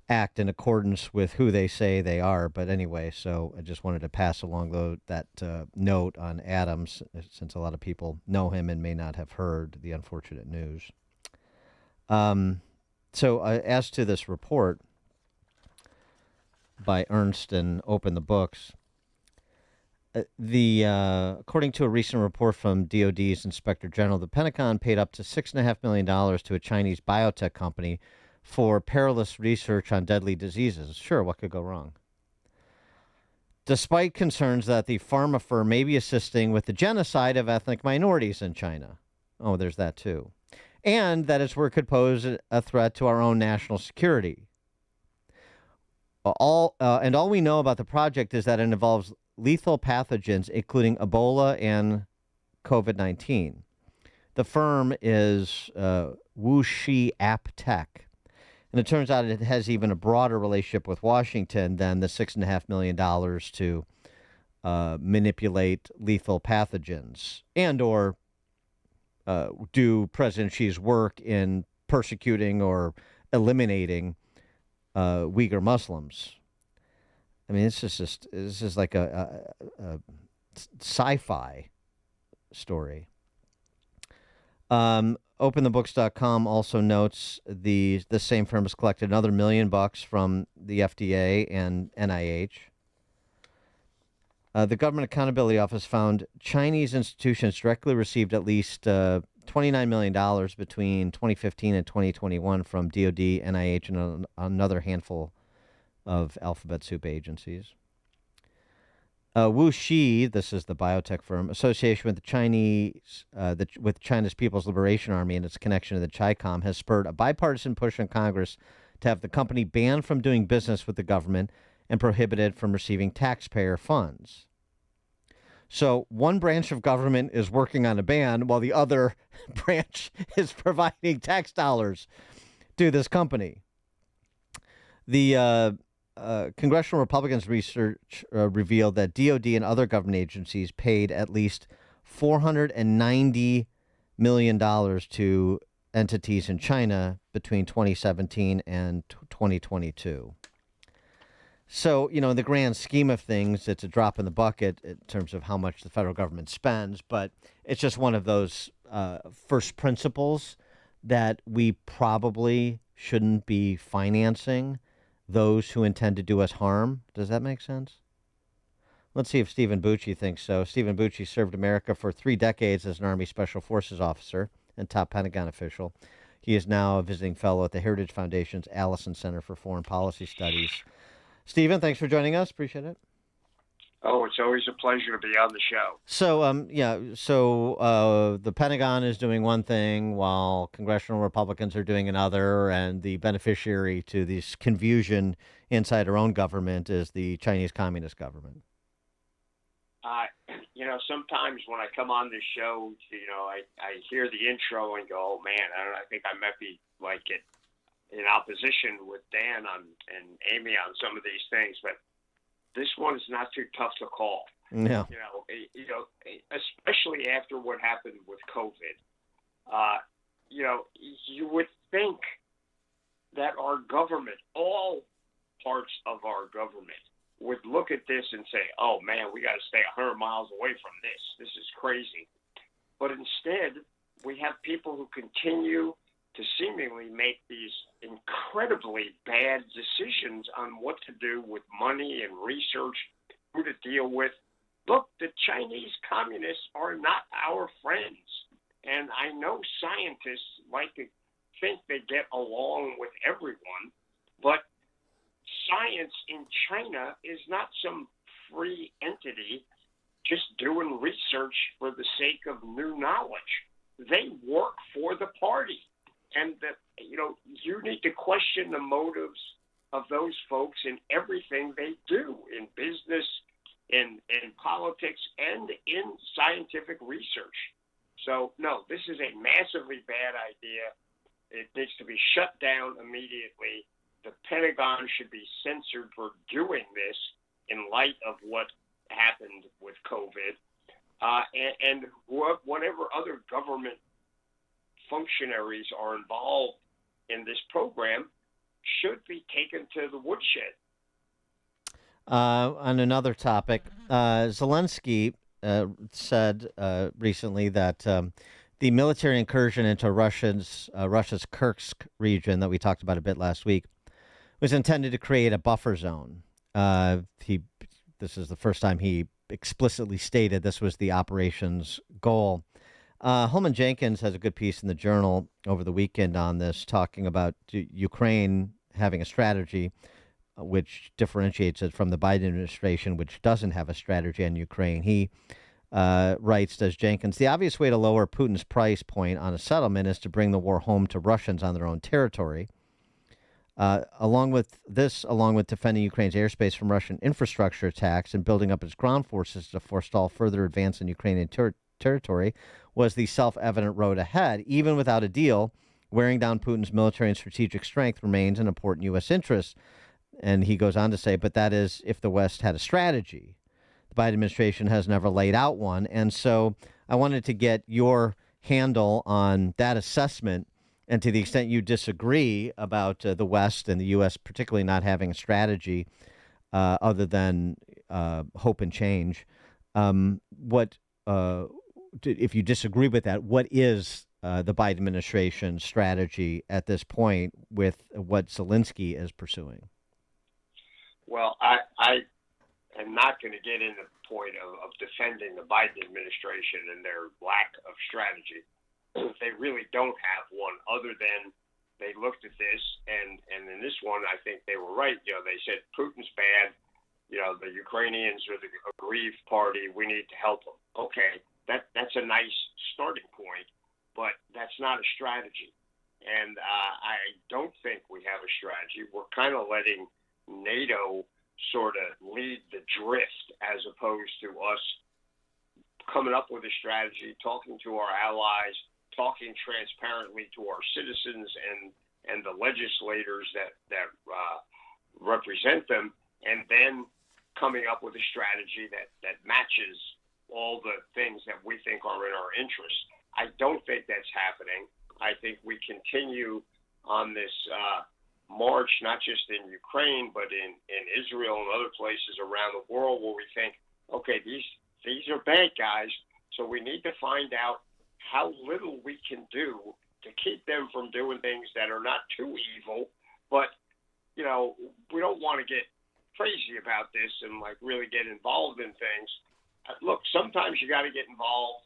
[SPEAKER 1] act in accordance with who they say they are. But anyway, so I just wanted to pass along that note on Adams, since a lot of people know him and may not have heard the unfortunate news. So as to this report by Ernst and Open the Books, according to a recent report from DOD's Inspector General, the Pentagon paid up to $6.5 million to a Chinese biotech company for perilous research on deadly diseases. Sure, what could go wrong? Despite concerns that the pharma firm may be assisting with the genocide of ethnic minorities in China. Oh, there's that too. And that its work could pose a threat to our own national security. All we know about the project is that it involves lethal pathogens, including Ebola and COVID-19. The firm is Wuxi App Tech. And it turns out it has even a broader relationship with Washington than the $6.5 million to manipulate lethal pathogens and or do President Xi's work in persecuting or eliminating Uyghur Muslims. I mean, this is like a sci-fi story. OpenTheBooks.com also notes the same firm has collected another $1 million from the FDA and NIH. The Government Accountability Office found Chinese institutions directly received at least $29 million between 2015 and 2021 from DoD, NIH, and another handful of alphabet soup agencies. Wuxi, this is the biotech firm, association with the Chinese, with China's People's Liberation Army and its connection to the CHICOM, has spurred a bipartisan push in Congress to have the company banned from doing business with the government and prohibited from receiving taxpayer funds. So one branch of government is working on a ban while the other branch is providing tax dollars to this company. The Congressional Republicans research revealed that DoD and other government agencies paid at least $490 million to entities in China between 2017 and 2022. So, in the grand scheme of things, it's a drop in the bucket in terms of how much the federal government spends, but it's just one of those first principles that we probably shouldn't be financing those who intend to do us harm. Does that make sense? Let's see if Stephen Bucci thinks so. Stephen Bucci served America for 3 decades as an Army Special Forces officer and top Pentagon official. He is now a visiting fellow at the Heritage Foundation's Allison Center for Foreign Policy Studies. Stephen, thanks for joining us. Appreciate it.
[SPEAKER 3] Oh, it's always a pleasure to be on the show.
[SPEAKER 1] So, the Pentagon is doing one thing while congressional Republicans are doing another, and the beneficiary to this confusion inside our own government is the Chinese Communist government.
[SPEAKER 3] Sometimes when I come on this show, I hear the intro and go, oh, man, I think I might be in opposition with Dan and Amy on some of these things, but this one is not too tough to call.
[SPEAKER 1] No.
[SPEAKER 3] Especially after what happened with COVID. You would think that our government, all parts of our government, would look at this and say, oh, man, we got to stay 100 miles away from this. This is crazy. But instead, we have people who continue to seemingly make these incredibly bad decisions on what to do with money and research, who to deal with. Look, the Chinese communists are not our friends. And I know scientists like to think they get along with everyone, but science in China is not some free entity just doing research for the sake of new knowledge. They work for the party. And you need to question the motives of those folks in everything they do, in business, in politics, and in scientific research. So, no, this is a massively bad idea. It needs to be shut down immediately. The Pentagon should be censored for doing this in light of what happened with COVID. And whatever other government functionaries are involved in this program should be taken to the woodshed.
[SPEAKER 1] On another topic, Zelensky said recently that the military incursion into Russia's Kursk region that we talked about a bit last week was intended to create a buffer zone. This is the first time he explicitly stated this was the operation's goal. Holman Jenkins has a good piece in the Journal over the weekend on this, talking about Ukraine having a strategy which differentiates it from the Biden administration, which doesn't have a strategy on Ukraine. He writes, does Jenkins, the obvious way to lower Putin's price point on a settlement is to bring the war home to Russians on their own territory. Along with defending Ukraine's airspace from Russian infrastructure attacks and building up its ground forces to forestall further advance in Ukrainian territory, was the self-evident road ahead. Even without a deal, wearing down Putin's military and strategic strength remains an important U.S. interest. And he goes on to say, but that is if the West had a strategy. The Biden administration has never laid out one. And so I wanted to get your handle on that assessment, and to the extent you disagree about the West and the U.S. particularly not having a strategy other than hope and change. If you disagree with that, what is the Biden administration's strategy at this point with what Zelensky is pursuing?
[SPEAKER 3] Well, I am not going to get into the point of defending the Biden administration and their lack of strategy. They really don't have one, other than they looked at this, and in this one, I think they were right. They said Putin's bad. The Ukrainians are the aggrieved party. We need to help them. Okay, that's a nice starting point, but that's not a strategy. And I don't think we have a strategy. We're kind of letting NATO sort of lead the drift, as opposed to us coming up with a strategy, talking to our allies, talking transparently to our citizens and the legislators that represent them, and then coming up with a strategy that matches all the things that we think are in our interest. I don't think that's happening. I think we continue on this march, not just in Ukraine, but in Israel and other places around the world, where we think, okay, these are bad guys, so we need to find out how little we can do to keep them from doing things that are not too evil, but we don't want to get crazy about this and really get involved in things. Look, sometimes you got to get involved,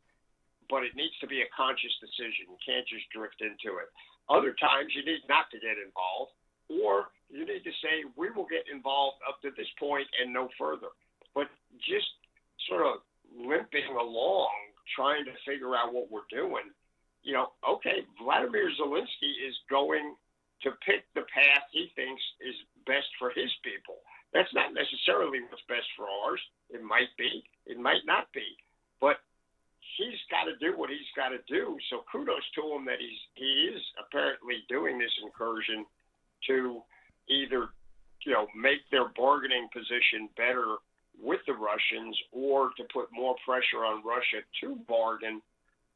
[SPEAKER 3] but it needs to be a conscious decision. You can't just drift into it. Other times you need not to get involved, or you need to say, we will get involved up to this point and no further. But just sort of limping along, trying to figure out what we're doing, okay, Vladimir Zelensky is going to pick the path he thinks is best for his people. That's not necessarily what's best for ours. It might be. It might not be. But he's got to do what he's got to do. So kudos to him that he is apparently doing this incursion to either, make their bargaining position better with the Russians, or to put more pressure on Russia to bargain.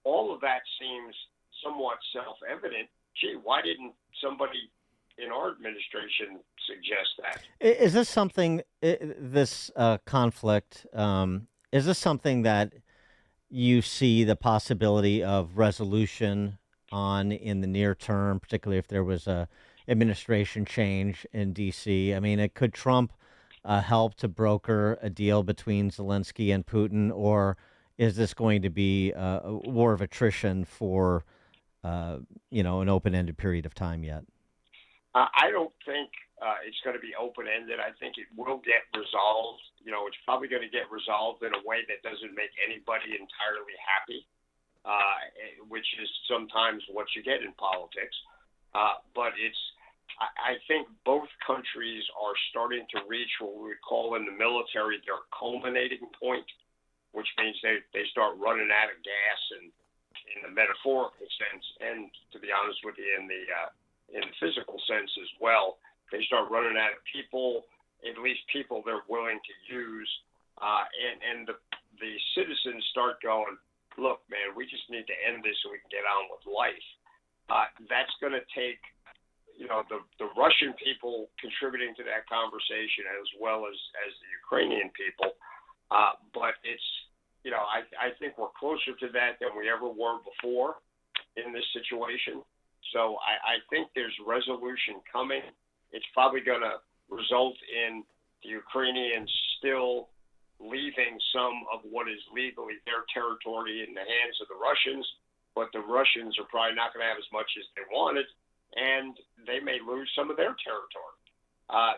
[SPEAKER 3] All of that seems somewhat self-evident. Gee, why didn't somebody in our administration suggest that?
[SPEAKER 1] Is this something, this conflict, is this something that you see the possibility of resolution on in the near term, particularly if there was a administration change in D.C.? I mean, could Trump help to broker a deal between Zelensky and Putin, or is this going to be a war of attrition for, an open-ended period of time yet?
[SPEAKER 3] I don't think it's going to be open-ended. I think it will get resolved. It's probably going to get resolved in a way that doesn't make anybody entirely happy, which is sometimes what you get in politics. But I think both countries are starting to reach what we would call in the military their culminating point, which means they start running out of gas, and in the metaphorical sense, and to be honest with you, in the physical sense as well. They start running out of people, at least people they're willing to use, and the citizens start going, look, man, we just need to end this so we can get on with life. That's going to take the Russian people contributing to that conversation, as well as the Ukrainian people. But it's, I think we're closer to that than we ever were before in this situation. So I think there's resolution coming. It's probably going to result in the Ukrainians still leaving some of what is legally their territory in the hands of the Russians, but the Russians are probably not going to have as much as they wanted, and they may lose some of their territory.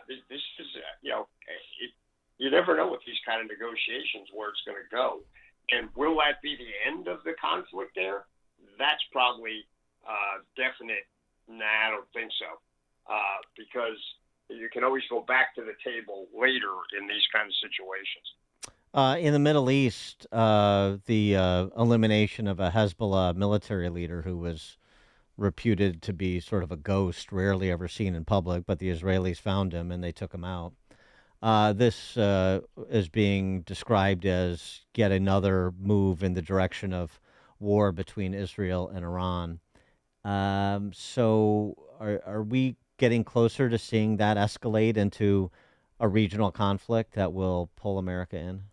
[SPEAKER 3] This is, you never know with these kind of negotiations where it's going to go. And will that be the end of the conflict there? That's probably definite. Nah, I don't think so. because you can always go back to the table later in these kinds of situations.
[SPEAKER 1] In the Middle East, the elimination of a Hezbollah military leader who was reputed to be sort of a ghost, rarely ever seen in public, but the Israelis found him and they took him out. This is being described as yet another move in the direction of war between Israel and Iran. So are we getting closer to seeing that escalate into a regional conflict that will pull America in?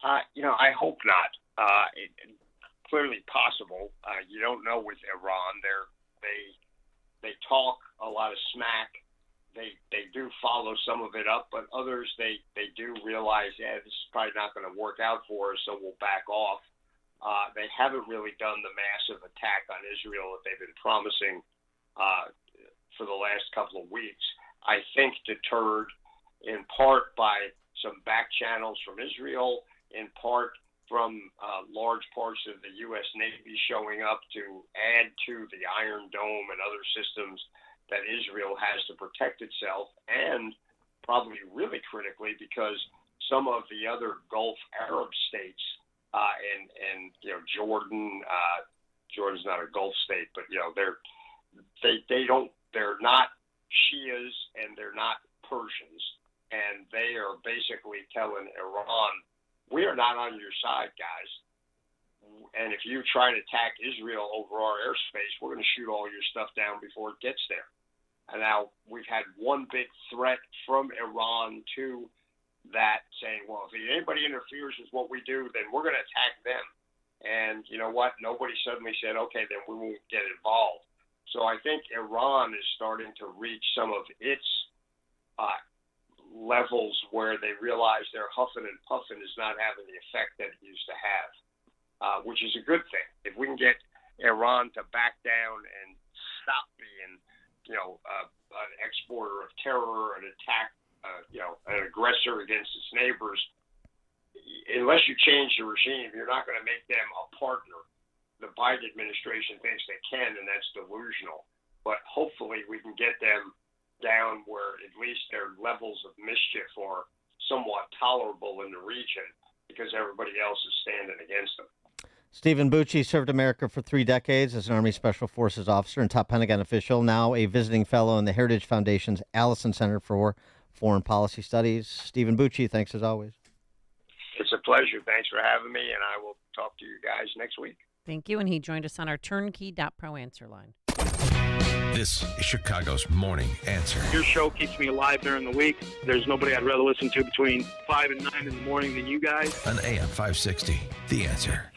[SPEAKER 3] I hope not. It's clearly possible. You don't know with Iran. They talk a lot of smack. They do follow some of it up, but others they do realize, this is probably not going to work out for us, so we'll back off. They haven't really done the massive attack on Israel that they've been promising for the last couple of weeks. I think deterred in part by some back channels from Israel, in part from large parts of the U.S. Navy showing up to add to the Iron Dome and other systems that Israel has to protect itself, and probably really critically because some of the other Gulf Arab states and Jordan's not a Gulf state, but they're not Shias and they're not Persians, and they are basically telling Iran, we are not on your side, guys. And if you try to attack Israel over our airspace, we're going to shoot all your stuff down before it gets there. And now we've had one big threat from Iran to that, saying, well, if anybody interferes with what we do, then we're going to attack them. And you know what? Nobody suddenly said, okay, then we won't get involved. So I think Iran is starting to reach some of its levels where they realize their huffing and puffing is not having the effect that it used to have, which is a good thing. If we can get Iran to back down and stop being, an exporter of terror, an attack, an aggressor against its neighbors, unless you change the regime, you're not going to make them a partner. The Biden administration thinks they can, and that's delusional. But hopefully we can get them down where at least their levels of mischief are somewhat tolerable in the region because everybody else is standing against them.
[SPEAKER 1] Stephen Bucci served America for 3 decades as an Army Special Forces officer and top Pentagon official, now a visiting fellow in the Heritage Foundation's Allison Center for Foreign Policy Studies. Stephen Bucci, thanks as always.
[SPEAKER 3] It's a pleasure. Thanks for having me, and I will talk to you guys next week.
[SPEAKER 4] Thank you, and he joined us on our turnkey.pro answer line.
[SPEAKER 6] This is Chicago's Morning Answer.
[SPEAKER 5] Your show keeps me alive during the week. There's nobody I'd rather listen to between 5 and 9 in the morning than you guys.
[SPEAKER 6] On AM 560, The Answer.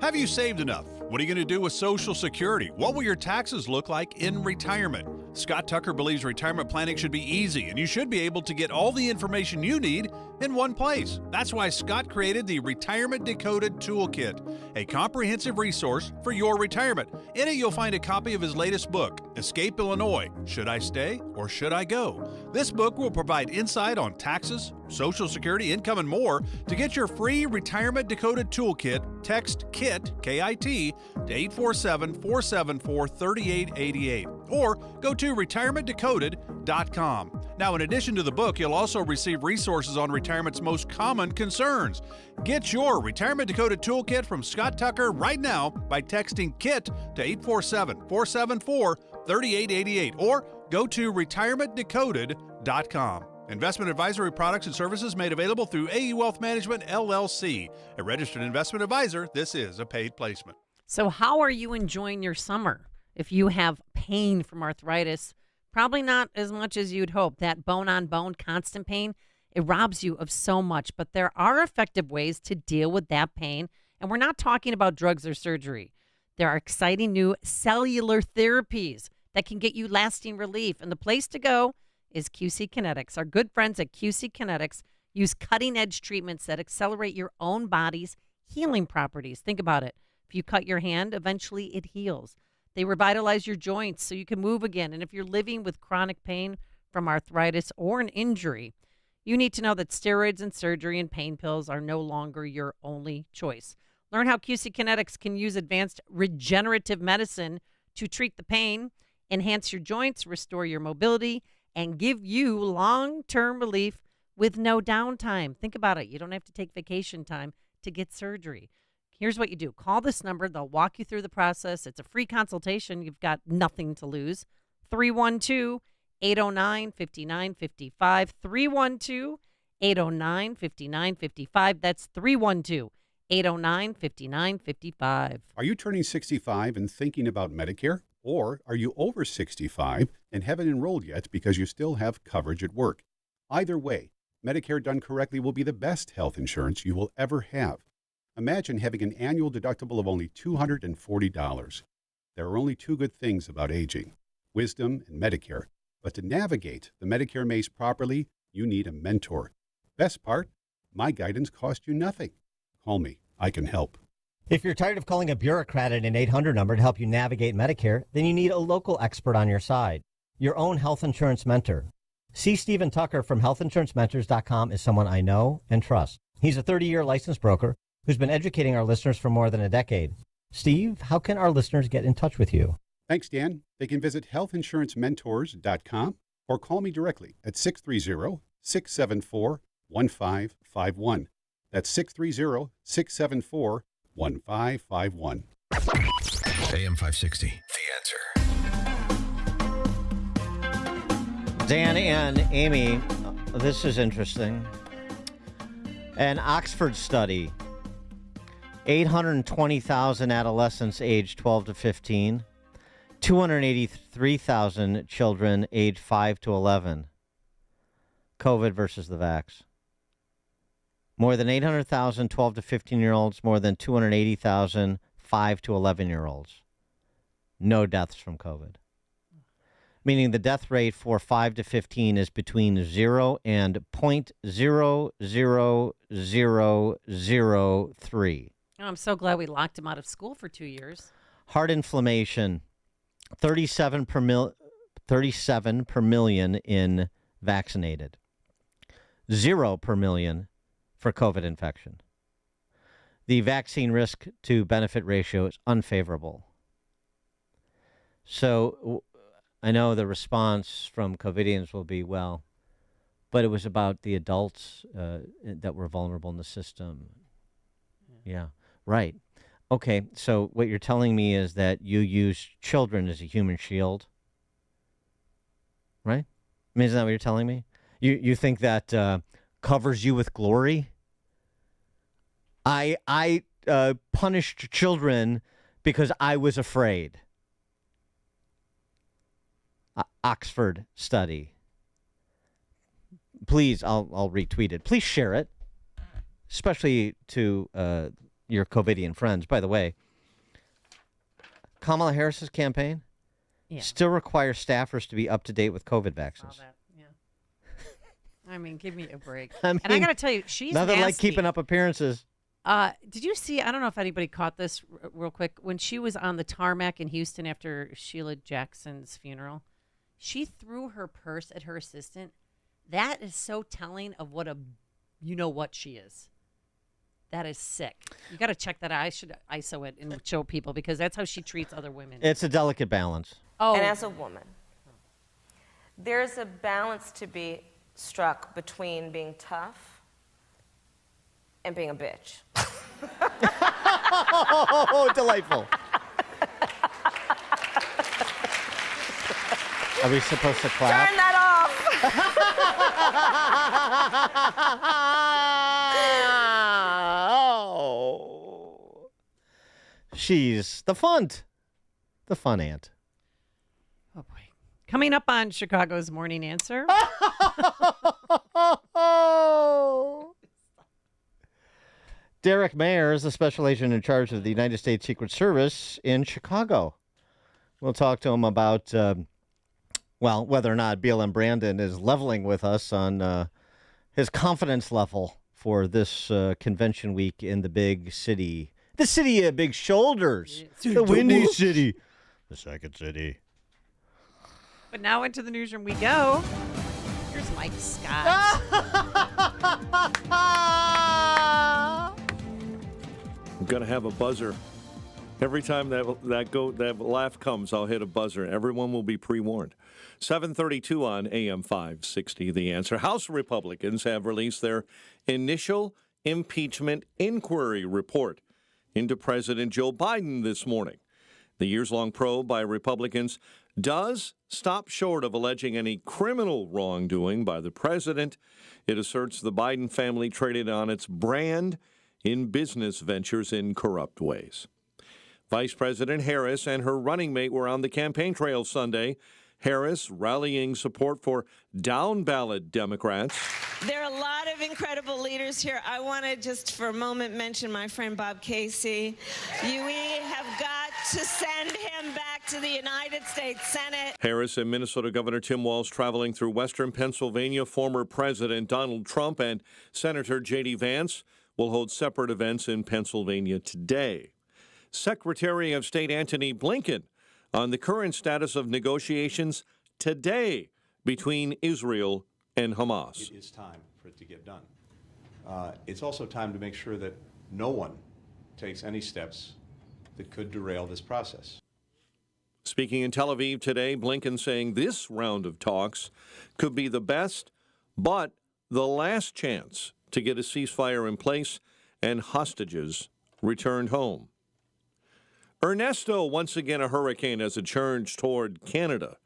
[SPEAKER 8] Have you saved enough? What are you going to do with Social Security? What will your taxes look like in retirement? Scott Tucker believes retirement planning should be easy, and you should be able to get all the information you need in one place. That's why Scott created the Retirement Decoded Toolkit, a comprehensive resource for your retirement. In it, you'll find a copy of his latest book, Escape Illinois: Should I Stay or Should I Go? This book will provide insight on taxes, Social Security, income, and more. To get your free Retirement Decoded Toolkit, text KIT, K-I-T, to 847-474-3888, or go to retirementdecoded.com. Now, in addition to the book, you'll also receive resources on retirement's most common concerns. Get your Retirement Decoded Toolkit from Scott Tucker right now by texting KIT to 847-474-3888, or go to retirementdecoded.com. Investment advisory products and services made available through AE Wealth Management, LLC. A registered investment advisor, this is a paid placement.
[SPEAKER 4] So how are you enjoying your summer? If you have pain from arthritis, probably not as much as you'd hope. That bone-on-bone constant pain, it robs you of so much. But there are effective ways to deal with that pain. And we're not talking about drugs or surgery. There are exciting new cellular therapies that can get you lasting relief. And the place to go is QC Kinetics. Our good friends at QC Kinetics use cutting-edge treatments that accelerate your own body's healing properties. Think about it. If you cut your hand, eventually it heals. They revitalize your joints so you can move again. And if you're living with chronic pain from arthritis or an injury, you need to know that steroids and surgery and pain pills are no longer your only choice. Learn how QC Kinetics can use advanced regenerative medicine to treat the pain, enhance your joints, restore your mobility, and give you long-term relief with no downtime. Think about it. You don't have to take vacation time to get surgery. Here's what you do. Call this number. They'll walk you through the process. It's a free consultation. You've got nothing to lose. 312-809-5955. 312-809-5955. That's 312-809-5955.
[SPEAKER 34] Are you turning 65 and thinking about Medicare? Or are you over 65 and haven't enrolled yet because you still have coverage at work? Either way, Medicare done correctly will be the best health insurance you will ever have. Imagine having an annual deductible of only $240. There are only two good things about aging: wisdom and Medicare. But to navigate the Medicare maze properly, you need a mentor. Best part, my guidance cost you nothing. Call me. I can help.
[SPEAKER 7] If you're tired of calling a bureaucrat at an 800 number to help you navigate Medicare, then you need a local expert on your side, your own health insurance mentor. C. Stephen Tucker from healthinsurancementors.com is someone I know and trust. He's a 30-year licensed broker who's been educating our listeners for more than a decade. Steve, how can our listeners get in touch with you?
[SPEAKER 34] Thanks, Dan. They can visit healthinsurancementors.com or call me directly at 630-674-1551. That's 630-674-1551.
[SPEAKER 6] AM 560, The Answer.
[SPEAKER 1] Dan and Amy, this is interesting. An Oxford study, 820,000 adolescents aged 12 to 15, 283,000 children aged 5 to 11. COVID versus the vax. More than 800,000 12 to 15-year-olds, more than 280,000 5 to 11-year-olds. No deaths from COVID. Meaning the death rate for 5 to 15 is between 0 and 0.00003.
[SPEAKER 4] Oh, I'm so glad we locked him out of school for 2 years.
[SPEAKER 1] Heart inflammation, 37 per million in vaccinated. 0 per million for COVID infection. The vaccine risk to benefit ratio is unfavorable. So I know the response from COVIDians will be, well, but it was about the adults that were vulnerable in the system. Yeah, right. Okay, so what you're telling me is that you use children as a human shield, right? I mean, isn't that what you're telling me? You think that covers you with glory? I punished children because I was afraid. Oxford study. Please, I'll retweet it. Please share it, especially to your COVIDian friends. By the way, Kamala Harris's campaign still requires staffers to be up to date with COVID vaccines.
[SPEAKER 4] All that, yeah. I mean, give me a break.
[SPEAKER 1] I mean,
[SPEAKER 4] and I got to tell you, she's
[SPEAKER 1] nothing
[SPEAKER 4] nasty.
[SPEAKER 1] like keeping up appearances.
[SPEAKER 4] Did you see, I don't know if anybody caught this real quick, when she was on the tarmac in Houston after Sheila Jackson's funeral, she threw her purse at her assistant. That is so telling of what a, you know what she is. That is sick. You got to check that out. I should ISO it and show people because that's how she treats other women.
[SPEAKER 1] It's a delicate balance.
[SPEAKER 9] Oh. And as a woman, there's a balance to be struck between being tough and being a bitch.
[SPEAKER 1] Oh, delightful. Are we supposed to clap?
[SPEAKER 9] Turn that off.
[SPEAKER 1] Oh. She's the fun aunt.
[SPEAKER 4] Oh, boy. Coming up on Chicago's Morning Answer.
[SPEAKER 1] Derek Mayer is the special agent in charge of the United States Secret Service in Chicago. We'll talk to him about, whether or not BLM Brandon is leveling with us on his confidence level for this convention week in the big city. The city of big shoulders. The Windy City. The second city.
[SPEAKER 4] But now into the newsroom we go. Here's Mike Scott.
[SPEAKER 11] I'm going to have a buzzer Every time that laugh comes, I'll hit a buzzer. Everyone will be pre-warned. 7:32 on AM 560. The Answer. House Republicans have released their initial impeachment inquiry report into President Joe Biden this morning. The years-long probe by Republicans does stop short of alleging any criminal wrongdoing by the president. It asserts the Biden family traded on its brand in business ventures in corrupt ways. Vice President Harris and her running mate were on the campaign trail Sunday. Harris rallying support for down-ballot Democrats.
[SPEAKER 10] There are a lot of incredible leaders here. I want to just for a moment mention my friend Bob Casey. We have got to send him back to the United States Senate.
[SPEAKER 11] Harris and Minnesota Governor Tim Walz traveling through western Pennsylvania. Former President Donald Trump and Senator J.D. Vance will hold separate events in Pennsylvania today. Secretary of State Antony Blinken on the current status of negotiations today between Israel and Hamas.
[SPEAKER 12] It is time for it to get done. It's also time to make sure that no one takes any steps that could derail this process.
[SPEAKER 11] Speaking in Tel Aviv today, Blinken saying this round of talks could be the best, but the last chance to get a ceasefire in place and hostages returned home. Ernesto, once again a hurricane as it churns toward Canada.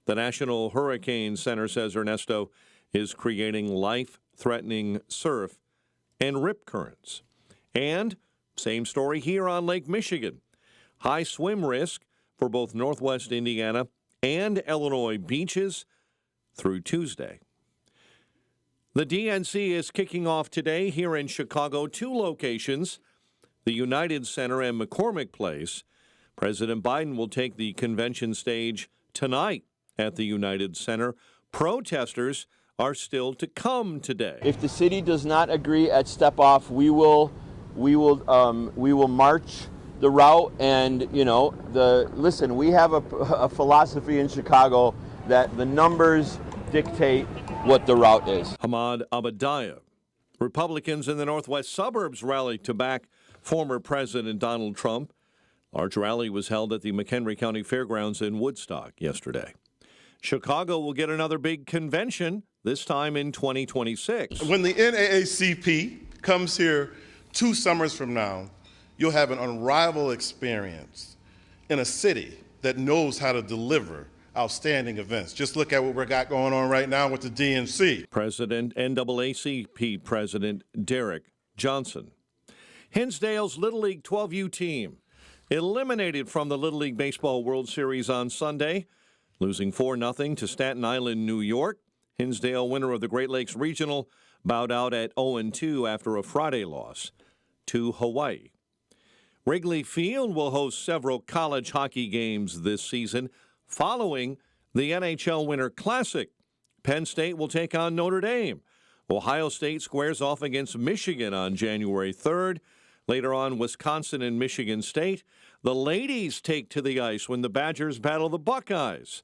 [SPEAKER 11] The National Hurricane Center says Ernesto is creating life-threatening surf and rip currents. And same story here on Lake Michigan. High swim risk for both northwest Indiana and Illinois beaches through Tuesday. The DNC is kicking off today here in Chicago, 2 locations, the United Center and McCormick Place. President Biden will take the convention stage tonight at the United Center. Protesters are still to come today.
[SPEAKER 13] If the city does not agree at step off, we will march the route. And listen, we have a philosophy in Chicago that the numbers dictate what the route is.
[SPEAKER 11] Ahmad Abadiah. Republicans in the northwest suburbs rallied to back former President Donald Trump. Large rally was held at the McHenry County Fairgrounds in Woodstock yesterday. Chicago will get another big convention, this time in 2026.
[SPEAKER 14] When the NAACP comes here 2 summers from now, you'll have an unrivaled experience in a city that knows how to deliver outstanding events. Just look at what we got going on right now with the DNC.
[SPEAKER 11] NAACP President Derek Johnson. Hinsdale's Little League 12U team eliminated from the Little League Baseball World Series on Sunday, losing 4-0 to Staten Island, New York. Hinsdale, winner of the Great Lakes Regional, bowed out at 0-2 after a Friday loss to Hawaii. Wrigley Field will host several college hockey games this season following the NHL Winter Classic. Penn State will take on Notre Dame. Ohio State squares off against Michigan on January 3rd. Later on, Wisconsin and Michigan State. The ladies take to the ice when the Badgers battle the Buckeyes.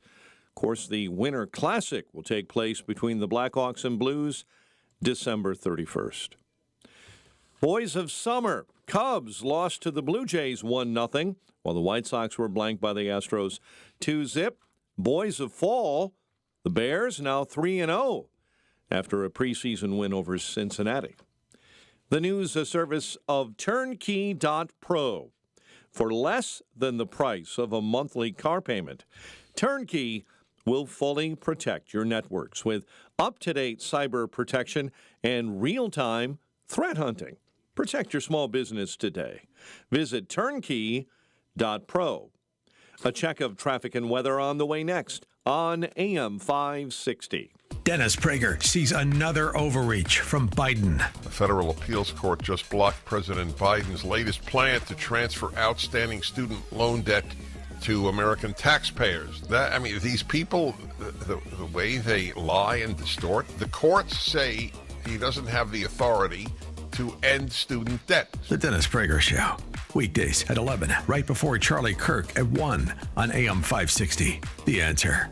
[SPEAKER 11] Of course, the Winter Classic will take place between the Blackhawks and Blues December 31st. Boys of Summer. Cubs lost to the Blue Jays 1-0, while the White Sox were blanked by the Astros 2-0. Boys of Fall. The Bears now 3-0 after a preseason win over Cincinnati. The news a service of Turnkey.pro. For less than the price of a monthly car payment, Turnkey will fully protect your networks with up-to-date cyber protection and real-time threat hunting. Protect your small business today. Visit Turnkey.pro. A check of traffic and weather on the way next on AM 560.
[SPEAKER 6] Dennis Prager sees another overreach from Biden.
[SPEAKER 16] The federal appeals court just blocked President Biden's latest plan to transfer outstanding student loan debt to American taxpayers. These people, the way they lie and distort, the courts say he doesn't have the authority to end student debt.
[SPEAKER 6] The Dennis Prager Show. Weekdays at 11, right before Charlie Kirk at 1 on AM 560. The Answer.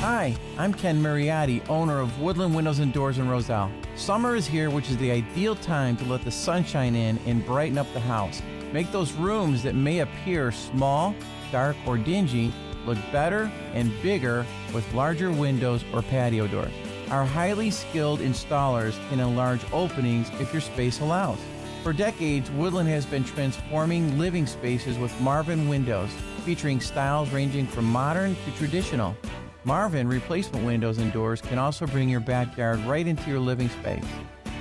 [SPEAKER 15] Hi, I'm Ken Mariotti, owner of Woodland Windows and Doors in Roselle. Summer is here, which is the ideal time to let the sunshine in and brighten up the house. Make those rooms that may appear small, dark, or dingy look better and bigger with larger windows or patio doors. Our highly skilled installers can enlarge openings if your space allows. For decades, Woodland has been transforming living spaces with Marvin windows, featuring styles ranging from modern to traditional. Marvin replacement windows and doors can also bring your backyard right into your living space.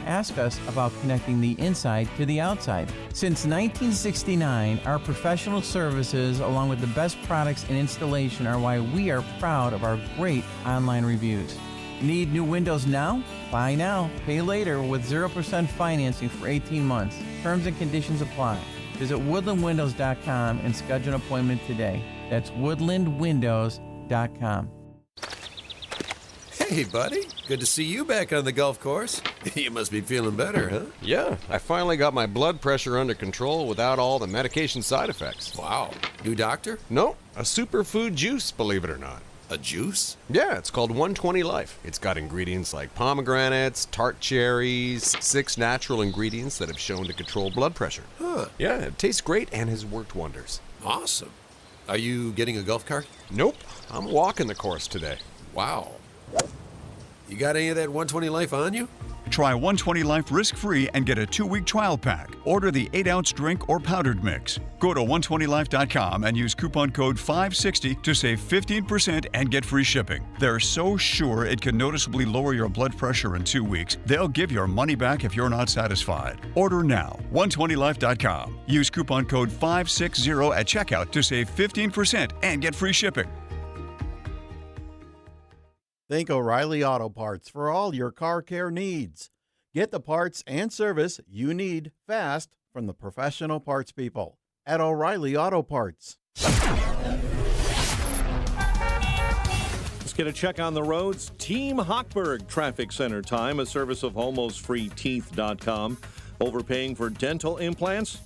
[SPEAKER 15] Ask us about connecting the inside to the outside. Since 1969, our professional services, along with the best products and installation, are why we are proud of our great online reviews. Need new windows now? Buy now, pay later with 0% financing for 18 months. Terms and conditions apply. Visit woodlandwindows.com and schedule an appointment today. That's woodlandwindows.com.
[SPEAKER 17] Hey, buddy. Good to see you back on the golf course. You must be feeling better, huh?
[SPEAKER 18] Yeah, I finally got my blood pressure under control without all the medication side effects.
[SPEAKER 17] Wow. New doctor?
[SPEAKER 18] No, a superfood juice, believe it or not.
[SPEAKER 17] A juice?
[SPEAKER 18] Yeah, it's called 120 Life. It's got ingredients like pomegranates, tart cherries, 6 natural ingredients that have shown to control blood pressure.
[SPEAKER 17] Huh.
[SPEAKER 18] Yeah, it tastes great and has worked wonders.
[SPEAKER 17] Awesome. Are you getting a golf cart?
[SPEAKER 18] Nope, I'm walking the course today.
[SPEAKER 17] Wow. You got any of that 120 Life on you?
[SPEAKER 19] Try 120 Life risk-free and get a 2-week trial pack. Order the 8-ounce drink or powdered mix. Go to 120life.com and use coupon code 560 to save 15% and get free shipping. They're so sure it can noticeably lower your blood pressure in 2 weeks, they'll give your money back if you're not satisfied. Order now. 120life.com. Use coupon code 560 at checkout to save 15% and get free shipping.
[SPEAKER 20] Think O'Reilly Auto Parts for all your car care needs. Get the parts and service you need fast from the professional parts people at O'Reilly Auto Parts.
[SPEAKER 8] Let's get a check on the roads. Team Hochberg Traffic Center time, a service of almostfreeteeth.com. Overpaying for dental implants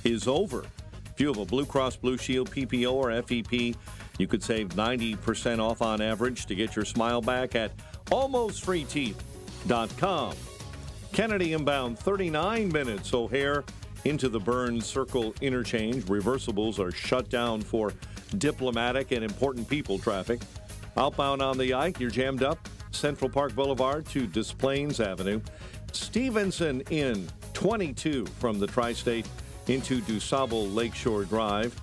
[SPEAKER 8] is over. If you have a Blue Cross Blue Shield PPO or FEP, you could save 90% off on average to get your smile back at almostfreeteeth.com. Kennedy inbound 39 minutes. O'Hare into the Burns Circle interchange. Reversibles are shut down for diplomatic and important people traffic. Outbound on the Ike, you're jammed up. Central Park Boulevard to Des Plaines Avenue. Stevenson in 22 from the Tri-State into DuSable Lakeshore Drive.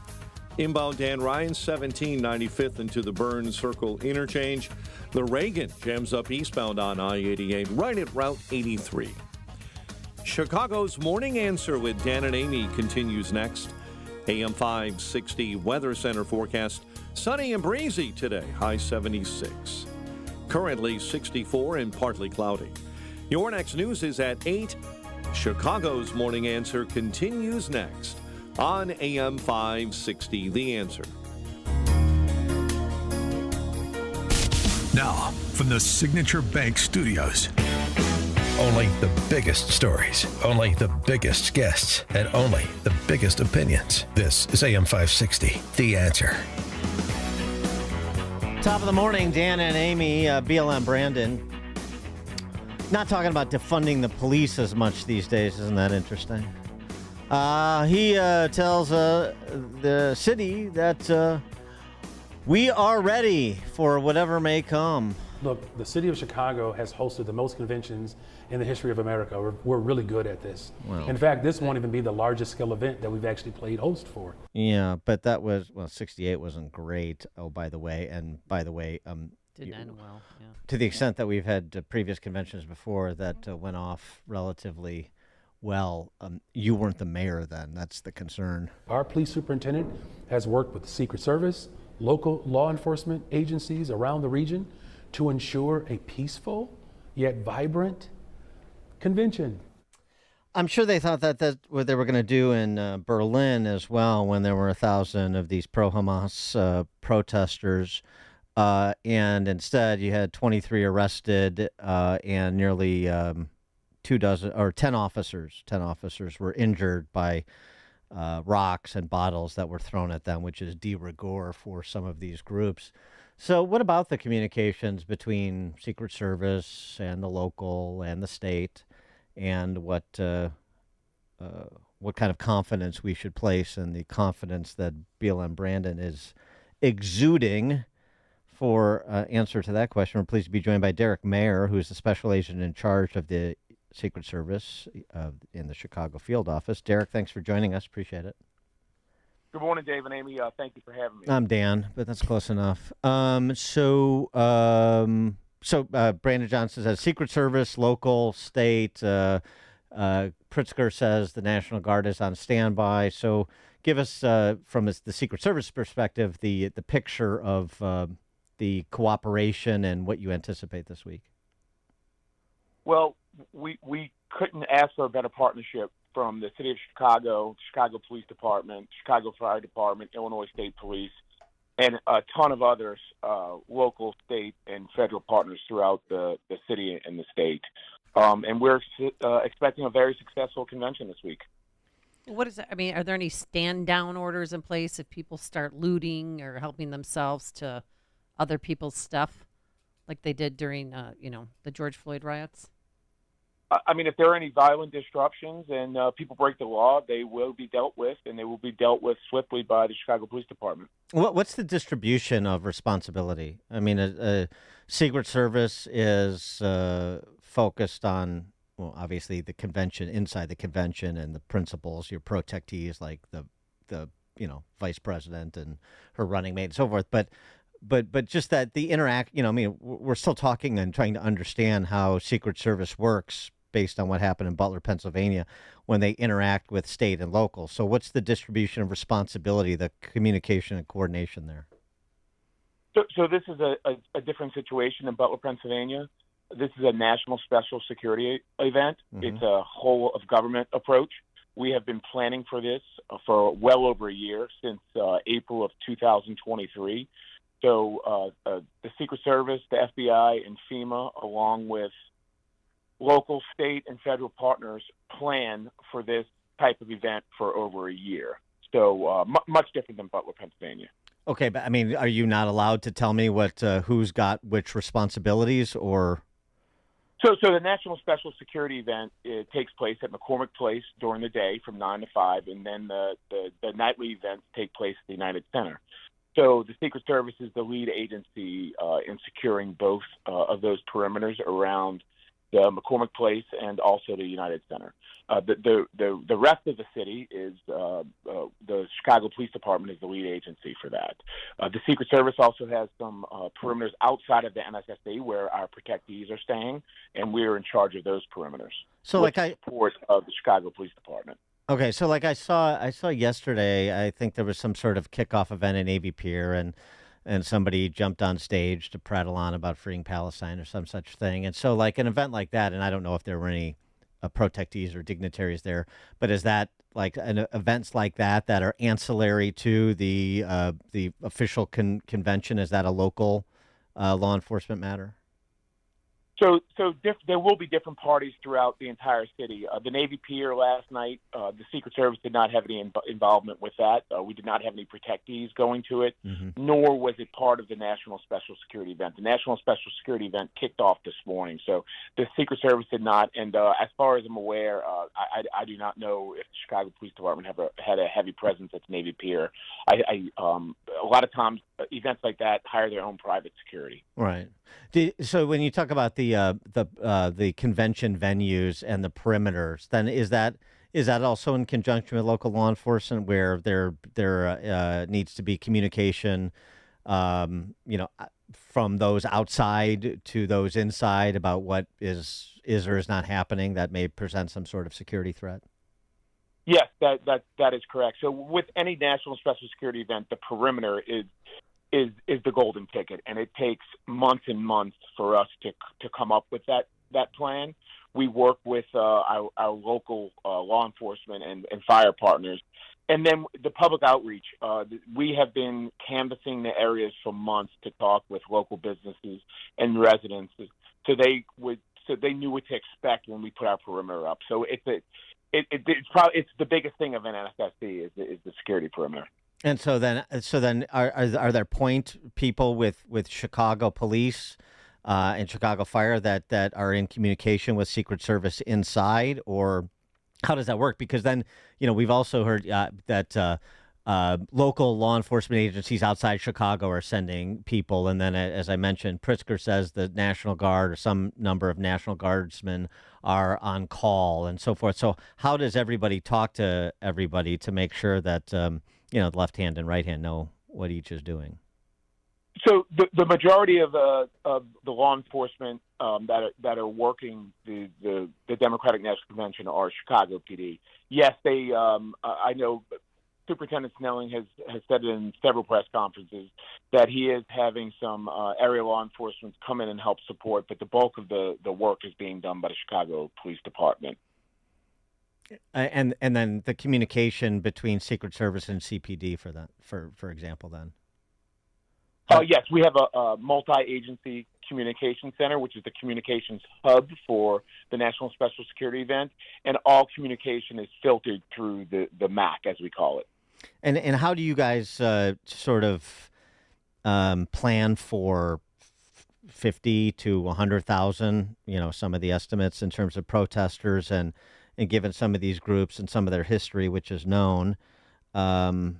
[SPEAKER 8] Inbound Dan Ryan, 17, 95th into the Burns Circle interchange. The Reagan jams up eastbound on I-88 right at Route 83. Chicago's Morning Answer with Dan and Amy continues next. AM 560 Weather Center forecast. Sunny and breezy today, high 76. Currently 64 and partly cloudy. Your next news is at 8. Chicago's Morning Answer continues next on AM 560, The Answer.
[SPEAKER 6] Now, from the Signature Bank Studios. Only the biggest stories, only the biggest guests, and only the biggest opinions. This is AM 560, The Answer.
[SPEAKER 1] Top of the morning, Dan and Amy, BLM Brandon. Not talking about defunding the police as much these days. Isn't that interesting? He tells the city that we are ready for whatever may come.
[SPEAKER 21] Look, the city of Chicago has hosted the most conventions in the history of America. We're really good at this.
[SPEAKER 1] Well,
[SPEAKER 21] in fact, this won't even be the largest scale event that we've actually played host for.
[SPEAKER 1] Yeah, but that was, 68 wasn't great. Oh, by the way,
[SPEAKER 4] Didn't end well, yeah.
[SPEAKER 1] To the extent that we've had previous conventions before that went off relatively well, you weren't the mayor then. That's the concern.
[SPEAKER 21] Our police superintendent has worked with the Secret Service, local law enforcement agencies around the region to ensure a peaceful yet vibrant convention.
[SPEAKER 1] I'm sure they thought that that's what they were going to do in Berlin as well when there were 1,000 of these pro-Hamas protesters. And instead you had 23 arrested and nearly 10 officers were injured by rocks and bottles that were thrown at them, which is de rigueur for some of these groups. So, what about the communications between Secret Service and the local and the state, and what kind of confidence we should place in the confidence that BLM Brandon is exuding? For answer to that question, we're pleased to be joined by Derek Mayer, who is the special agent in charge of the Secret Service in the Chicago field office. Derek, thanks for joining us. Appreciate it.
[SPEAKER 2] Good morning, Dave and Amy. Thank you for having me.
[SPEAKER 1] I'm Dan, but that's close enough. So Brandon Johnson says Secret Service, local, state. Pritzker says the National Guard is on standby. So give us, from the Secret Service perspective, the picture of the cooperation and what you anticipate this week.
[SPEAKER 2] Well, we couldn't ask for a better partnership from the City of Chicago, Chicago Police Department, Chicago Fire Department, Illinois State Police, and a ton of others, local, state, and federal partners throughout the city and the state. And we're expecting a very successful convention this week.
[SPEAKER 4] What is that? I mean, are there any stand-down orders in place if people start looting or helping themselves to other people's stuff, like they did during, the George Floyd riots?
[SPEAKER 2] I mean, if there are any violent disruptions and people break the law, they will be dealt with, and they will be dealt with swiftly by the Chicago Police Department.
[SPEAKER 1] What's the distribution of responsibility? I mean, Secret Service is focused on, well, obviously the convention, inside the convention, and the principals, your protectees like the vice president and her running mate and so forth. But just that the we're still talking and trying to understand how Secret Service works based on what happened in Butler, Pennsylvania, when they interact with state and local. So what's the distribution of responsibility, the communication and coordination there?
[SPEAKER 2] So this is a different situation in Butler, Pennsylvania. This is a national special security event. Mm-hmm. It's a whole of government approach. We have been planning for this for well over a year, since April of 2023. So the Secret Service, the FBI, and FEMA, along with local, state, and federal partners, plan for this type of event for over a year. So much different than Butler, Pennsylvania.
[SPEAKER 1] Okay, but I mean, are you not allowed to tell me who's got which responsibilities, or?
[SPEAKER 2] So the National Special Security event, it takes place at McCormick Place during the day from 9 to 5, and then the nightly events take place at the United Center. So the Secret Service is the lead agency in securing both of those perimeters around the McCormick Place and also the United Center. The rest of the city is the Chicago Police Department is the lead agency for that. The Secret Service also has some perimeters outside of the NSSD where our protectees are staying, and we're in charge of those perimeters.
[SPEAKER 1] So,
[SPEAKER 2] with support of the Chicago Police Department.
[SPEAKER 1] Okay, so like I saw yesterday, I think there was some sort of kickoff event in Navy Pier, and somebody jumped on stage to prattle on about freeing Palestine or some such thing. And so like an event like that, and I don't know if there were any protectees or dignitaries there, but is that like events like that are ancillary to the official convention? Is that a local law enforcement matter?
[SPEAKER 2] So there will be different parties throughout the entire city. The Navy Pier last night, the Secret Service did not have any involvement with that. We did not have any protectees going to it, nor was it part of the National Special Security event. The National Special Security event kicked off this morning, so the Secret Service did not. And as far as I'm aware, I do not know if the Chicago Police Department had a heavy presence at the Navy Pier. A lot of times, events like that hire their own private security.
[SPEAKER 1] Right. So when you talk about the convention venues and the perimeters, then is that also in conjunction with local law enforcement, where there needs to be communication, from those outside to those inside about what is or is not happening that may present some sort of security threat?
[SPEAKER 2] Yes, that is correct. So with any national special security event, the perimeter is the golden ticket, and it takes months and months for us to come up with that plan. We work with our local law enforcement and fire partners, and then the public outreach. We have been canvassing the areas for months to talk with local businesses and residents, so they knew what to expect when we put our perimeter up. So it's the biggest thing of an NSSD is the security perimeter.
[SPEAKER 1] And so then are there point people with Chicago police and Chicago Fire that are in communication with Secret Service inside, or how does that work? Because then, we've also heard that local law enforcement agencies outside Chicago are sending people. And then, as I mentioned, Pritzker says the National Guard or some number of National Guardsmen are on call and so forth. So how does everybody talk to everybody to make sure that, the left hand and right hand know what each is doing?
[SPEAKER 2] So the majority of the law enforcement that are working the Democratic National Convention are Chicago PD. Yes, they. I know Superintendent Snelling has said in several press conferences that he is having some area law enforcement come in and help support, but the bulk of the work is being done by the Chicago Police Department.
[SPEAKER 1] And then the communication between Secret Service and CPD for that, for example, then.
[SPEAKER 2] Yes, we have a multi-agency communication center, which is the communications hub for the National Special Security event, and all communication is filtered through the MAC, as we call it.
[SPEAKER 1] And how do you guys sort of plan for 50 to 100,000? Some of the estimates in terms of protesters, and given some of these groups and some of their history, which is known. How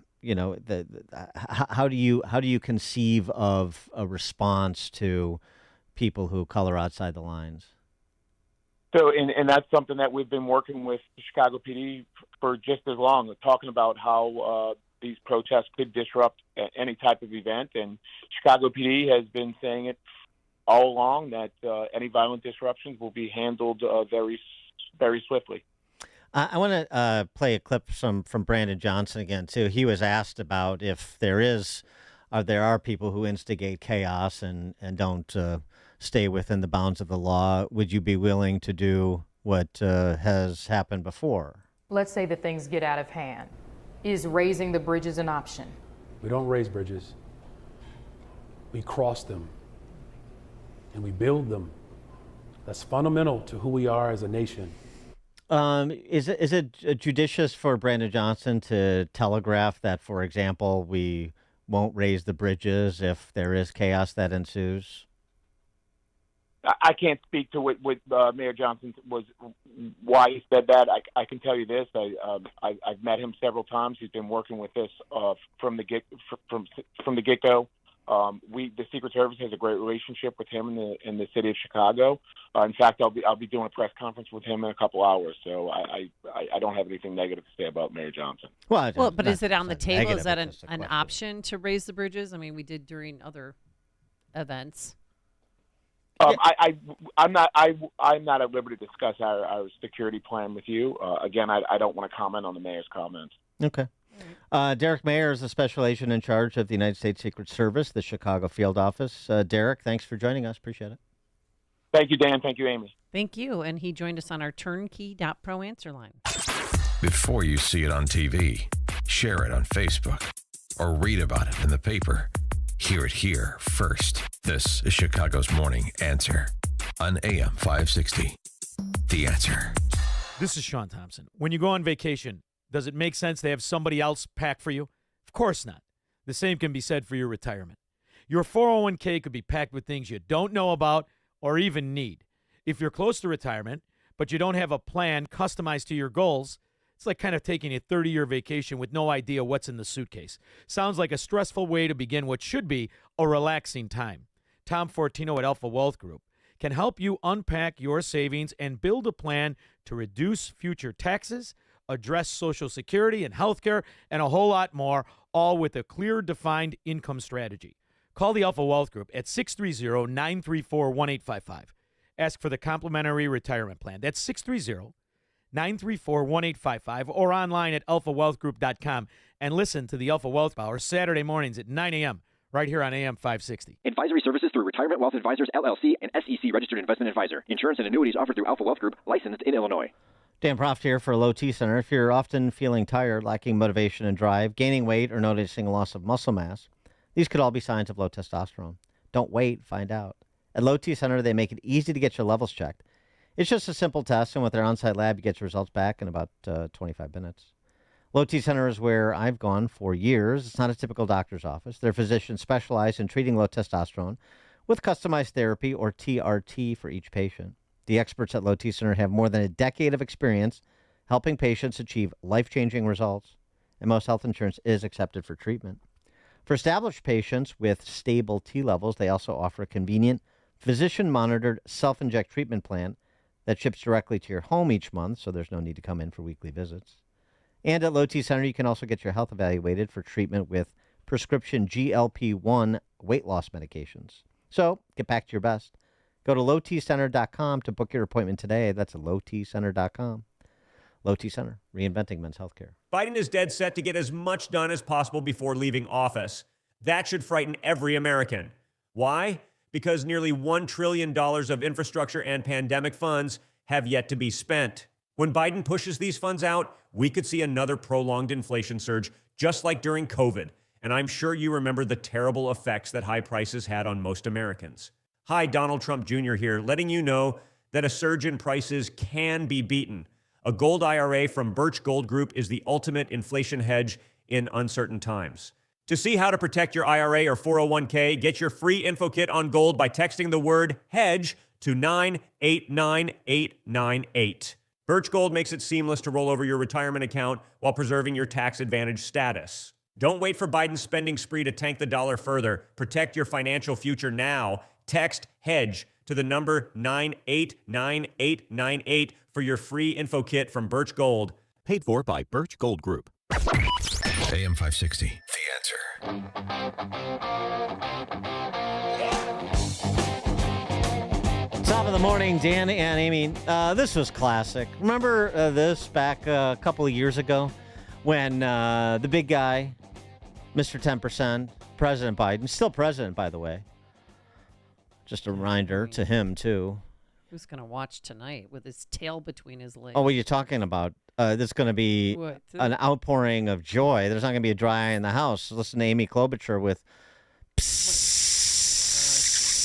[SPEAKER 1] do you conceive of a response to people who color outside the lines?
[SPEAKER 2] So, and that's something that we've been working with the Chicago PD for just as long, talking about how these protests could disrupt any type of event. And Chicago PD has been saying it all along that any violent disruptions will be handled very, very swiftly.
[SPEAKER 1] I want to play a clip from Brandon Johnson again, too. He was asked about if there are people who instigate chaos and don't stay within the bounds of the law. Would you be willing to do what has happened before?
[SPEAKER 3] Let's say that things get out of hand. Is raising the bridges an option?
[SPEAKER 21] We don't raise bridges. We cross them, and we build them. That's fundamental to who we are as a nation.
[SPEAKER 1] Is it judicious for Brandon Johnson to telegraph that, for example, we won't raise the bridges if there is chaos that ensues?
[SPEAKER 2] I can't speak to what Mayor Johnson why he said that. I can tell you this: I've met him several times. He's been working with us from the get-go. The Secret Service has a great relationship with him in the city of Chicago. In fact, I'll be doing a press conference with him in a couple hours. So I don't have anything negative to say about Mayor Johnson.
[SPEAKER 4] Well, but is it on the table? Is that an option to raise the bridges? I mean, we did during other events.
[SPEAKER 2] I'm not at liberty to discuss our security plan with you. Again, I don't want to comment on the mayor's comments.
[SPEAKER 1] Okay. Derek Mayer is the special agent in charge of the United States Secret Service, the Chicago field office. Derek, thanks for joining us. Appreciate it.
[SPEAKER 2] Thank you, Dan. Thank you, Amy.
[SPEAKER 4] Thank you. And he joined us on our turnkey.pro answer line.
[SPEAKER 6] Before you see it on TV, share it on Facebook, or read about it in the paper. Hear it here first. This is Chicago's Morning Answer on AM 560. The Answer.
[SPEAKER 5] This is Sean Thompson. When you go on vacation, does it make sense to have somebody else pack for you? Of course not. The same can be said for your retirement. Your 401k could be packed with things you don't know about or even need. If you're close to retirement, but you don't have a plan customized to your goals, it's like kind of taking a 30-year vacation with no idea what's in the suitcase. Sounds like a stressful way to begin what should be a relaxing time. Tom Fortino at Alpha Wealth Group can help you unpack your savings and build a plan to reduce future taxes, address Social Security and health care, and a whole lot more, all with a clear, defined income strategy. Call the Alpha Wealth Group at 630-934-1855. Ask for the complimentary retirement plan. That's 630-934-1855 or online at alphawealthgroup.com. And listen to the Alpha Wealth Hour Saturday mornings at 9 a.m. right here on AM 560.
[SPEAKER 22] Advisory services through Retirement Wealth Advisors, LLC, and SEC Registered Investment Advisor. Insurance and annuities offered through Alpha Wealth Group, licensed in Illinois.
[SPEAKER 1] Dan Proft here for Low T Center. If you're often feeling tired, lacking motivation and drive, gaining weight, or noticing a loss of muscle mass, these could all be signs of low testosterone. Don't wait, find out. At Low T Center, they make it easy to get your levels checked. It's just a simple test, and with their on-site lab, you get your results back in about 25 minutes. Low T Center is where I've gone for years. It's not a typical doctor's office. Their physicians specialize in treating low testosterone with customized therapy or TRT for each patient. The experts at Low T Center have more than a decade of experience helping patients achieve life-changing results, and most health insurance is accepted for treatment. For established patients with stable T levels, they also offer a convenient, physician-monitored self-inject treatment plan that ships directly to your home each month, so there's no need to come in for weekly visits. And at Low T Center, you can also get your health evaluated for treatment with prescription GLP-1 weight loss medications. So get back to your best. Go to lowtcenter.com to book your appointment today. That's lowtcenter.com. Low T Center, reinventing men's healthcare.
[SPEAKER 7] Biden is dead set to get as much done as possible before leaving office. That should frighten every American. Why? Because nearly $1 trillion of infrastructure and pandemic funds have yet to be spent. When Biden pushes these funds out, we could see another prolonged inflation surge, just like during COVID. And I'm sure you remember the terrible effects that high prices had on most Americans. Hi, Donald Trump Jr. here, letting you know that a surge in prices can be beaten. A gold IRA from Birch Gold Group is the ultimate inflation hedge in uncertain times. To see how to protect your IRA or 401k, get your free info kit on gold by texting the word HEDGE to 989898. Birch Gold makes it seamless to roll over your retirement account while preserving your tax advantage status. Don't wait for Biden's spending spree to tank the dollar further. Protect your financial future now. Text HEDGE to the number 989898 for your free info kit from Birch Gold.
[SPEAKER 9] Paid for by Birch Gold Group.
[SPEAKER 6] AM 560. The Answer.
[SPEAKER 1] Top of the morning, Dan and Amy. This was classic. Remember this back a couple of years ago when the big guy, Mr. 10%, President Biden, still president, by the way. Just a reminder to him, too.
[SPEAKER 4] Who's going to watch tonight with his tail between his legs?
[SPEAKER 1] Oh, what are you talking about? There's going to be an outpouring of joy. There's not going to be a dry eye in the house. Listen to Amy Klobuchar with...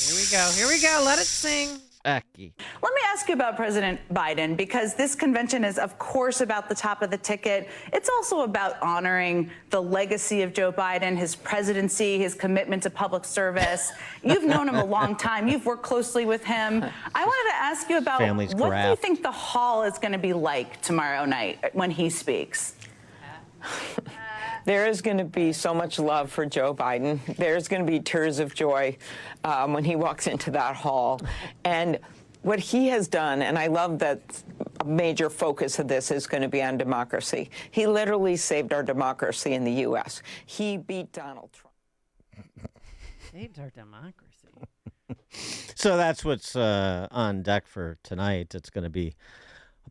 [SPEAKER 4] Here we go. Let it sing.
[SPEAKER 1] Ecky.
[SPEAKER 23] Let me ask you about President Biden, because this convention is, of course, about the top of the ticket. It's also about honoring the legacy of Joe Biden, his presidency, his commitment to public service. You've known him a long time. You've worked closely with him. I wanted to ask you about
[SPEAKER 1] Family's
[SPEAKER 23] what
[SPEAKER 1] graft.
[SPEAKER 23] do you think the hall is going to be like tomorrow night when he speaks?
[SPEAKER 24] There is going to be so much love for Joe Biden. There's going to be tears of joy when he walks into that hall. And what he has done, and I love that a major focus of this is going to be on democracy. He literally saved our democracy in the U.S. He beat Donald Trump.
[SPEAKER 4] Saved our democracy.
[SPEAKER 1] So that's what's on deck for tonight. It's going to be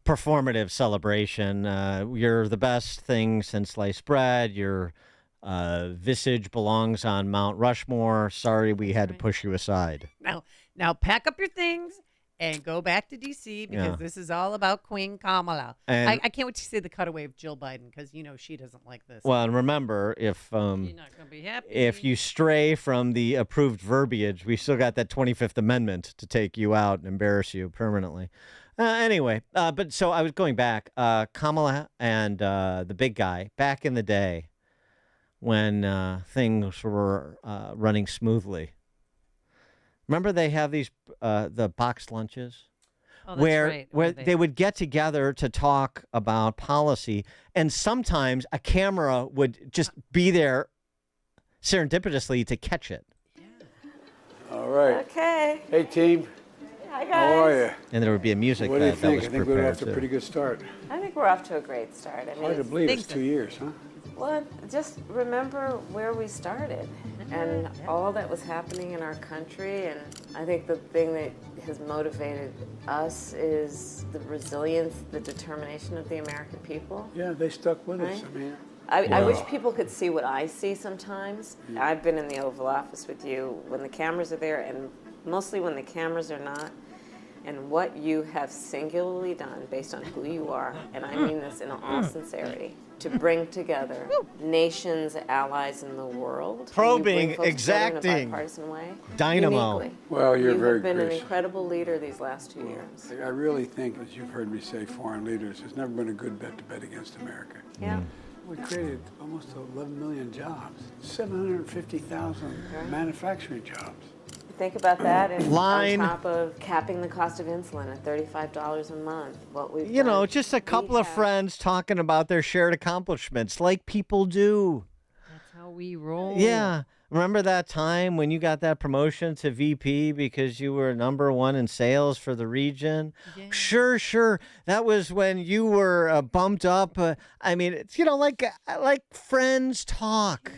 [SPEAKER 1] performative celebration. You're the best thing since sliced bread. Your visage belongs on Mount Rushmore. Sorry we had to push you aside.
[SPEAKER 4] Now pack up your things and go back to D.C. because this is all about Queen Kamala.
[SPEAKER 1] And
[SPEAKER 4] I can't wait to see the cutaway of Jill Biden because you know she doesn't like this.
[SPEAKER 1] Well, and remember, if
[SPEAKER 4] She's not gonna be happy.
[SPEAKER 1] if you stray from the approved verbiage, we still got that 25th Amendment to take you out and embarrass you permanently. Anyway, but so I was going back. Kamala and the big guy back in the day when things were running smoothly. Remember they have these the boxed lunches where they would get together to talk about policy, and sometimes a camera would just be there serendipitously to catch it.
[SPEAKER 25] All right.
[SPEAKER 23] Okay.
[SPEAKER 25] Hey, team.
[SPEAKER 23] Hi, guys.
[SPEAKER 25] How are you?
[SPEAKER 1] And there would be a music
[SPEAKER 25] What do you
[SPEAKER 1] that
[SPEAKER 25] think?
[SPEAKER 1] was
[SPEAKER 25] I think we're
[SPEAKER 1] prepared
[SPEAKER 25] off to a
[SPEAKER 1] too.
[SPEAKER 25] pretty good start.
[SPEAKER 26] I think we're off to a great start. I mean,
[SPEAKER 25] Hard to believe it's 2 years, huh?
[SPEAKER 26] Well, just remember where we started and all that was happening in our country. And I think the thing that has motivated us is the resilience, the determination of the American people.
[SPEAKER 25] Yeah, they stuck with us.
[SPEAKER 26] Right?
[SPEAKER 25] I mean,
[SPEAKER 26] I wish people could see what I see sometimes. I've been in the Oval Office with you when the cameras are there, and mostly when the cameras are not, and what you have singularly done based on who you are, and I mean this in all sincerity, to bring together nations, allies in the world.
[SPEAKER 1] Probing,
[SPEAKER 26] You bring folks together
[SPEAKER 1] exacting,
[SPEAKER 26] in a bipartisan way.
[SPEAKER 1] dynamo.
[SPEAKER 26] Uniquely.
[SPEAKER 25] Well, you're
[SPEAKER 26] you
[SPEAKER 25] very
[SPEAKER 26] have been
[SPEAKER 25] gracious.
[SPEAKER 26] an incredible leader these last 2 years.
[SPEAKER 25] I really think, as you've heard me say, foreign leaders, there's never been a good bet to bet against America.
[SPEAKER 26] Yeah.
[SPEAKER 25] We created almost 11 million jobs, 750,000 manufacturing jobs.
[SPEAKER 26] Think about that, and
[SPEAKER 1] Line.
[SPEAKER 26] on top of capping the cost of insulin at $35 a month. What we've
[SPEAKER 1] You know,
[SPEAKER 26] done,
[SPEAKER 1] just a couple
[SPEAKER 26] we
[SPEAKER 1] of
[SPEAKER 26] have-
[SPEAKER 1] friends talking about their shared accomplishments like people do.
[SPEAKER 4] That's how we roll.
[SPEAKER 1] Yeah. Remember that time when you got that promotion to VP because you were number one in sales for the region?
[SPEAKER 4] Yeah.
[SPEAKER 1] Sure. That was when you were bumped up. I mean, it's, like friends talk.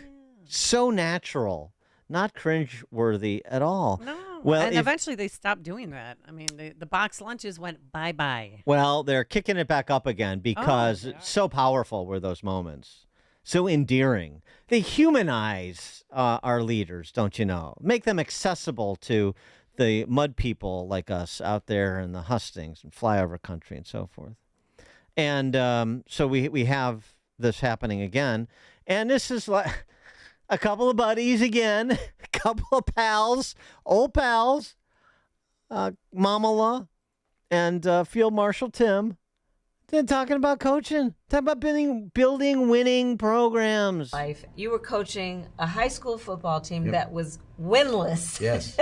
[SPEAKER 1] So natural, not cringe-worthy at all.
[SPEAKER 4] No.
[SPEAKER 1] Well,
[SPEAKER 4] and
[SPEAKER 1] if-
[SPEAKER 4] eventually they stopped doing that. I mean, the box lunches went bye-bye.
[SPEAKER 1] Well, they're kicking it back up again because so powerful were those moments. So endearing. They humanize our leaders, don't you know? Make them accessible to the mud people like us out there in the hustings and flyover country and so forth. And so we have this happening again. And this is like a couple of buddies again, a couple of pals, old pals, Mamala and Field Marshal Tim. Then talking about coaching, talking about building winning programs.
[SPEAKER 10] Life. You were coaching a high school football team that was winless.
[SPEAKER 11] Yes.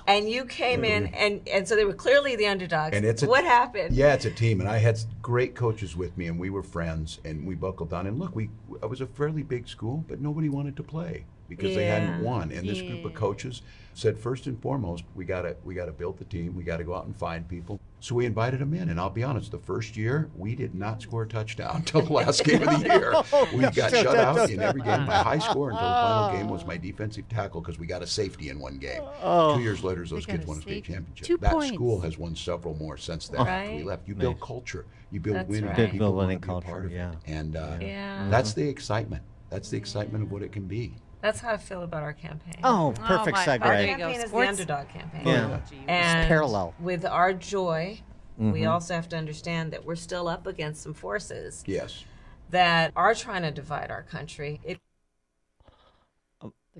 [SPEAKER 10] And you came in, and so they were clearly the underdogs.
[SPEAKER 11] And it's
[SPEAKER 10] what happened?
[SPEAKER 11] Yeah, it's a team, and I had great coaches with me, and we were friends, and we buckled down. And look, I was a fairly big school, but nobody wanted to play because they hadn't won. And this group of coaches said, first and foremost, we gotta build the team. We gotta go out and find people. So we invited them in, and I'll be honest, the first year we did not score a touchdown until the last game of the year. We got shut out in every game. My high score until the final game was my defensive tackle because we got a safety in one game. 2 years later, those kids won a state championship.
[SPEAKER 4] 2
[SPEAKER 11] that
[SPEAKER 4] points.
[SPEAKER 11] school has won several more since then. After we left, you build culture, you build
[SPEAKER 10] That's
[SPEAKER 11] winning.
[SPEAKER 10] right.
[SPEAKER 11] People
[SPEAKER 1] Build
[SPEAKER 11] wanna
[SPEAKER 1] winning
[SPEAKER 11] be a
[SPEAKER 1] culture,
[SPEAKER 11] part of it.
[SPEAKER 1] yeah.
[SPEAKER 11] And
[SPEAKER 10] Yeah.
[SPEAKER 11] that's the excitement. That's the excitement of what it can be.
[SPEAKER 10] That's how I feel about our campaign.
[SPEAKER 1] Oh, perfect segue.
[SPEAKER 10] Our
[SPEAKER 4] There you go.
[SPEAKER 10] campaign is the
[SPEAKER 4] Sports-
[SPEAKER 10] underdog campaign.
[SPEAKER 1] Yeah.
[SPEAKER 10] And
[SPEAKER 1] parallel.
[SPEAKER 10] with our joy, we
[SPEAKER 1] Mhm.
[SPEAKER 10] also have to understand that we're still up against some forces
[SPEAKER 11] Yes.
[SPEAKER 10] that are trying to divide our country.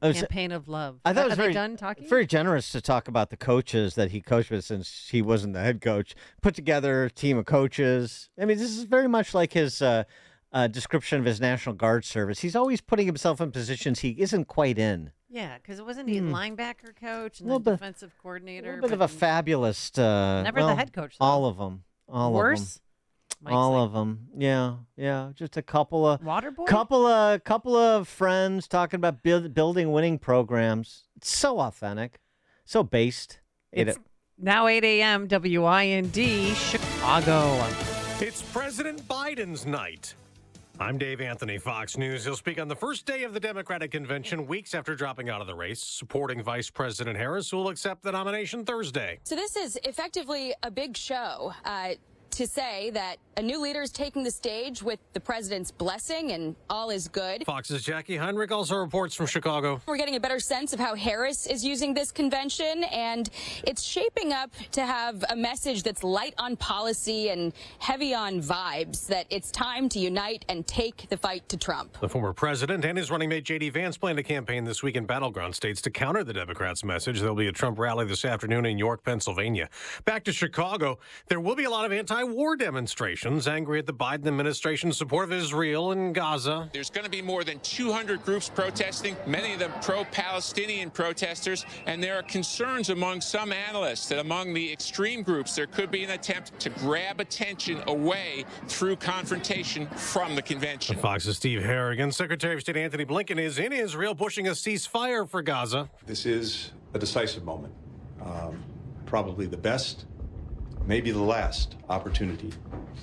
[SPEAKER 4] The campaign of love.
[SPEAKER 1] I thought it was
[SPEAKER 4] Are they
[SPEAKER 1] very,
[SPEAKER 4] done talking?
[SPEAKER 1] very generous to talk about the coaches that he coached with since he wasn't the head coach. Put together a team of coaches. I mean, this is very much like his description of his National Guard service. He's always putting himself in positions he isn't quite in.
[SPEAKER 4] Yeah, because it wasn't he linebacker coach and
[SPEAKER 1] Little
[SPEAKER 4] then
[SPEAKER 1] bit-
[SPEAKER 4] defensive coordinator.
[SPEAKER 1] A little bit of a fabulous.
[SPEAKER 4] Never the head coach, though.
[SPEAKER 1] All of them. All
[SPEAKER 4] Worse?
[SPEAKER 1] of them.
[SPEAKER 4] Mike's
[SPEAKER 1] All
[SPEAKER 4] like-
[SPEAKER 1] of them. Yeah. Just a couple of
[SPEAKER 4] Waterboy?
[SPEAKER 1] couple of friends talking about building winning programs. It's so authentic, so based.
[SPEAKER 4] It's now 8 a.m. WIND Chicago.
[SPEAKER 12] It's President Biden's night. I'm Dave Anthony, Fox News. He'll speak on the first day of the Democratic convention, weeks after dropping out of the race. Supporting Vice President Harris, who will accept the nomination Thursday.
[SPEAKER 13] So this is effectively a big show to say that a new leader is taking the stage with the president's blessing and all is good.
[SPEAKER 12] Fox's Jackie Heinrich also reports from Chicago.
[SPEAKER 13] We're getting a better sense of how Harris is using this convention, and it's shaping up to have a message that's light on policy and heavy on vibes, that it's time to unite and take the fight to Trump.
[SPEAKER 12] The former president and his running mate J.D. Vance plan to campaign this week in battleground states to counter the Democrats' message. There'll be a Trump rally this afternoon in York, Pennsylvania. Back to Chicago, there will be a lot of anti-war demonstrations angry at the Biden administration's support of Israel and Gaza.
[SPEAKER 14] There's going to be more than 200 groups protesting, many of them pro-Palestinian protesters, and there are concerns among some analysts that among the extreme groups there could be an attempt to grab attention away through confrontation from the convention.
[SPEAKER 12] Fox's Steve Harrigan. Secretary of State Anthony Blinken is in Israel pushing a ceasefire for Gaza.
[SPEAKER 16] This is a decisive moment, probably the best, maybe the last opportunity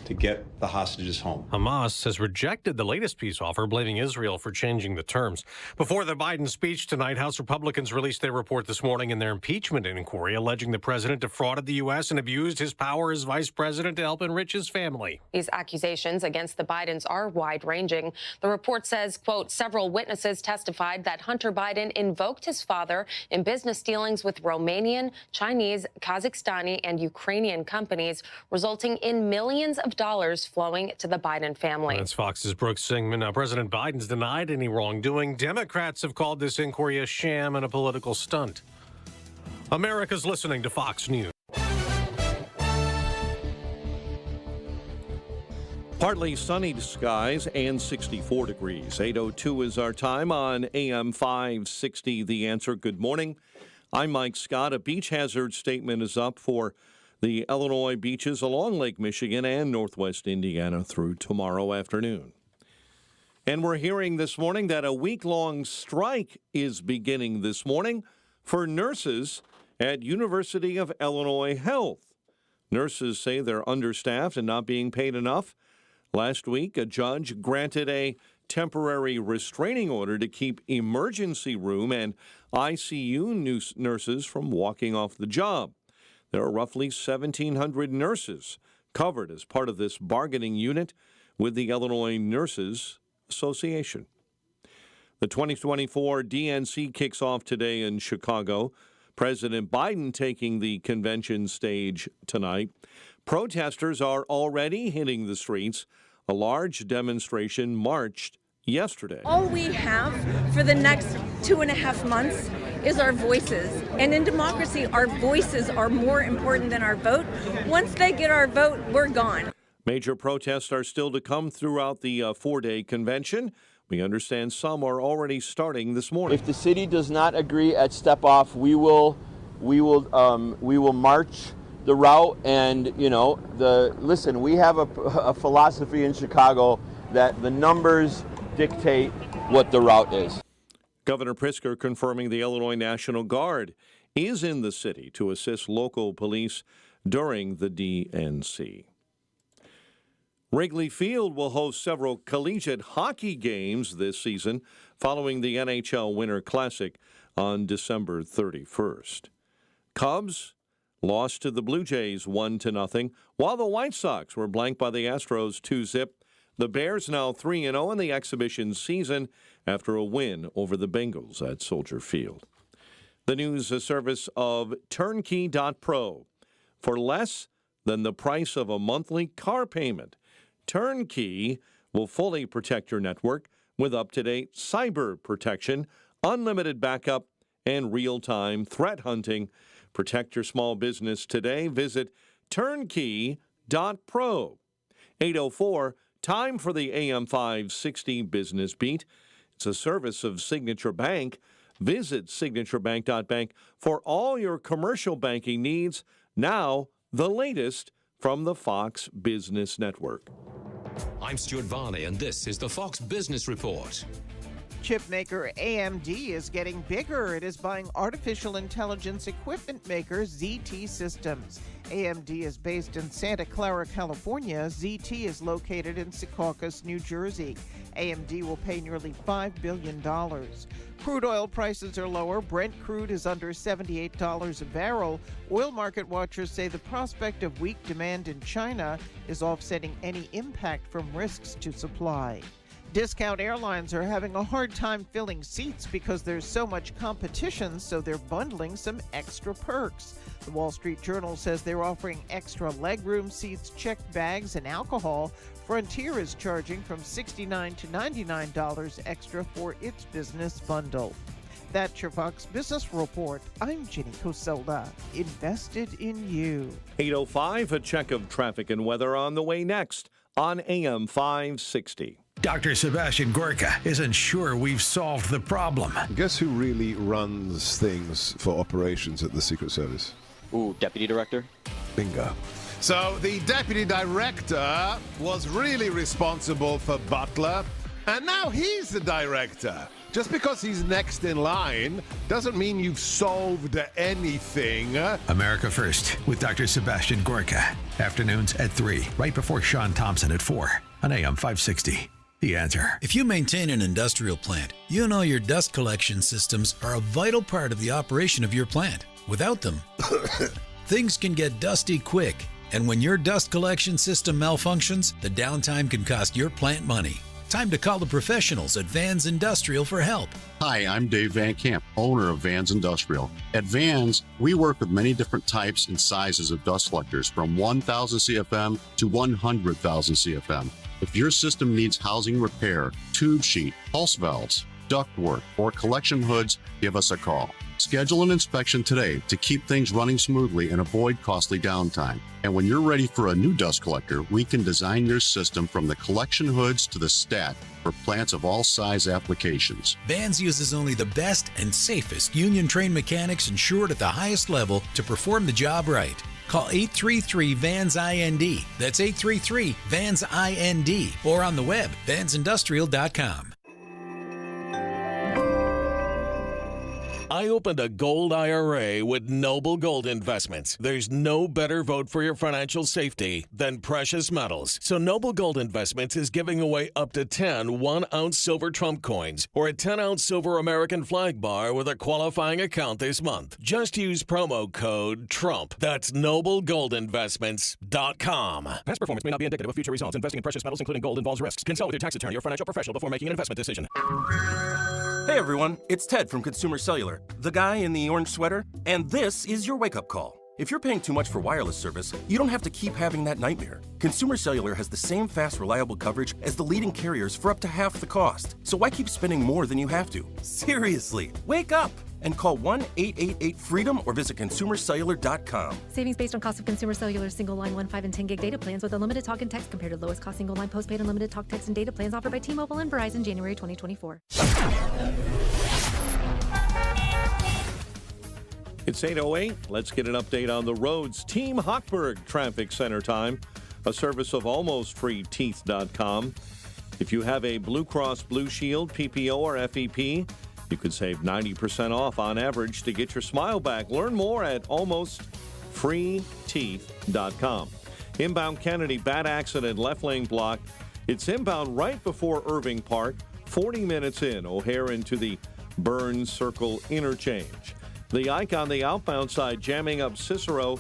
[SPEAKER 16] to get the hostages home.
[SPEAKER 12] Hamas has rejected the latest peace offer, blaming Israel for changing the terms. Before the Biden speech tonight, House Republicans released their report this morning in their impeachment inquiry, alleging the president defrauded the U.S. and abused his power as vice president to help enrich his family.
[SPEAKER 27] These accusations against the Bidens are wide-ranging. The report says, quote, several witnesses testified that Hunter Biden invoked his father in business dealings with Romanian, Chinese, Kazakhstani, and Ukrainian companies, resulting in millions of dollars flowing to the Biden family.
[SPEAKER 12] That's Fox's Brooks Singman. Now, President Biden's denied any wrongdoing. Democrats have called this inquiry a sham and a political stunt. America's listening to Fox News.
[SPEAKER 3] Partly sunny skies and 64 degrees. 8:02 is our time on AM 560. The Answer. Good morning. I'm Mike Scott. A beach hazard statement is up for the Illinois beaches along Lake Michigan and Northwest Indiana through tomorrow afternoon. And we're hearing this morning that a week-long strike is beginning this morning for nurses at University of Illinois Health. Nurses say they're understaffed and not being paid enough. Last week, a judge granted a temporary restraining order to keep emergency room and ICU nurses from walking off the job. There are roughly 1,700 nurses covered as part of this bargaining unit with the Illinois Nurses Association. The 2024 DNC kicks off today in Chicago. President Biden taking the convention stage tonight. Protesters are already hitting the streets. A large demonstration marched yesterday.
[SPEAKER 8] All we have for the next 2.5 months is our voices. And in democracy, our voices are more important than our vote. Once they get our vote, we're gone.
[SPEAKER 3] Major protests are still to come throughout the 4-day convention. We understand some are already starting this morning.
[SPEAKER 15] If the city does not agree at step off, we will march the route. And listen, we have a philosophy in Chicago that the numbers dictate what the route is.
[SPEAKER 3] Governor Pritzker confirming the Illinois National Guard is in the city to assist local police during the DNC. Wrigley Field will host several collegiate hockey games this season following the NHL Winter Classic on December 31st. Cubs lost to the Blue Jays 1-0, while the White Sox were blanked by the Astros 2-0. The Bears now 3-0 in the exhibition season after a win over the Bengals at Soldier Field. The news service of Turnkey.pro. For less than the price of a monthly car payment, Turnkey will fully protect your network with up-to-date cyber protection, unlimited backup, and real-time threat hunting. Protect your small business today. Visit turnkey.pro. 8:04, time for the AM 560 Business Beat. It's a service of Signature Bank. Visit signaturebank.bank for all your commercial banking needs. Now, the latest from the Fox Business Network.
[SPEAKER 9] I'm Stuart Varney, and this is the Fox Business Report.
[SPEAKER 17] Chip maker AMD is getting bigger. It is buying artificial intelligence equipment maker ZT Systems. AMD is based in Santa Clara, California. ZT is located in Secaucus, New Jersey. AMD will pay nearly $5 billion. Crude oil prices are lower. Brent crude is under $78 a barrel. Oil market watchers say the prospect of weak demand in China is offsetting any impact from risks to supply. Discount airlines are having a hard time filling seats because there's so much competition, so they're bundling some extra perks. The Wall Street Journal says they're offering extra legroom seats, checked bags, and alcohol. Frontier is charging from $69 to $99 extra for its business bundle. That's your Fox Business Report. I'm Jenny Coselda. Invested in you.
[SPEAKER 3] 8:05, a check of traffic and weather on the way next on AM 560.
[SPEAKER 6] Dr. Sebastian Gorka isn't sure we've solved the problem.
[SPEAKER 18] Guess who really runs things for operations at the Secret Service?
[SPEAKER 22] Ooh, Deputy Director?
[SPEAKER 18] Bingo.
[SPEAKER 19] So the Deputy Director was really responsible for Butler, and now he's the Director. Just because he's next in line doesn't mean you've solved anything.
[SPEAKER 6] America First with Dr. Sebastian Gorka. Afternoons at 3, right before Sean Thompson at 4 on AM 560. The Answer.
[SPEAKER 20] If you maintain an industrial plant, you know your dust collection systems are a vital part of the operation of your plant. Without them, things can get dusty quick. And when your dust collection system malfunctions, the downtime can cost your plant money. Time to call the professionals at Vans Industrial for help.
[SPEAKER 28] Hi, I'm Dave Van Camp, owner of Vans Industrial. At Vans, we work with many different types and sizes of dust collectors, from 1,000 CFM to 100,000 CFM. If your system needs housing repair, tube sheet, pulse valves, ductwork, or collection hoods, give us a call. Schedule an inspection today to keep things running smoothly and avoid costly downtime. And when you're ready for a new dust collector, we can design your system from the collection hoods to the stat for plants of all size applications.
[SPEAKER 20] Vans uses only the best and safest union-trained mechanics insured at the highest level to perform the job right. Call 833-VANS-IND. That's 833-VANS-IND. Or on the web, vansindustrial.com.
[SPEAKER 2] I opened a gold IRA with Noble Gold Investments. There's no better vote for your financial safety than precious metals. So Noble Gold Investments is giving away up to 10 1-ounce silver Trump coins or a 10-ounce silver American flag bar with a qualifying account this month. Just use promo code TRUMP. That's NobleGoldInvestments.com.
[SPEAKER 22] Past performance may not be indicative of future results. Investing in precious metals, including gold, involves risks. Consult with your tax attorney or financial professional before making an investment decision.
[SPEAKER 5] Hey everyone, it's Ted from Consumer Cellular, the guy in the orange sweater, and this is your wake-up call. If you're paying too much for wireless service, you don't have to keep having that nightmare. Consumer Cellular has the same fast, reliable coverage as the leading carriers for up to half the cost. So why keep spending more than you have to? Seriously, wake up and call 1-888-FREEDOM or visit consumercellular.com.
[SPEAKER 7] Savings based on cost of Consumer Cellular single line 1, 5, and 10 gig data plans with unlimited talk and text compared to lowest cost single line postpaid unlimited talk, text, and data plans offered by T-Mobile and Verizon January 2024.
[SPEAKER 3] It's 8:08. Let's get an update on the roads. Team Hochberg Traffic Center time, a service of almostfreeteeth.com. If you have a Blue Cross Blue Shield, PPO, or FEP, you could save 90% off on average to get your smile back. Learn more at almostfreeteeth.com. Inbound Kennedy, bad accident, left lane blocked. It's inbound right before Irving Park, 40 minutes in. O'Hare into the Burns Circle interchange. The Ike on the outbound side jamming up Cicero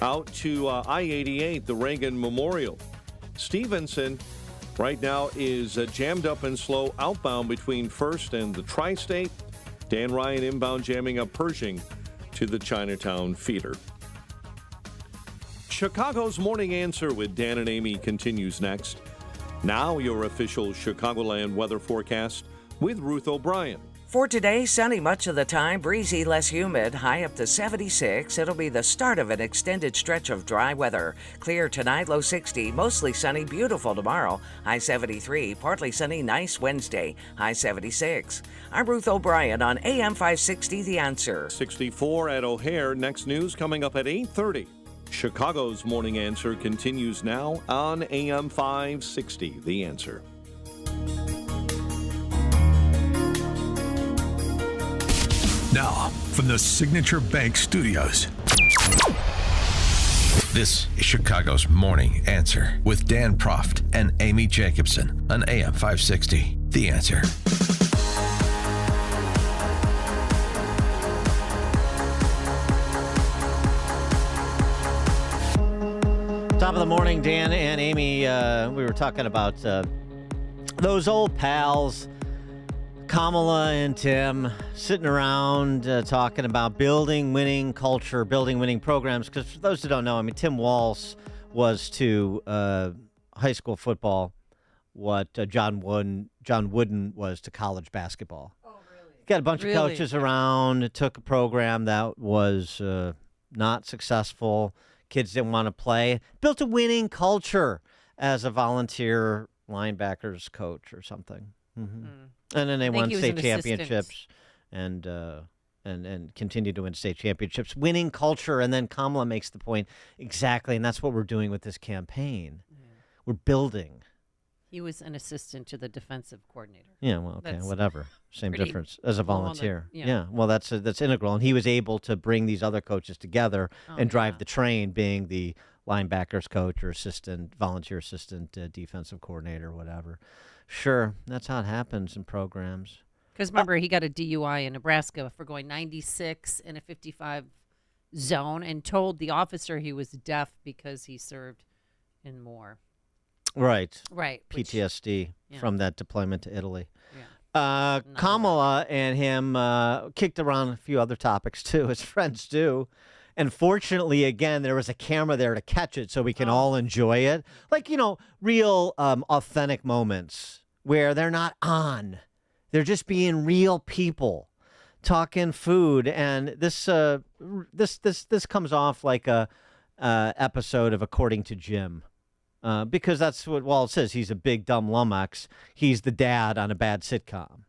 [SPEAKER 3] out to I-88, the Reagan Memorial. Stevenson right now is jammed up and slow outbound between First and the Tri-State. Dan Ryan inbound jamming up Pershing to the Chinatown feeder. Chicago's Morning Answer with Dan and Amy continues next. Now your official Chicagoland weather forecast with Ruth O'Brien.
[SPEAKER 21] For today, sunny much of the time, breezy, less humid, high up to 76. It'll be the start of an extended stretch of dry weather. Clear tonight, low 60, mostly sunny, beautiful tomorrow, high 73, partly sunny, nice Wednesday, high 76. I'm Ruth O'Brien on AM 560, The Answer.
[SPEAKER 3] 64 at O'Hare. Next news coming up at 8:30. Chicago's Morning Answer continues now on AM 560, The Answer.
[SPEAKER 6] Now, from the Signature Bank Studios.
[SPEAKER 23] This is Chicago's Morning Answer with Dan Proft and Amy Jacobson on AM 560. The Answer.
[SPEAKER 1] Top of the morning, Dan and Amy. We were talking about those old pals, Kamala and Tim, sitting around talking about building winning culture, building winning programs. Because for those who don't know, I mean, Tim Walz was to high school football what John Wooden was to college basketball. Oh, really? Got a bunch of coaches around, took a program that was not successful. Kids didn't want to play. Built a winning culture as a volunteer linebackers coach or something. Mm-hmm. And then they won state championships and continued to win state championships. Winning culture. And then Kamala makes the point exactly, and that's what we're doing with this campaign. Yeah. We're building.
[SPEAKER 4] He was an assistant to the defensive coordinator.
[SPEAKER 1] Yeah, well, okay, whatever. Same difference as a volunteer. Yeah, well, that's integral. And he was able to bring these other coaches together and drive the train, being the linebackers coach or assistant, volunteer assistant, defensive coordinator, whatever. Sure, that's how it happens in programs.
[SPEAKER 4] Because remember, he got a DUI in Nebraska for going 96 in a 55 zone and told the officer he was deaf because he served in war.
[SPEAKER 1] Right.
[SPEAKER 4] PTSD
[SPEAKER 1] from that deployment to Italy. Yeah. Kamala and him kicked around a few other topics, too, as friends do. And fortunately, again, there was a camera there to catch it so we can all enjoy it. Like, real authentic moments where they're not on. They're just being real people talking food, and this comes off like a episode of According to Jim, because that's what Walt says. He's a big dumb lummox. He's the dad on a bad sitcom.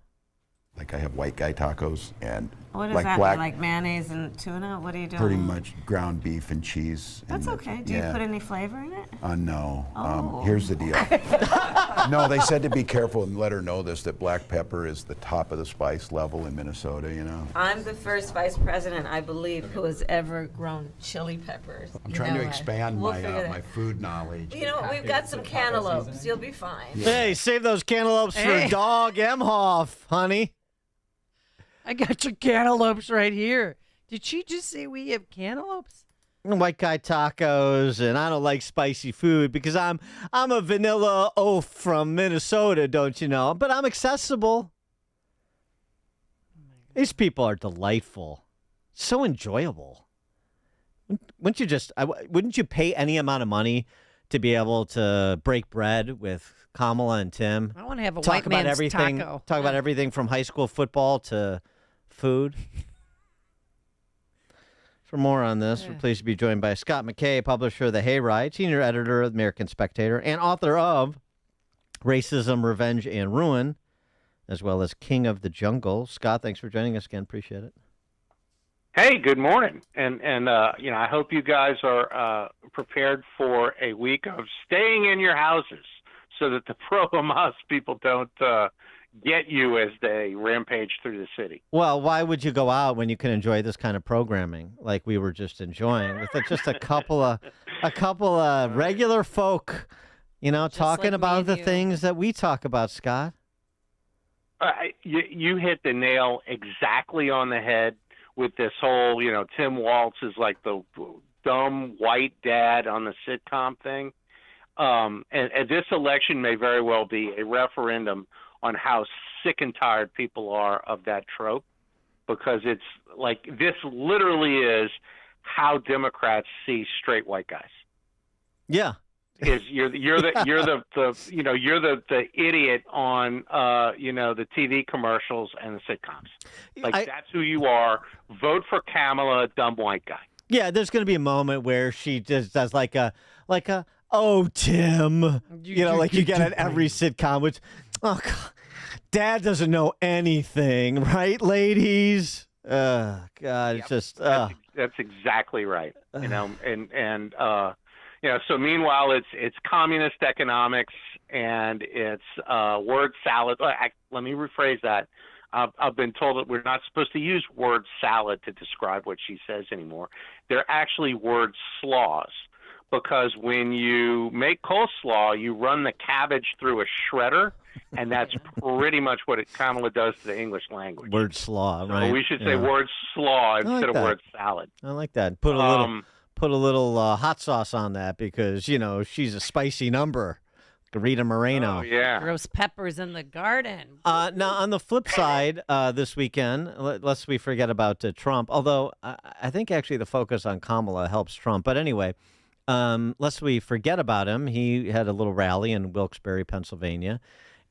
[SPEAKER 10] Like I have white guy tacos and
[SPEAKER 11] What is
[SPEAKER 10] like
[SPEAKER 11] that?
[SPEAKER 10] black,
[SPEAKER 11] Like mayonnaise and tuna? What are you doing?
[SPEAKER 10] pretty much ground beef and cheese.
[SPEAKER 11] That's
[SPEAKER 10] and
[SPEAKER 11] okay. Do you put any flavor in it?
[SPEAKER 10] No.
[SPEAKER 11] Oh.
[SPEAKER 10] Here's the deal. No, they said to be careful and let her know this, that black pepper is the top of the spice level in Minnesota, you know.
[SPEAKER 11] I'm the first vice president, I believe, who has ever grown chili peppers.
[SPEAKER 10] I'm trying to
[SPEAKER 11] that.
[SPEAKER 10] expand
[SPEAKER 11] We'll
[SPEAKER 10] my
[SPEAKER 11] figure that.
[SPEAKER 10] my food knowledge.
[SPEAKER 11] You know what? We've got some cantaloupes. You'll be fine.
[SPEAKER 1] Hey, save those cantaloupes for Dog Emhoff, honey.
[SPEAKER 4] I got your cantaloupes right here. Did she just say we have cantaloupes?
[SPEAKER 1] White guy tacos, and I don't like spicy food because I'm a vanilla oaf from Minnesota, don't you know? But I'm accessible. These people are delightful, so enjoyable. Wouldn't you pay any amount of money to be able to break bread with Kamala and Tim?
[SPEAKER 4] I want to have a
[SPEAKER 1] Talk
[SPEAKER 4] white
[SPEAKER 1] about
[SPEAKER 4] man's
[SPEAKER 1] everything.
[SPEAKER 4] taco.
[SPEAKER 1] Talk about everything from high school football to food. For more on this, we're pleased to be joined by Scott McKay, publisher of The Hayride, senior editor of the American Spectator, and author of Racism, Revenge, and Ruin, as well as King of the Jungle. Scott, thanks for joining us again. Appreciate it.
[SPEAKER 13] Hey, good morning, and I hope you guys are prepared for a week of staying in your houses so that the pro-Hamas people don't get you as they rampage through the city.
[SPEAKER 1] Well, why would you go out when you can enjoy this kind of programming like we were just enjoying with just a couple of regular folk, talking
[SPEAKER 4] like
[SPEAKER 1] about
[SPEAKER 4] me
[SPEAKER 1] the
[SPEAKER 4] and you.
[SPEAKER 1] things that we talk about, Scott?
[SPEAKER 13] You hit the nail exactly on the head with this whole, Tim Waltz is like the dumb white dad on the sitcom thing. And this election may very well be a referendum on how sick and tired people are of that trope, because it's like this literally is how Democrats see straight white guys.
[SPEAKER 1] Yeah.
[SPEAKER 13] Is you're the idiot on the TV commercials and the sitcoms. That's who you are. Vote for Kamala, dumb white guy.
[SPEAKER 1] Yeah, there's going to be a moment where she just does like a oh Tim, like you get at every sitcom, which God, Dad doesn't know anything, right, ladies? God, it's just
[SPEAKER 13] that's exactly right. So meanwhile, it's communist economics and it's word salad. Let me rephrase that. I've been told that we're not supposed to use word salad to describe what she says anymore. They're actually word slaws, because when you make coleslaw, you run the cabbage through a shredder, and that's pretty much what Kamala does to the English language.
[SPEAKER 1] Word slaw,
[SPEAKER 13] So
[SPEAKER 1] right?
[SPEAKER 13] we should say word slaw instead of
[SPEAKER 1] that.
[SPEAKER 13] word salad.
[SPEAKER 1] I like that. Put a little hot sauce on that because she's a spicy number. Rita Moreno.
[SPEAKER 13] Oh yeah.
[SPEAKER 4] Gross peppers in the garden.
[SPEAKER 1] Now on the flip side, this weekend, lest we forget about Trump. Although I think actually the focus on Kamala helps Trump. But anyway, lest we forget about him, he had a little rally in Wilkes-Barre, Pennsylvania,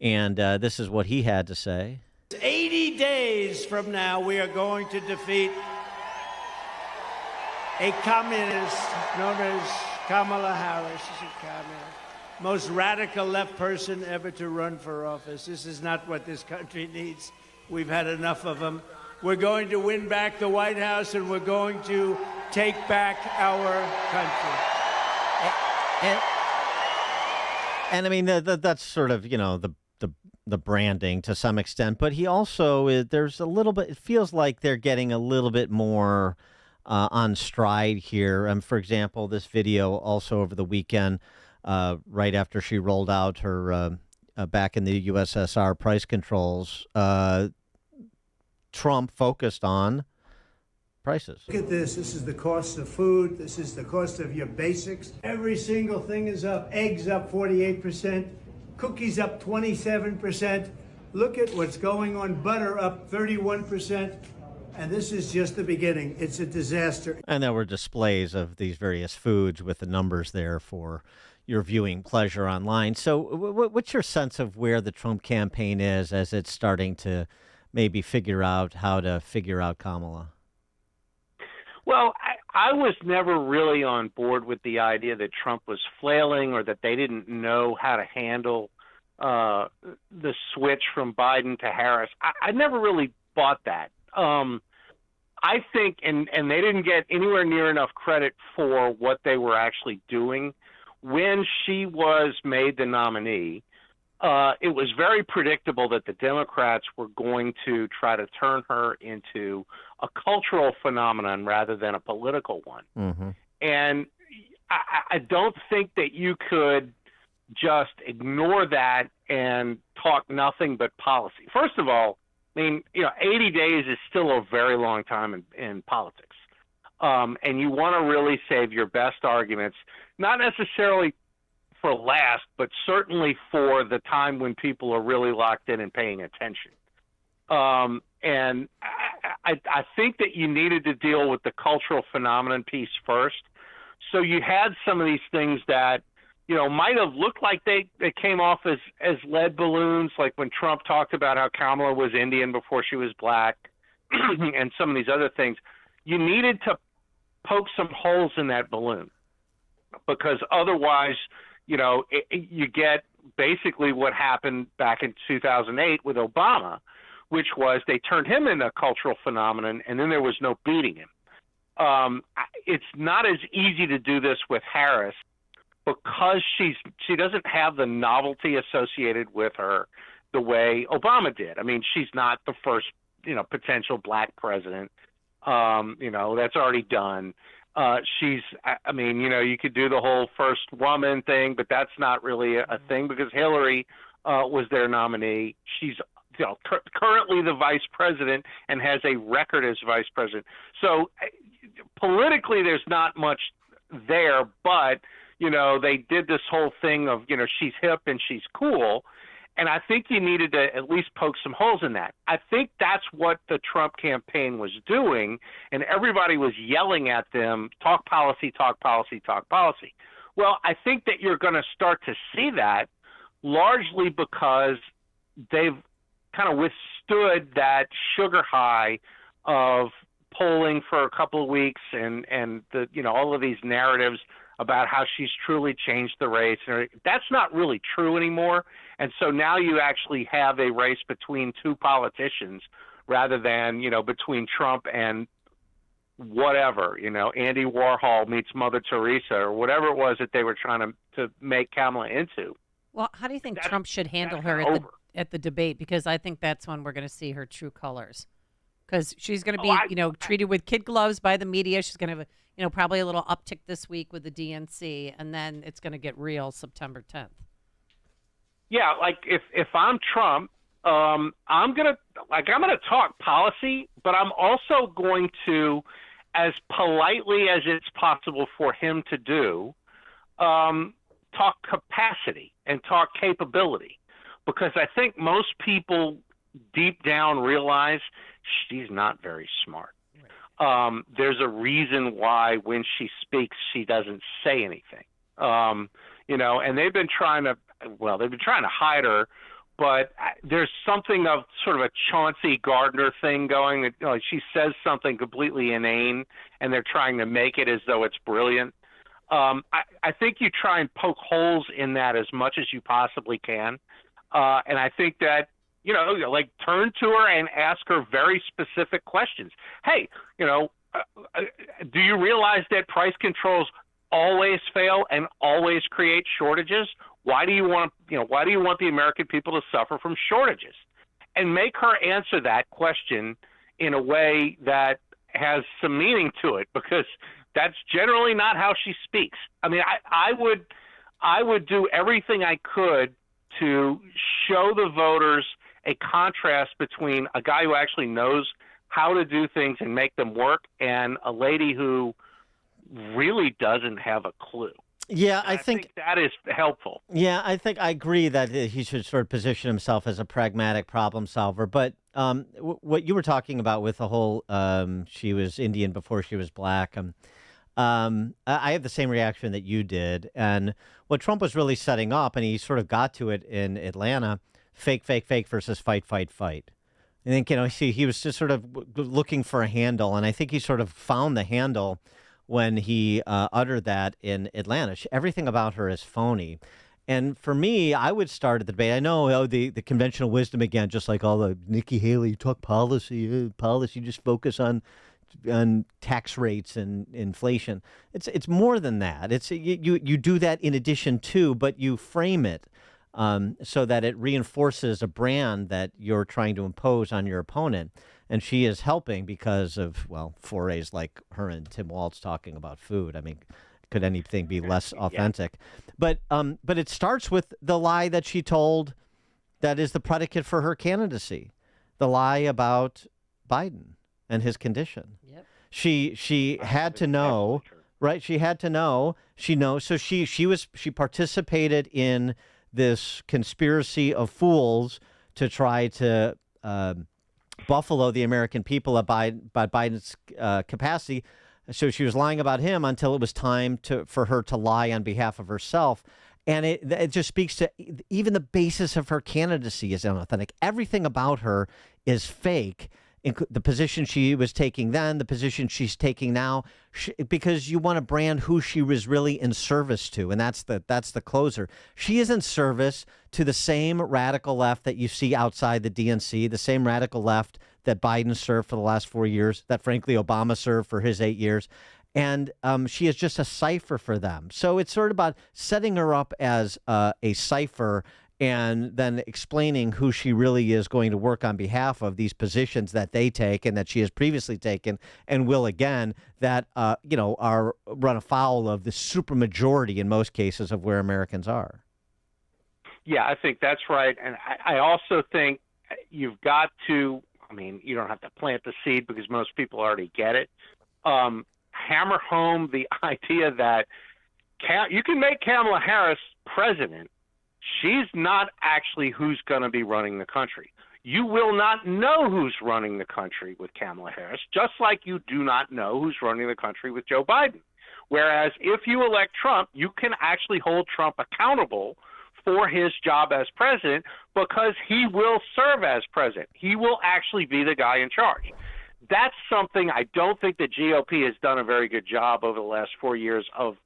[SPEAKER 1] and this is what he had to say.
[SPEAKER 14] 80 days from now, we are going to defeat a communist known as Kamala Harris. She's a communist. Most radical left person ever to run for office. This is not what this country needs. We've had enough of them. We're going to win back the White House, and we're going to take back our country.
[SPEAKER 1] And I mean, that's sort of, the branding to some extent, but he also, there's a little bit, it feels like they're getting a little bit more on stride here. For example, this video also over the weekend, right after she rolled out her back in the USSR price controls, Trump focused on prices.
[SPEAKER 14] Look at this. This is the cost of food. This is the cost of your basics. Every single thing is up. Eggs up 48%. Cookies up 27%. Look at what's going on. Butter up 31%. And this is just the beginning. It's a disaster.
[SPEAKER 1] And there were displays of these various foods with the numbers there for your viewing pleasure online. So what's your sense of where the Trump campaign is as it's starting to maybe figure out how to figure out Kamala?
[SPEAKER 13] Well, I was never really on board with the idea that Trump was flailing or that they didn't know how to handle the switch from Biden to Harris. I never really bought that. I think, and they didn't get anywhere near enough credit for what they were actually doing. When she was made the nominee, it was very predictable that the Democrats were going to try to turn her into a cultural phenomenon rather than a political one.
[SPEAKER 1] Mm-hmm.
[SPEAKER 13] And I don't think that you could just ignore that and talk nothing but policy. First of all, I mean, 80 days is still a very long time in politics. And you want to really save your best arguments, not necessarily for last, but certainly for the time when people are really locked in and paying attention. And I think that you needed to deal with the cultural phenomenon piece first. So you had some of these things that, might have looked like they came off as lead balloons, like when Trump talked about how Kamala was Indian before she was black and some of these other things. You needed to poke some holes in that balloon because otherwise, you get basically what happened back in 2008 with Obama, which was they turned him into a cultural phenomenon, and then there was no beating him. It's not as easy to do this with Harris because she doesn't have the novelty associated with her the way Obama did. I mean, she's not the first, potential black president. That's already done. You could do the whole first woman thing, but that's not really a thing because Hillary was their nominee. She's currently the vice president and has a record as vice president. So politically, there's not much there, but they did this whole thing of she's hip and she's cool. And I think you needed to at least poke some holes in that. I think that's what the Trump campaign was doing, and everybody was yelling at them, talk policy, talk policy, talk policy. Well, I think that you're going to start to see that largely because they've kind of withstood that sugar high of polling for a couple of weeks and the all of these narratives about how she's truly changed the race. That's not really true anymore. And so now you actually have a race between two politicians rather than, between Trump and whatever, Andy Warhol meets Mother Teresa or whatever it was that they were trying to make Kamala into.
[SPEAKER 4] Well, how do you think Trump should handle her at the debate? Because I think that's when we're going to see her true colors. Because she's going to be, treated with kid gloves by the media. She's going to have, probably a little uptick this week with the DNC, and then it's going to get real September 10th.
[SPEAKER 13] Yeah, like if I'm Trump, I'm gonna talk policy, but I'm also going to, as politely as it's possible for him to do, talk capacity and talk capability, because I think most people deep down realize she's not very smart. There's a reason why when she speaks, she doesn't say anything. And they've been trying to hide her, but there's something of sort of a Chauncey Gardner thing going. That, she says something completely inane, and they're trying to make it as though it's brilliant. I think you try and poke holes in that as much as you possibly can, and I think that turn to her and ask her very specific questions. Hey, do you realize that price controls always fail and always create shortages? Why do you want the American people to suffer from shortages? And make her answer that question in a way that has some meaning to it, because that's generally not how she speaks. I mean, I would do everything I could to show the voters a contrast between a guy who actually knows how to do things and make them work and a lady who really doesn't have a clue.
[SPEAKER 1] Yeah, I think
[SPEAKER 13] that is helpful.
[SPEAKER 1] Yeah, I think I agree that he should sort of position himself as a pragmatic problem solver. But what you were talking about with the whole she was Indian before she was black, I have the same reaction that you did. And what Trump was really setting up, and he sort of got to it in Atlanta, fake, fake, fake versus fight, fight, fight. I think, he was just sort of looking for a handle, and I think he sort of found the handle when he uttered that in Atlanta. Everything about her is phony. And for me, I would start at the debate. I know the conventional wisdom again, just like all the Nikki Haley talk policy, just focus on tax rates and inflation. It's more than that. It's you do that in addition to, but you frame it so that it reinforces a brand that you're trying to impose on your opponent. And she is helping because of, forays like her and Tim Walz talking about food. I mean, could anything be less authentic? Yeah. But it starts with the lie that she told that is the predicate for her candidacy, the lie about Biden and his condition. Yep. She had to know, right? She had to know. She knows. So she participated in this conspiracy of fools to try to buffalo the American people about Biden's capacity. So she was lying about him until it was time for her to lie on behalf of herself. And it just speaks to even the basis of her candidacy is inauthentic. Everything about her is fake. The position she was taking then, the position she's taking now, because you want to brand who she was really in service to, and that's the closer. She is in service to the same radical left that you see outside the DNC, the same radical left that Biden served for the last 4 years, that frankly Obama served for his 8 years. And she is just a cipher for them. So it's sort of about setting her up as a cipher and then explaining who she really is going to work on behalf of, these positions that they take and that she has previously taken and will again, that, are run afoul of the supermajority in most cases of where Americans are.
[SPEAKER 13] Yeah, I think that's right. And I also think you've got to, you don't have to plant the seed because most people already get it. Hammer home the idea that you can make Kamala Harris president. She's not actually who's going to be running the country. You will not know who's running the country with Kamala Harris, just like you do not know who's running the country with Joe Biden. Whereas if you elect Trump, you can actually hold Trump accountable for his job as president because he will serve as president. He will actually be the guy in charge. That's something I don't think the GOP has done a very good job over the last 4 years of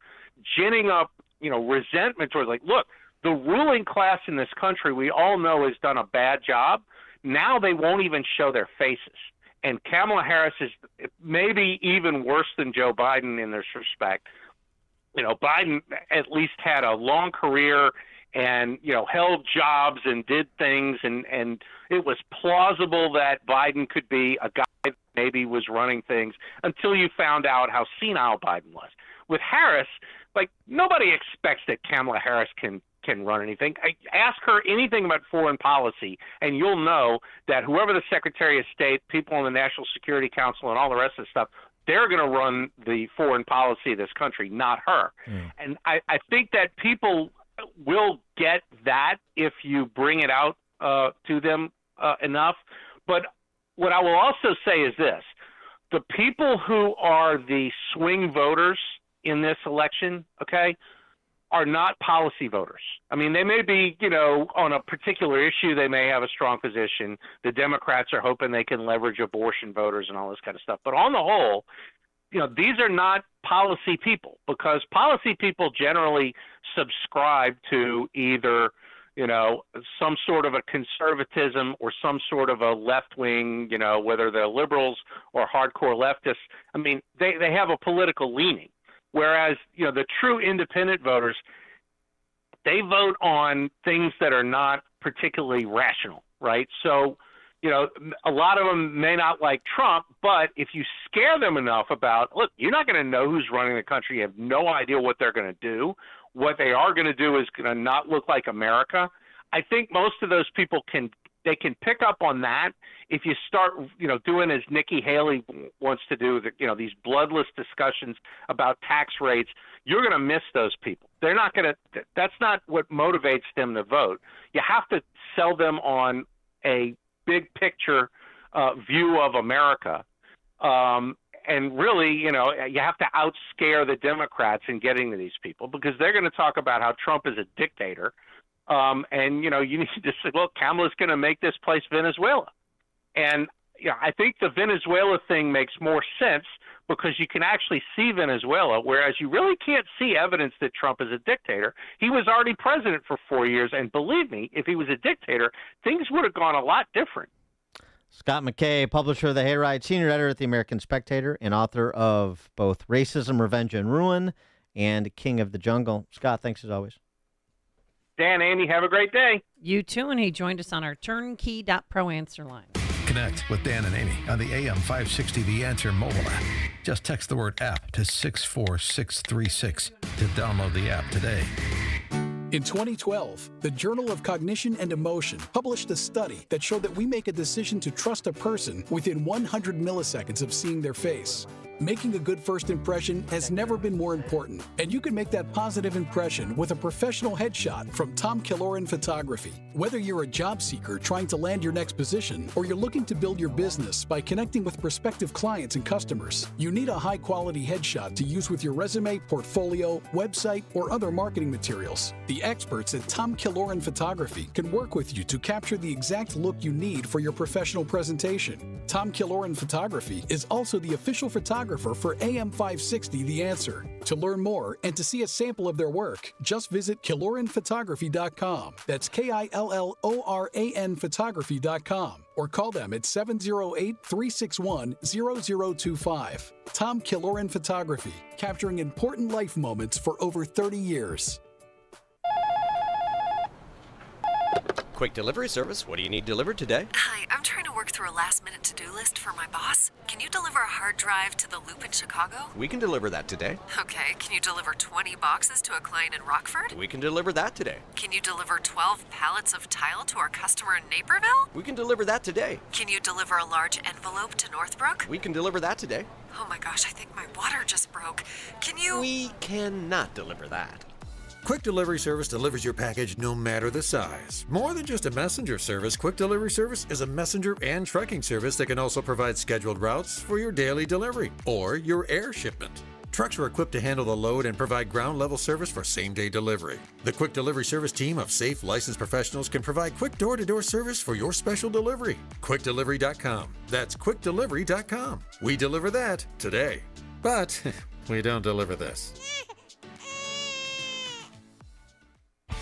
[SPEAKER 13] ginning up, resentment towards, look, the ruling class in this country, we all know, has done a bad job. Now they won't even show their faces. And Kamala Harris is maybe even worse than Joe Biden in this respect. Biden at least had a long career and, held jobs and did things. And it was plausible that Biden could be a guy that maybe was running things until you found out how senile Biden was. With Harris, nobody expects that Kamala Harris can run anything. Ask her anything about foreign policy, and you'll know that whoever the Secretary of State, people in the National Security Council, and all the rest of the stuff, they're going to run the foreign policy of this country, not her. Mm. And I think that people will get that if you bring it out to them enough. But what I will also say is this. The people who are the swing voters in this election, are not policy voters. They may be, on a particular issue, they may have a strong position. The Democrats are hoping they can leverage abortion voters and all this kind of stuff. But on the whole, these are not policy people because policy people generally subscribe to either, some sort of a conservatism or some sort of a left wing, whether they're liberals or hardcore leftists. They have a political leaning. Whereas, the true independent voters, they vote on things that are not particularly rational, right? So, a lot of them may not like Trump, but if you scare them enough about, look, you're not going to know who's running the country. You have no idea what they're going to do. What they are going to do is going to not look like America. I think most of those people can pick up on that. If you start, doing as Nikki Haley wants to do, these bloodless discussions about tax rates, you're going to miss those people. They're not going to. That's not what motivates them to vote. You have to sell them on a big picture view of America, and really, you have to outscare the Democrats in getting to these people because they're going to talk about how Trump is a dictator. And, you need to say, well, Kamala's going to make this place Venezuela. And I think the Venezuela thing makes more sense because you can actually see Venezuela, whereas you really can't see evidence that Trump is a dictator. He was already president for 4 years, and believe me, if he was a dictator, things would have gone a lot different.
[SPEAKER 1] Scott McKay, publisher of The Hayride, senior editor at The American Spectator, and author of both Racism, Revenge, and Ruin and King of the Jungle. Scott, thanks as always.
[SPEAKER 13] Dan, Amy, have a great day.
[SPEAKER 4] You too, and he joined us on our turnkey.pro answer line.
[SPEAKER 6] Connect with Dan and Amy on the AM 560 The Answer mobile app. Just text the word app to 64636 to download the app today.
[SPEAKER 8] In 2012, the Journal of Cognition and Emotion published a study that showed that we make a decision to trust a person within 100 milliseconds of seeing their face. Making a good first impression has never been more important, and you can make that positive impression with a professional headshot from Tom Killoran Photography. Whether you're a job seeker trying to land your next position, or you're looking to build your business by connecting with prospective clients and customers, you need a high-quality headshot to use with your resume, portfolio, website, or other marketing materials. The experts at Tom Killoran Photography can work with you to capture the exact look you need for your professional presentation. Tom Killoran Photography is also the official photographer for AM 560 The Answer. To learn more and to see a sample of their work, just visit KilloranPhotography.com. That's KILLORAN Photography.com. Or call them at 708-361-0025. Tom Killoran Photography, capturing important life moments for over 30 years.
[SPEAKER 12] Quick delivery service. What do you need delivered today?
[SPEAKER 15] Hi, I'm trying to work through a last-minute to-do list for my boss. Can you deliver a hard drive to the Loop in Chicago?
[SPEAKER 12] We can deliver that today.
[SPEAKER 15] Okay, can you deliver 20 boxes to a client in Rockford?
[SPEAKER 12] We can deliver that today.
[SPEAKER 15] Can you deliver 12 pallets of tile to our customer in Naperville?
[SPEAKER 12] We can deliver that today.
[SPEAKER 15] Can you deliver a large envelope to Northbrook?
[SPEAKER 12] We can deliver that today.
[SPEAKER 15] Oh my gosh, I think my water just broke. Can you...
[SPEAKER 12] We cannot deliver that.
[SPEAKER 16] Quick Delivery Service delivers your package no matter the size. More than just a messenger service, Quick Delivery Service is a messenger and trucking service that can also provide scheduled routes for your daily delivery or your air shipment. Trucks are equipped to handle the load and provide ground-level service for same-day delivery. The Quick Delivery Service team of safe, licensed professionals can provide quick door-to-door service for your special delivery. QuickDelivery.com. That's QuickDelivery.com. We deliver that today. But we don't deliver this.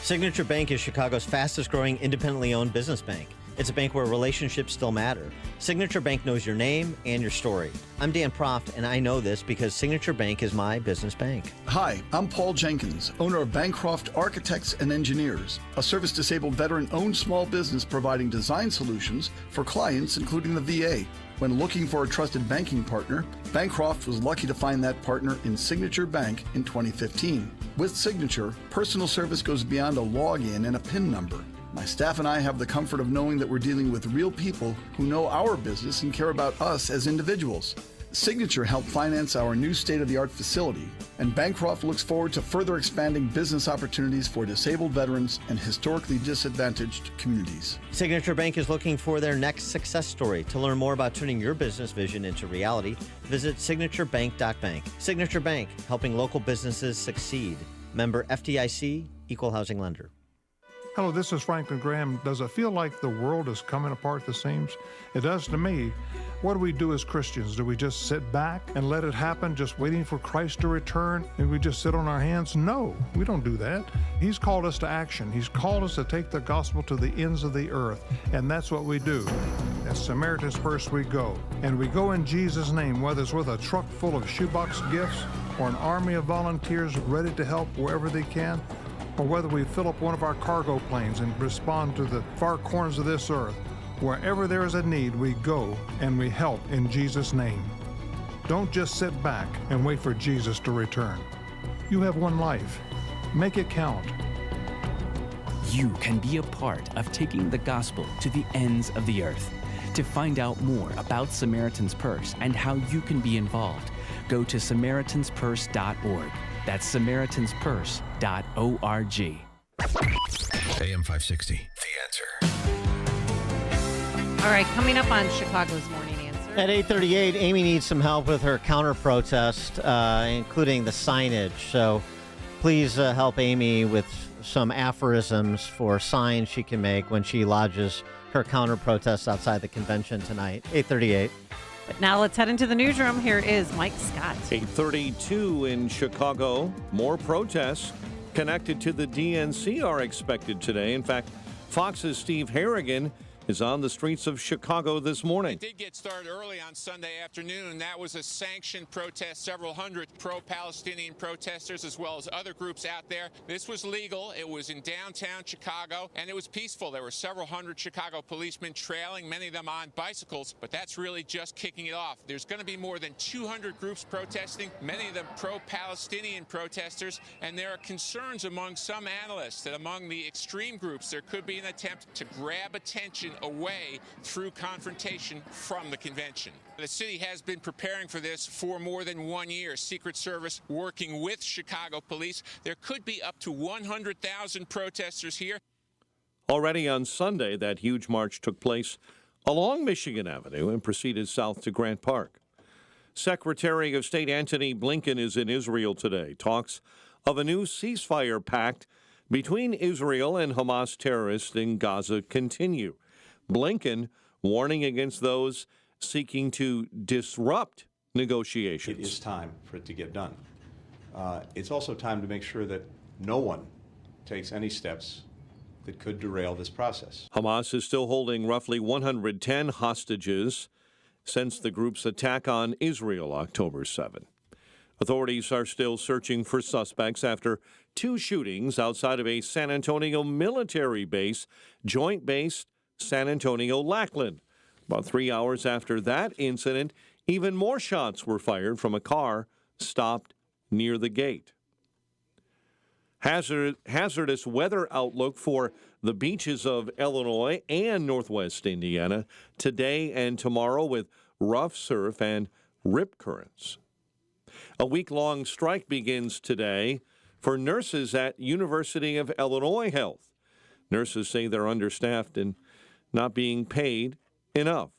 [SPEAKER 1] Signature Bank is Chicago's fastest-growing independently owned business bank. It's a bank where relationships still matter. Signature Bank knows your name and your story. I'm Dan Proft, and I know this because Signature Bank is my business bank.
[SPEAKER 24] Hi, I'm Paul Jenkins, owner of Bancroft Architects and Engineers, a service-disabled veteran-owned small business providing design solutions for clients, including the VA. When looking for a trusted banking partner, Bancroft was lucky to find that partner in Signature Bank in 2015. With Signature, personal service goes beyond a login and a PIN number. My staff and I have the comfort of knowing that we're dealing with real people who know our business and care about us as individuals. Signature helped finance our new state-of-the-art facility, and Bancroft looks forward to further expanding business opportunities for disabled veterans and historically disadvantaged communities.
[SPEAKER 1] Signature Bank is looking for their next success story. To learn more about turning your business vision into reality, visit signaturebank.bank. Signature Bank, helping local businesses succeed. Member FDIC, Equal Housing Lender.
[SPEAKER 25] Hello, this is Franklin Graham. Does it feel like the world is coming apart at the seams? It does to me. What do we do as Christians? Do we just sit back and let it happen, just waiting for Christ to return, and we just sit on our hands? No, we don't do that. He's called us to action. He's called us to take the gospel to the ends of the earth, and that's what we do. As Samaritan's Purse we go, and we go in Jesus' name, whether it's with a truck full of shoebox gifts or an army of volunteers ready to help wherever they can, or whether we fill up one of our cargo planes and respond to the far corners of this earth. Wherever there is a need, we go and we help in Jesus' name. Don't just sit back and wait for Jesus to return. You have one life. Make it count.
[SPEAKER 26] You can be a part of taking the gospel to the ends of the earth. To find out more about Samaritan's Purse and how you can be involved, go to SamaritansPurse.org. That's SamaritansPurse.org.
[SPEAKER 6] AM 560, The Answer.
[SPEAKER 4] All right, coming up on Chicago's Morning Answer.
[SPEAKER 1] At 8:38, Amy needs some help with her counter-protest, including the signage. So please help Amy with some aphorisms for signs she can make when she lodges her counter protests outside the convention tonight. 8:38.
[SPEAKER 4] But now let's head into the newsroom. Here is Mike Scott.
[SPEAKER 3] 8:32 in Chicago. More protests connected to the DNC are expected today. In fact, Fox's Steve Harrigan is on the streets of Chicago this morning.
[SPEAKER 2] It did get started early on Sunday afternoon. That was a sanctioned protest, several hundred pro-Palestinian protesters as well as other groups out there. This was legal. It was in downtown Chicago, and it was peaceful. There were several hundred Chicago policemen trailing, many of them on bicycles, but that's really just kicking it off. There's going to be more than 200 groups protesting, many of them pro-Palestinian protesters, and there are concerns among some analysts that among the extreme groups there could be an attempt to grab attention away through confrontation from the convention. The city has been preparing for this for more than 1 year. Secret Service working with Chicago police. There could be up to 100,000 protesters here.
[SPEAKER 3] Already on Sunday, that huge march took place along Michigan Avenue and proceeded south to Grant Park. Secretary of State Antony Blinken is in Israel today. Talks of a new ceasefire pact between Israel and Hamas terrorists in Gaza continue. Blinken warning against those seeking to disrupt negotiations.
[SPEAKER 9] It is time for it to get done. It's also time to make sure that no one takes any steps that could derail this process.
[SPEAKER 3] Hamas is still holding roughly 110 hostages since the group's attack on Israel October 7. Authorities are still searching for suspects after two shootings outside of a San Antonio military base, Joint Base San Antonio-Lackland. About 3 hours after that incident, even more shots were fired from a car stopped near the gate. Hazardous weather outlook for the beaches of Illinois and northwest Indiana today and tomorrow with rough surf and rip currents. A week-long strike begins today for nurses at University of Illinois Health. Nurses say they're understaffed and not being paid enough.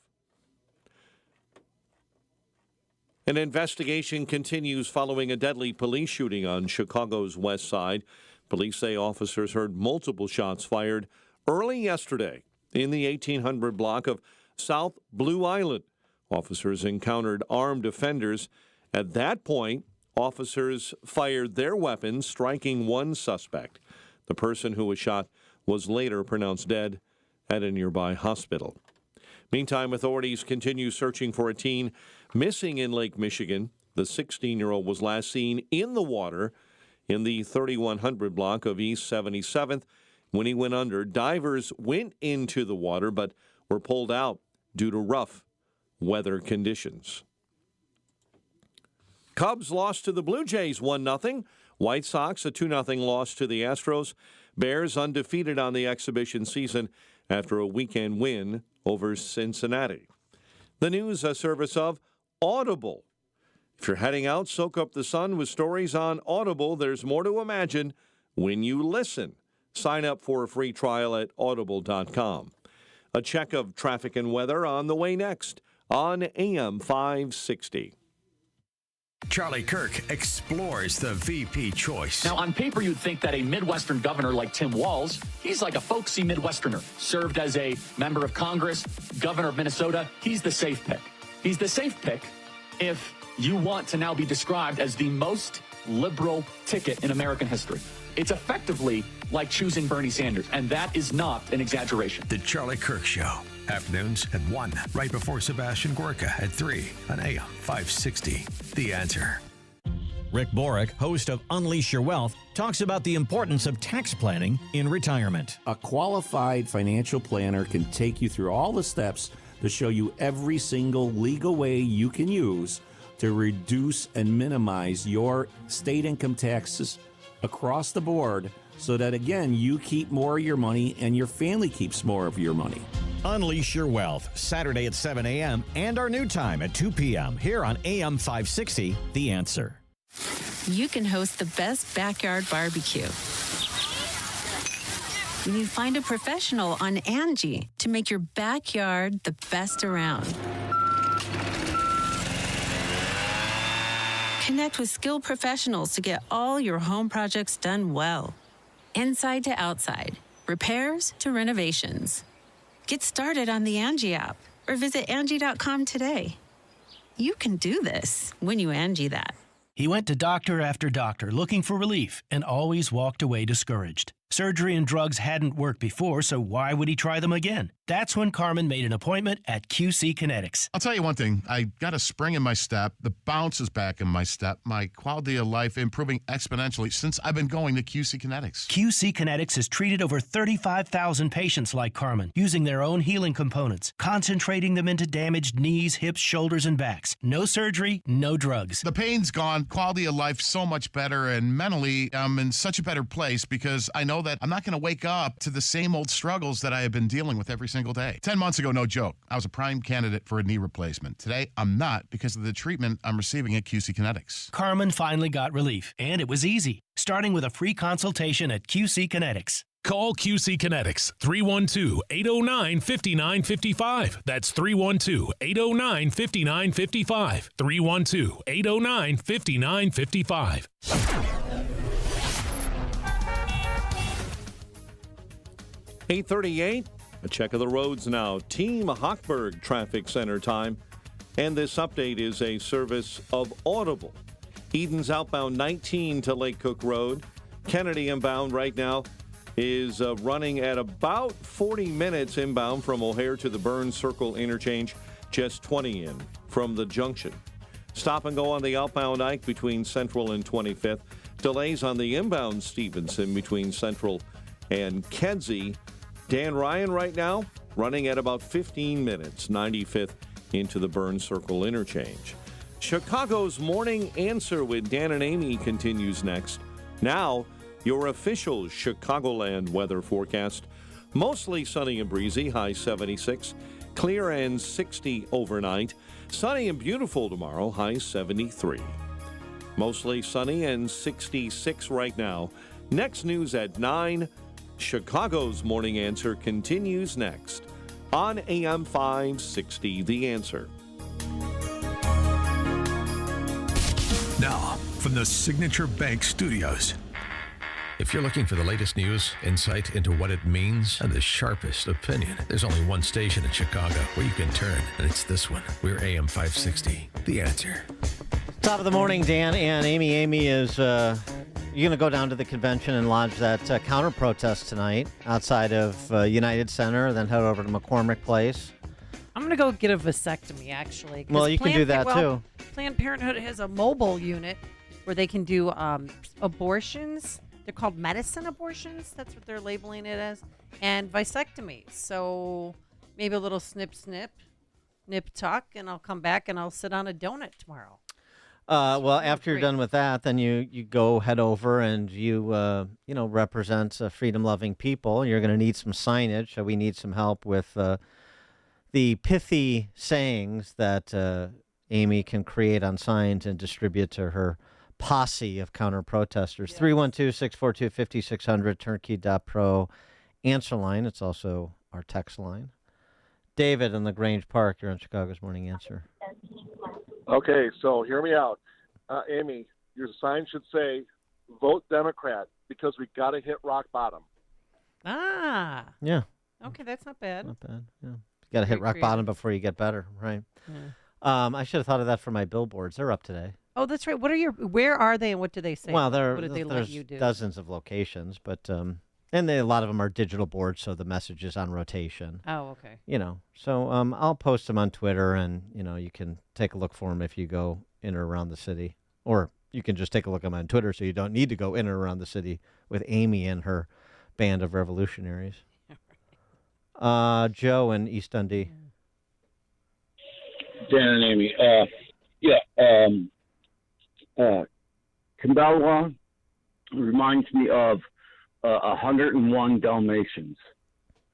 [SPEAKER 3] An investigation continues following a deadly police shooting on Chicago's west side. Police say officers heard multiple shots fired early yesterday in the 1800 block of South Blue Island. Officers encountered armed offenders. At that point, officers fired their weapons, striking one suspect. The person who was shot was later pronounced dead at a nearby hospital. Meantime, authorities continue searching for a teen missing in Lake Michigan. The 16-year-old was last seen in the water in the 3100 block of East 77th. When he went under, divers went into the water but were pulled out due to rough weather conditions. Cubs lost to the Blue Jays 1-0. White Sox a 2-0 loss to the Astros. Bears undefeated on the exhibition season after a weekend win over Cincinnati. The news a service of Audible. If you're heading out, soak up the sun with stories on Audible. There's more to imagine when you listen. Sign up for a free trial at audible.com. A check of traffic and weather on the way next on AM 560.
[SPEAKER 6] Charlie Kirk explores the VP choice.
[SPEAKER 17] Now, on paper, you'd think that a Midwestern governor like Tim Walz, he's like a folksy Midwesterner. Served as a member of Congress, governor of Minnesota. He's the safe pick. He's the safe pick if you want to now be described as the most liberal ticket in American history. It's effectively like choosing Bernie Sanders, and that is not an exaggeration.
[SPEAKER 6] The Charlie Kirk Show. Afternoons at 1, right before Sebastian Gorka at 3 on AM 560. The Answer.
[SPEAKER 18] Rick Borick, host of Unleash Your Wealth, talks about the importance of tax planning in retirement.
[SPEAKER 19] A qualified financial planner can take you through all the steps to show you every single legal way you can use to reduce and minimize your state income taxes across the board so that, again, you keep more of your money and your family keeps more of your money.
[SPEAKER 18] Unleash Your Wealth, Saturday at 7 a.m. and our new time at 2 p.m. here on AM 560, The Answer.
[SPEAKER 20] You can host the best backyard barbecue when you find a professional on Angie to make your backyard the best around. Connect with skilled professionals to get all your home projects done well. inside to outside, repairs to renovations. Get started on the Angie app or visit Angie.com today. You can do this when you Angie that.
[SPEAKER 5] He went to doctor after doctor looking for relief and always walked away discouraged. Surgery and drugs hadn't worked before, so why would he try them again? That's when Carmen made an appointment at QC Kinetics.
[SPEAKER 7] I'll tell you one thing. I got a spring in my step. The bounce is back in my step. My quality of life improving exponentially since I've been going to QC Kinetics.
[SPEAKER 5] QC Kinetics has treated over 35,000 patients like Carmen, using their own healing components, concentrating them into damaged knees, hips, shoulders, and backs. No surgery, no drugs.
[SPEAKER 7] The pain's gone. Quality of life so much better, and mentally I'm in such a better place because I know that I'm not going to wake up to the same old struggles that I have been dealing with every single day. 10 months ago, no joke, I was a prime candidate for a knee replacement. Today, I'm not because of the treatment I'm receiving at QC Kinetics.
[SPEAKER 5] Carmen finally got relief, and it was easy, starting with a free consultation at QC Kinetics.
[SPEAKER 10] Call QC Kinetics 312-809-5955. That's 312-809-5955. 312-809-5955.
[SPEAKER 3] 8:38. A check of the roads now. Team Hochberg Traffic Center time. And this update is a service of Audible. Eden's outbound 19 to Lake Cook Road. Kennedy inbound right now is running at about 40 minutes inbound from O'Hare to the Burns Circle interchange, just 20 in from the junction. Stop and go on the outbound Ike between Central and 25th. Delays on the inbound Stevenson between Central and Kedzie. Dan Ryan right now running at about 15 minutes, 95th into the Burns Circle interchange. Chicago's Morning Answer with Dan and Amy continues next. Now, your official Chicagoland weather forecast. Mostly sunny and breezy, high 76. Clear and 60 overnight. Sunny and beautiful tomorrow, high 73. Mostly sunny and 66 right now. Next news at 9. Chicago's Morning Answer continues next on AM 560, The Answer.
[SPEAKER 6] Now, from the Signature Bank Studios. If you're looking for the latest news, insight into what it means, and the sharpest opinion, there's only one station in Chicago where you can turn, and it's this one. We're AM 560, The Answer.
[SPEAKER 1] Top of the morning, Dan and Amy. Amy is you're going to go down to the convention and lodge that counter-protest tonight outside of United Center, then head over to McCormick Place.
[SPEAKER 4] I'm going to go get a vasectomy, actually.
[SPEAKER 1] Well, you can do that, too.
[SPEAKER 4] Planned Parenthood has a mobile unit where they can do abortions. They're called medicine abortions. That's what they're labeling it as. And vasectomies. So maybe a little snip, nip, tuck, and I'll come back and I'll sit on a donut tomorrow.
[SPEAKER 1] Well, after you're done with that, then you go head over and you represent freedom-loving people. You're going to need some signage. So we need some help with the pithy sayings that Amy can create on signs and distribute to her posse of counter-protesters. 312-642-5600, turnkey.pro answer line. It's also our text line. David in LaGrange Park, you're on Chicago's Morning Answer.
[SPEAKER 21] Okay, so hear me out. Amy, your sign should say, vote Democrat, because we got to hit rock bottom.
[SPEAKER 4] Ah.
[SPEAKER 1] Yeah.
[SPEAKER 4] Okay, that's not bad.
[SPEAKER 1] Not bad, yeah. You got to hit rock bottom before you get better, right?
[SPEAKER 4] Yeah.
[SPEAKER 1] I should have thought of that for my billboards. They're up today.
[SPEAKER 4] Oh, that's right. Where are they and what do they say?
[SPEAKER 1] Well,
[SPEAKER 4] what did they let you do?
[SPEAKER 1] Dozens of locations, but and a lot of them are digital boards, so the message is on rotation.
[SPEAKER 4] Oh, okay.
[SPEAKER 1] So I'll post them on Twitter, and you can take a look for them if you go in or around the city, or you can just take a look at them on Twitter, so you don't need to go in or around the city with Amy and her band of revolutionaries. Joe in East Dundee.
[SPEAKER 22] Dan and Amy. Camberwa reminds me of 101 Dalmatians.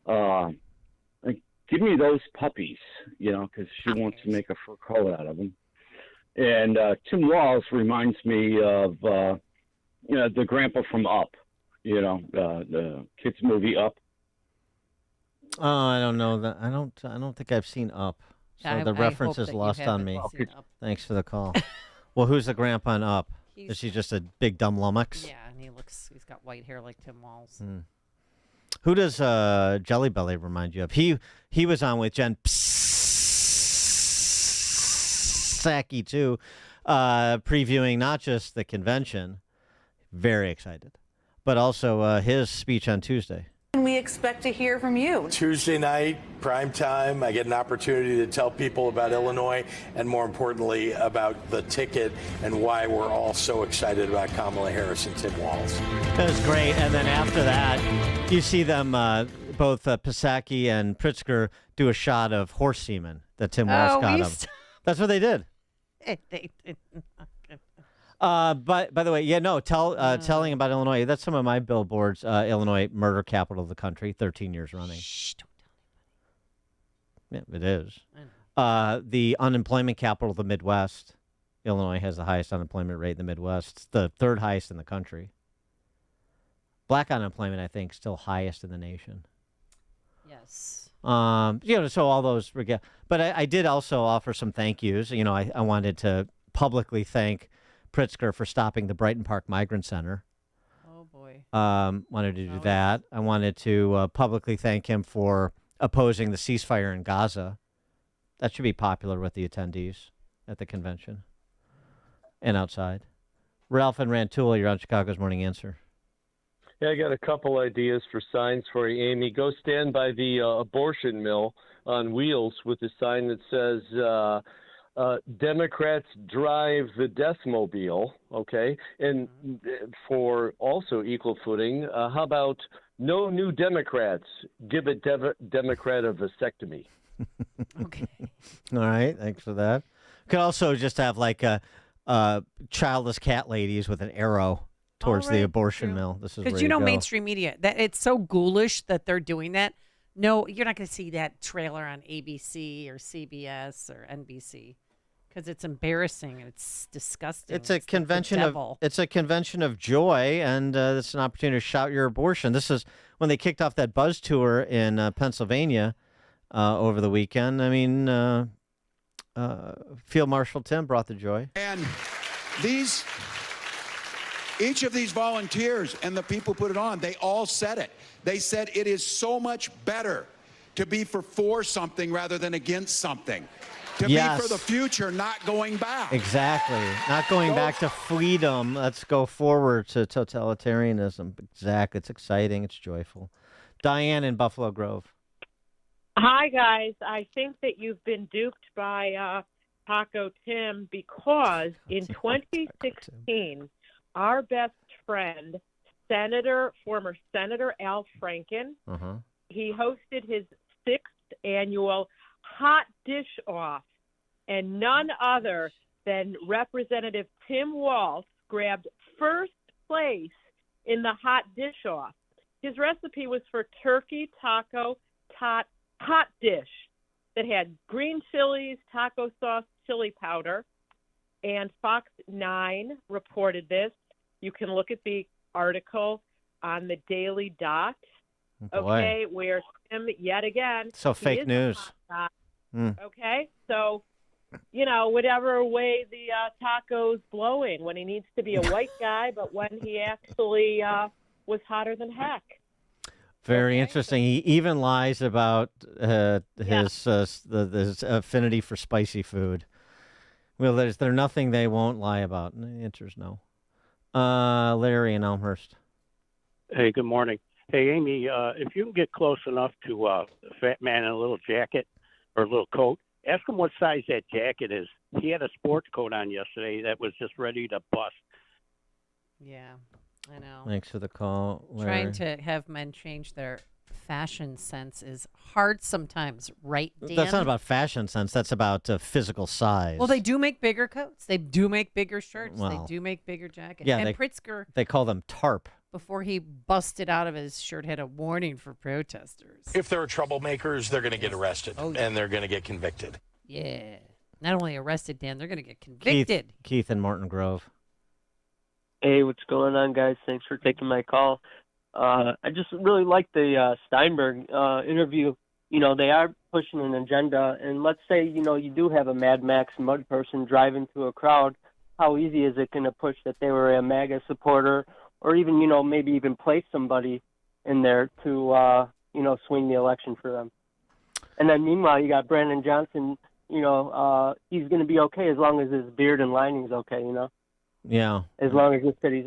[SPEAKER 22] Give me those puppies, because she wants to make a fur coat out of them. And Tim Walz reminds me of, the grandpa from Up, the kids' movie Up.
[SPEAKER 1] Oh, I don't know that. I don't think I've seen Up. So the reference is lost on me. Thanks for the call. Well, who's the grandpa in Up? Is he just a big dumb lummox?
[SPEAKER 4] Yeah, and he's got white hair like Tim Walz.
[SPEAKER 1] Who does Jelly Belly remind you of? He was on with Jen Psaki too, previewing not just the convention, very excited, but also his speech on Tuesday.
[SPEAKER 8] Can we expect to hear from you?
[SPEAKER 11] Tuesday night, prime time, I get an opportunity to tell people about Illinois and, more importantly, about the ticket and why we're all so excited about Kamala Harris and Tim Walz.
[SPEAKER 1] That was great. And then after that, you see them, both Psaki and Pritzker, do a shot of horse semen that Tim Walz got him. That's what they did. But by the way, telling about Illinois, that's some of my billboards. Illinois, murder capital of the country, 13 years running.
[SPEAKER 4] Shh, don't
[SPEAKER 1] tell anybody. Yeah, it is. The unemployment capital of the Midwest. Illinois has the highest unemployment rate in the Midwest. It's the third highest in the country. Black unemployment, I think, still highest in the nation.
[SPEAKER 4] Yes.
[SPEAKER 1] So all those, but I did also offer some thank yous. I wanted to publicly thank Pritzker for stopping the Brighton Park Migrant Center.
[SPEAKER 4] Oh, boy.
[SPEAKER 1] Wanted to do that. I wanted to publicly thank him for opposing the ceasefire in Gaza. That should be popular with the attendees at the convention and outside. Ralph and Rantoul, you're on Chicago's Morning Answer.
[SPEAKER 13] Yeah, I got a couple ideas for signs for you, Amy. Go stand by the abortion mill on wheels with a sign that says, Democrats drive the Deathmobile, okay? And for also equal footing, how about no new Democrats? Give a Democrat a vasectomy.
[SPEAKER 4] Okay.
[SPEAKER 1] All right, thanks for that. Could also just have like a childless cat ladies with an arrow towards the abortion mill. This is
[SPEAKER 4] because mainstream media that it's so ghoulish that they're doing that. No, you're not going to see that trailer on ABC or CBS or NBC because it's embarrassing and it's disgusting.
[SPEAKER 1] It's a convention of joy, and it's an opportunity to shout your abortion. This is when they kicked off that Buzz tour in Pennsylvania over the weekend. I mean, Field Marshal Tim brought the joy.
[SPEAKER 14] And each of these volunteers and the people who put it on, they all said it. They said it is so much better to be for something rather than against something. To be for the future, not going back.
[SPEAKER 1] Exactly. Not going back to freedom. Let's go forward to totalitarianism. Exactly. It's exciting. It's joyful. Diane in Buffalo Grove.
[SPEAKER 15] Hi, guys. I think that you've been duped by Taco Tim because in 2016, our best friend, former Senator Al Franken, he hosted his 6th annual Hot Dish Off, and none other than Representative Tim Walz grabbed first place in the Hot Dish Off. His recipe was for turkey taco hot dish that had green chilies, taco sauce, chili powder, and Fox 9 reported this. You can look at the article on the Daily Dot, okay, where Tim, yet again.
[SPEAKER 1] So fake news.
[SPEAKER 15] Okay, so, whatever way the taco's blowing, when he needs to be a white guy, but when he actually was hotter than heck.
[SPEAKER 1] Very interesting. He even lies about his affinity for spicy food. Well, there's nothing they won't lie about. And the answer is no. Larry in Elmhurst.
[SPEAKER 23] Hey, good morning. Hey, Amy, if you can get close enough to a fat man in a little jacket or a little coat, ask him what size that jacket is. He had a sports coat on yesterday that was just ready to bust.
[SPEAKER 4] Yeah, I know.
[SPEAKER 1] Thanks for the call, Larry.
[SPEAKER 4] Trying to have men change their fashion sense is hard sometimes, right, Dan?
[SPEAKER 1] That's not about fashion sense. That's about physical size.
[SPEAKER 4] Well, they do make bigger coats. They do make bigger shirts.
[SPEAKER 1] Well,
[SPEAKER 4] they do make bigger jackets.
[SPEAKER 1] Yeah,
[SPEAKER 4] and Pritzker,
[SPEAKER 1] they call them tarp.
[SPEAKER 4] Before he busted out of his shirt, had a warning for protesters.
[SPEAKER 11] If there are troublemakers, they're going to get arrested, and they're going to get convicted.
[SPEAKER 4] Yeah. Not only arrested, Dan, they're going to get convicted.
[SPEAKER 1] Keith in Morton Grove.
[SPEAKER 27] Hey, what's going on, guys? Thanks for taking my call. I just really like the Steinberg interview. They are pushing an agenda, and let's say, you do have a Mad Max mud person drive into a crowd. How easy is it going to push that they were a MAGA supporter or even, maybe even place somebody in there to, swing the election for them. And then meanwhile, you got Brandon Johnson, he's going to be okay as long as his beard and lining's okay,
[SPEAKER 1] Yeah.
[SPEAKER 27] As long as the city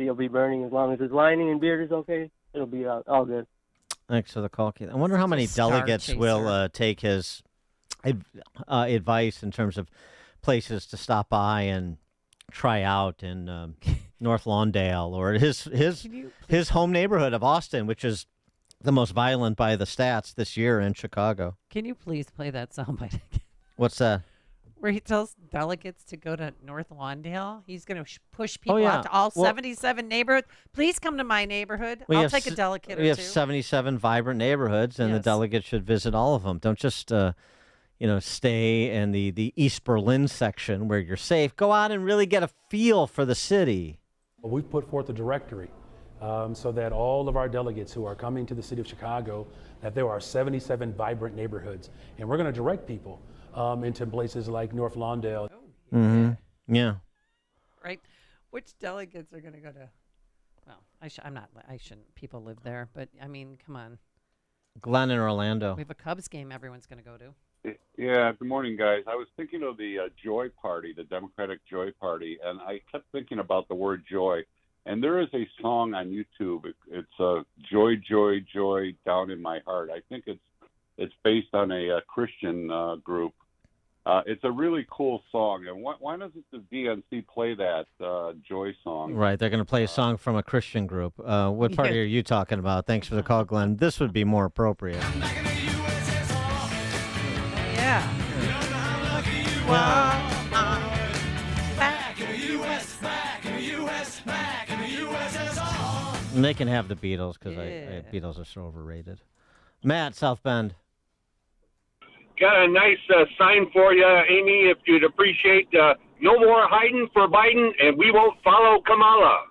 [SPEAKER 27] will be burning, as long as his lining and beard is okay, it'll be all good.
[SPEAKER 1] Thanks for the call, Keith. I wonder how many delegates will take his advice in terms of places to stop by and try out in North Lawndale or his home neighborhood of Austin, which is the most violent by the stats this year in Chicago.
[SPEAKER 4] Can you please play that soundbite again?
[SPEAKER 1] What's that?
[SPEAKER 4] Where he tells delegates to go to North Lawndale. He's going to push people out to all 77 neighborhoods. Please come to my neighborhood. I'll take a delegate or two.
[SPEAKER 1] We have 77 vibrant neighborhoods, and the delegates should visit all of them. Don't just, stay in the East Berlin section where you're safe. Go out and really get a feel for the city.
[SPEAKER 2] Well, we've put forth a directory so that all of our delegates who are coming to the city of Chicago, that there are 77 vibrant neighborhoods, and we're going to direct people into places like North Lawndale.
[SPEAKER 1] Mm-hmm. Yeah.
[SPEAKER 4] Right. Which delegates are going to go to? Well, I shouldn't. People live there, but I mean, come on.
[SPEAKER 1] Glenn in Orlando.
[SPEAKER 4] We have a Cubs game everyone's going to go to.
[SPEAKER 9] Yeah. Good morning, guys. I was thinking of the Joy Party, the Democratic Joy Party, and I kept thinking about the word joy. And there is a song on YouTube. It's Joy, Joy, Joy Down in My Heart. I think it's based on a Christian group. It's a really cool song. And why doesn't the DNC play that Joy song?
[SPEAKER 1] Right. They're going to play a song from a Christian group. What party are you talking about? Thanks for the call, Glenn. This would be more appropriate.
[SPEAKER 4] Yeah.
[SPEAKER 1] And they can have the Beatles because Beatles are so overrated. Matt, South Bend.
[SPEAKER 12] Got a nice sign for you, Amy, if you'd appreciate. No more hiding for Biden, and we won't follow Kamala.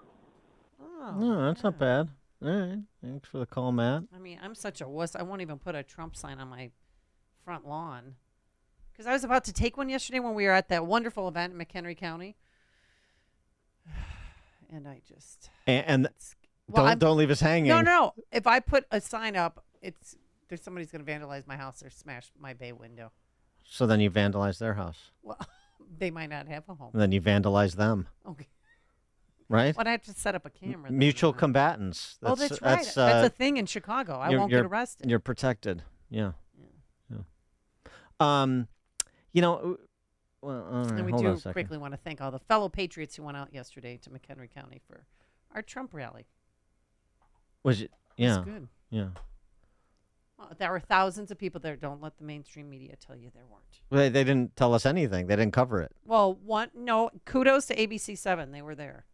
[SPEAKER 1] No, that's not bad. All right. Thanks for the call, Matt.
[SPEAKER 4] I mean, I'm such a wuss. I won't even put a Trump sign on my front lawn. Because I was about to take one yesterday when we were at that wonderful event in McHenry County. And I just...
[SPEAKER 1] Don't leave us hanging.
[SPEAKER 4] No. If I put a sign up, there's somebody's going to vandalize my house or smash my bay window.
[SPEAKER 1] So then you vandalize their house.
[SPEAKER 4] Well, they might not have a home.
[SPEAKER 1] And then you vandalize them.
[SPEAKER 4] Okay.
[SPEAKER 1] Right?
[SPEAKER 4] Well, I have to set up a camera.
[SPEAKER 1] Mutual combatants.
[SPEAKER 4] That's right. That's a thing in Chicago. I won't get arrested.
[SPEAKER 1] You're protected. Yeah. Well, all right,
[SPEAKER 4] and we
[SPEAKER 1] hold on a
[SPEAKER 4] do
[SPEAKER 1] second.
[SPEAKER 4] quickly want to thank all the fellow patriots who went out yesterday to McHenry County for our Trump rally.
[SPEAKER 1] Was it? Yeah.
[SPEAKER 4] It was good.
[SPEAKER 1] Yeah.
[SPEAKER 4] Well, there were thousands of people there. Don't let the mainstream media tell you there weren't.
[SPEAKER 1] They didn't tell us anything. They didn't cover it.
[SPEAKER 4] Well, kudos to ABC7. They were there.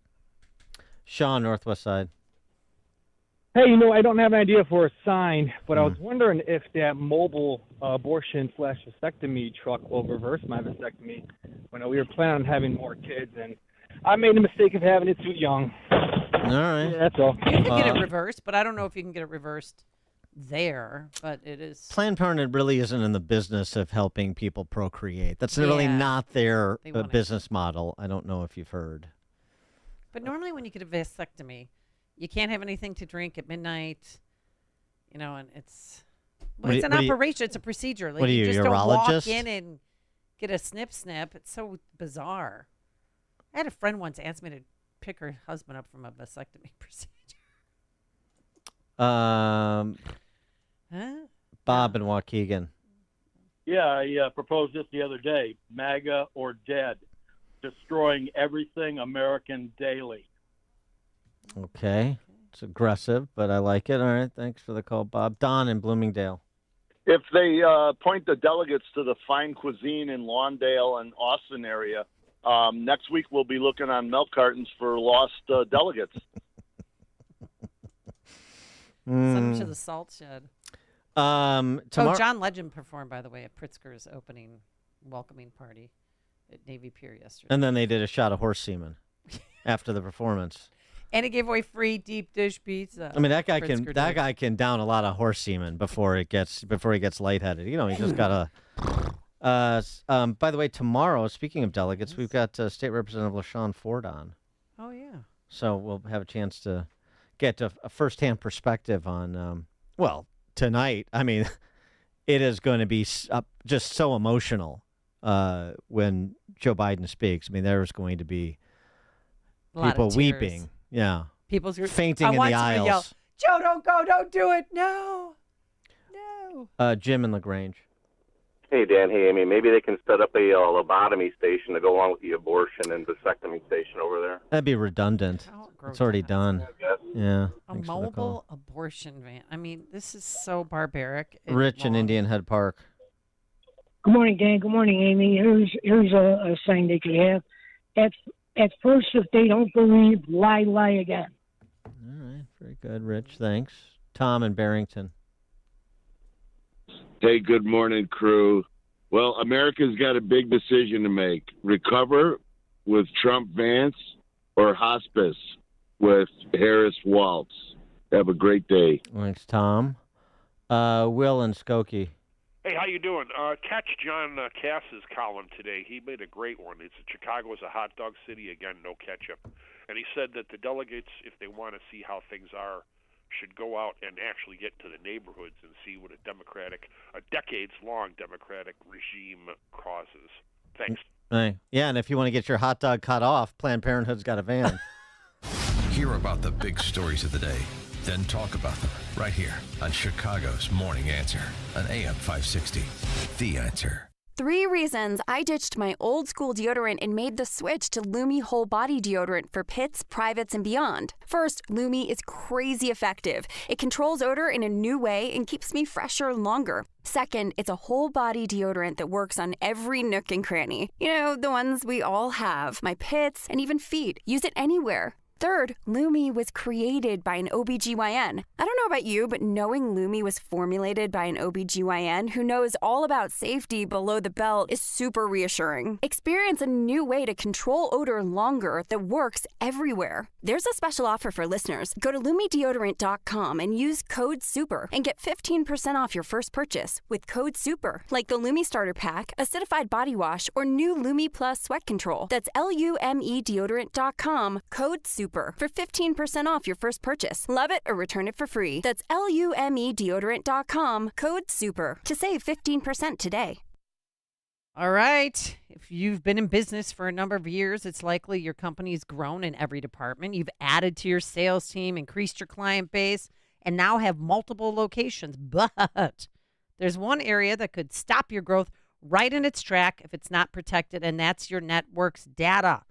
[SPEAKER 1] Sean, Northwest Side.
[SPEAKER 16] Hey, I don't have an idea for a sign, but I was wondering if that mobile abortion/vasectomy truck will reverse my vasectomy. When we were planning on having more kids, and I made the mistake of having it too young.
[SPEAKER 1] All right.
[SPEAKER 16] Yeah, that's all.
[SPEAKER 4] You can get it reversed, but I don't know if you can get it reversed there, but it is.
[SPEAKER 1] Planned Parenthood really isn't in the business of helping people procreate. That's really not their business model. I don't know if you've heard.
[SPEAKER 4] But normally when you get a vasectomy, you can't have anything to drink at midnight, and it's an operation. It's a procedure. Like,
[SPEAKER 1] what are you,
[SPEAKER 4] just
[SPEAKER 1] urologist?
[SPEAKER 4] Don't walk in and get a snip. It's so bizarre. I had a friend once ask me to pick her husband up from a vasectomy procedure.
[SPEAKER 1] Bob and Waukegan.
[SPEAKER 24] Yeah, I proposed this the other day. MAGA or dead, destroying everything American daily.
[SPEAKER 1] Okay. It's aggressive, but I like it. All right. Thanks for the call, Bob. Don in Bloomingdale.
[SPEAKER 21] If they point the delegates to the fine cuisine in Lawndale and Austin area, next week we'll be looking on milk cartons for lost delegates.
[SPEAKER 4] Send them to the salt shed. John Legend performed, by the way, at Pritzker's opening welcoming party at Navy Pier yesterday.
[SPEAKER 1] And then they did a shot of horse semen after the performance.
[SPEAKER 4] And he gave away free deep dish pizza.
[SPEAKER 1] I mean, that guy can down a lot of horse semen before he gets lightheaded. He just got to. By the way, tomorrow, speaking of delegates, we've got State Representative LaShawn Ford on.
[SPEAKER 4] Oh yeah.
[SPEAKER 1] So we'll have a chance to get a firsthand perspective on, tonight. I mean, it is going to be just so emotional when Joe Biden speaks. I mean, there's going to be people weeping. Yeah.
[SPEAKER 4] People's
[SPEAKER 1] fainting in the aisles.
[SPEAKER 4] Yell, Joe, don't go. Don't do it. No.
[SPEAKER 1] Jim in LaGrange.
[SPEAKER 7] Hey, Dan. Hey, Amy. Maybe they can set up a lobotomy station to go along with the abortion and vasectomy station over there.
[SPEAKER 1] That'd be redundant. It's already done. Yeah.
[SPEAKER 4] A mobile abortion van. I mean, this is so barbaric.
[SPEAKER 1] Rich in Indian Head Park.
[SPEAKER 17] Good morning, Dan. Good morning, Amy. Here's a sign they could have. At first, if they don't believe, lie again.
[SPEAKER 1] All right. Very good, Rich. Thanks. Tom in Barrington.
[SPEAKER 18] Hey, good morning, crew. Well, America's got a big decision to make. Recover with Trump Vance or hospice with Harris Waltz. Have a great day.
[SPEAKER 1] Thanks, Tom. Will in Skokie.
[SPEAKER 19] Hey, how you doing? Catch John Cass's column today. He made a great one. It's Chicago is a hot dog city. Again, no ketchup. And he said that the delegates, if they want to see how things are, should go out and actually get to the neighborhoods and see what a decades-long Democratic regime causes. Thanks.
[SPEAKER 1] Hey. Yeah, and if you want to get your hot dog cut off, Planned Parenthood's got a van.
[SPEAKER 6] Hear about the big stories of the day, then talk about them right here on Chicago's Morning Answer on AM 560. The Answer.
[SPEAKER 20] 3 reasons I ditched my old school deodorant and made the switch to Lumi Whole Body Deodorant for pits, privates, and beyond. First, Lumi is crazy effective. It controls odor in a new way and keeps me fresher longer. Second, it's a whole body deodorant that works on every nook and cranny. You know, the ones we all have, my pits and even feet. Use it anywhere. Third, Lumi was created by an OBGYN. I don't know about you, but knowing Lumi was formulated by an OBGYN who knows all about safety below the belt is super reassuring. Experience a new way to control odor longer that works everywhere. There's a special offer for listeners. Go to LumiDeodorant.com and use code SUPER and get 15% off your first purchase with code SUPER, like the Lumi Starter Pack, Acidified Body Wash, or new Lumi Plus Sweat Control. That's LumeDeodorant.com, code SUPER. For 15% off your first purchase. Love it or return it for free. That's LumeDeodorant.com, code SUPER to save 15% today.
[SPEAKER 4] All right. If you've been in business for a number of years, it's likely your company's grown in every department. You've added to your sales team, increased your client base, and now have multiple locations. But there's one area that could stop your growth right in its track if it's not protected, and that's your network's data.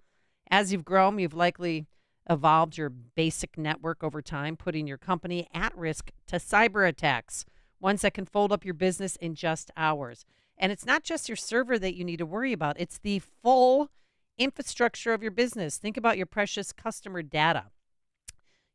[SPEAKER 4] As you've grown, you've likely evolved your basic network over time, putting your company at risk to cyber attacks, ones that can fold up your business in just hours. And it's not just your server that you need to worry about. It's the full infrastructure of your business. Think about your precious customer data,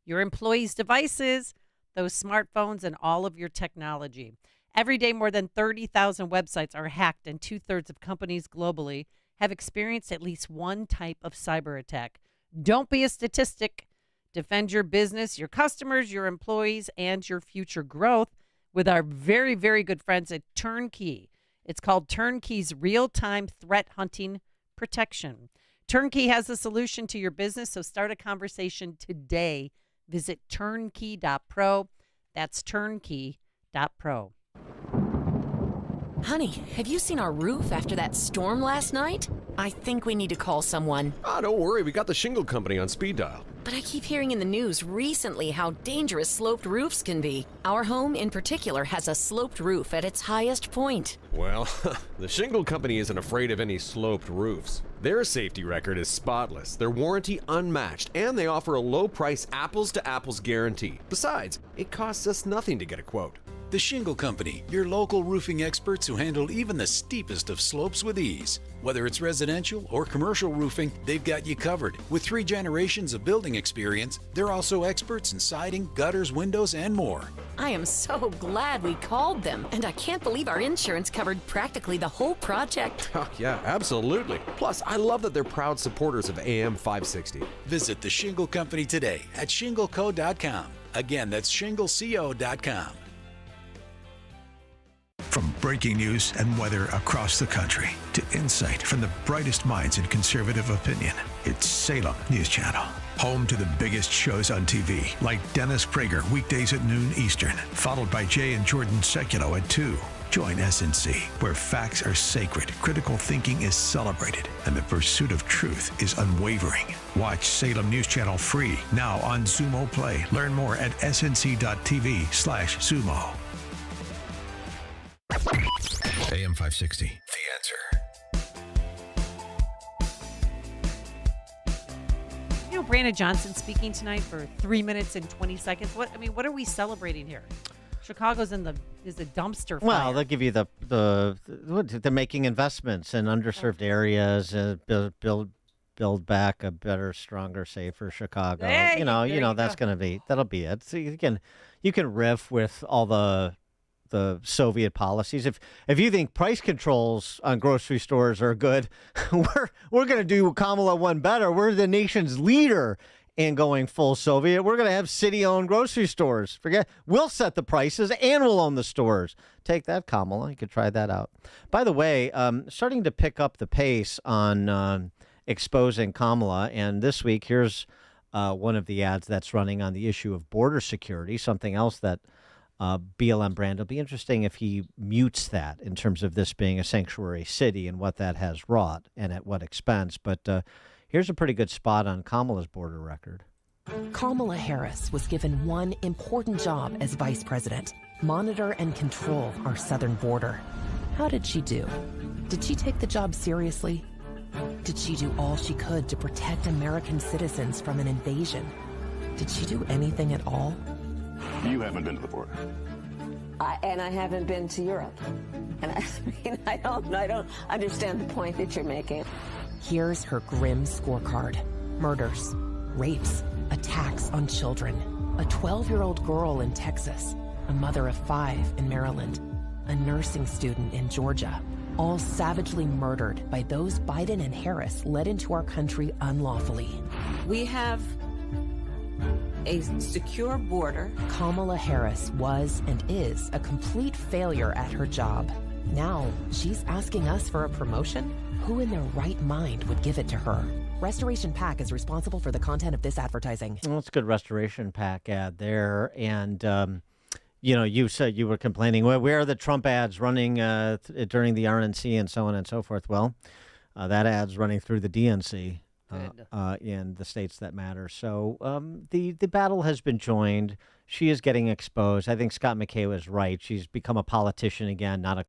[SPEAKER 4] your employees' devices, those smartphones, and all of your technology. Every day, more than 30,000 websites are hacked, and 2/3 of companies globally have experienced at least one type of cyber attack. Don't be a statistic. Defend your business, your customers, your employees, and your future growth with our very, very good friends at Turnkey. It's called Turnkey's Real-Time Threat Hunting Protection. Turnkey has a solution to your business, so start a conversation today. Visit turnkey.pro. That's turnkey.pro.
[SPEAKER 25] Honey, have you seen our roof after that storm last night? I think we need to call someone.
[SPEAKER 26] Don't worry, we got the shingle company on speed dial.
[SPEAKER 25] But I keep hearing in the news recently how dangerous sloped roofs can be. Our home in particular has a sloped roof at its highest point.
[SPEAKER 26] Well, the shingle company isn't afraid of any sloped roofs. Their safety record is spotless, their warranty unmatched, and they offer a low-price apples-to-apples guarantee. Besides, it costs us nothing to get a quote.
[SPEAKER 28] The Shingle Company, your local roofing experts who handle even the steepest of slopes with ease. Whether it's residential or commercial roofing, they've got you covered. With 3 generations of building experience, they're also experts in siding, gutters, windows, and more.
[SPEAKER 25] I am so glad we called them, and I can't believe our insurance covered practically the whole project.
[SPEAKER 26] Oh, yeah, absolutely. Plus, I love that they're proud supporters of AM 560.
[SPEAKER 28] Visit the Shingle Company today at shingleco.com. Again, that's shingleco.com.
[SPEAKER 6] From breaking news and weather across the country to insight from the brightest minds in conservative opinion, it's Salem News Channel. Home to the biggest shows on TV, like Dennis Prager, weekdays at noon Eastern, followed by Jay and Jordan Sekulow at 2. Join SNC, where facts are sacred, critical thinking is celebrated, and the pursuit of truth is unwavering. Watch Salem News Channel free now on Zumo Play. Learn more at snc.tv/Zumo. AM 560, The Answer.
[SPEAKER 4] You know, Brandon Johnson speaking tonight for 3 minutes and 20 seconds. What are we celebrating here? Chicago's is a dumpster fire.
[SPEAKER 1] Well, they'll give you they're making investments in underserved areas, build back a better, stronger, safer Chicago. That'll be it. So you can riff with all the Soviet policies. If you think price controls on grocery stores are good, we're going to do Kamala one better. We're the nation's leader in going full Soviet. We're going to have city-owned grocery stores. We'll set the prices and we'll own the stores. Take that, Kamala. You could try that out. By the way, starting to pick up the pace on exposing Kamala. And this week, here's one of the ads that's running on the issue of border security, something else that BLM brand. It'll be interesting if he mutes that in terms of this being a sanctuary city and what that has wrought and at what expense. But here's a pretty good spot on Kamala's border record.
[SPEAKER 3] Kamala Harris was given one important job as vice president: monitor and control our southern border. How did she do? Did she take the job seriously? Did she do all she could to protect American citizens from an invasion? Did she do anything at all?
[SPEAKER 5] You haven't been to the border.
[SPEAKER 8] And I haven't been to Europe. And I don't understand the point that you're making.
[SPEAKER 3] Here's her grim scorecard: murders, rapes, attacks on children, a 12-year-old girl in Texas, a mother of 5 in Maryland, a nursing student in Georgia, all savagely murdered by those Biden and Harris led into our country unlawfully.
[SPEAKER 8] We have a secure border.
[SPEAKER 3] Kamala Harris was and is a complete failure at her job. Now she's asking us for a promotion? Who in their right mind would give it to her? Restoration PAC is responsible for the content of this advertising.
[SPEAKER 1] Well, it's a good Restoration PAC ad there. And, you said you were complaining, well, where are the Trump ads running during the RNC and so on and so forth? Well, that ad's running through the DNC in the states that matter. So the battle has been joined. She is getting exposed. I think Scott McKay was right. She's become a politician again, not a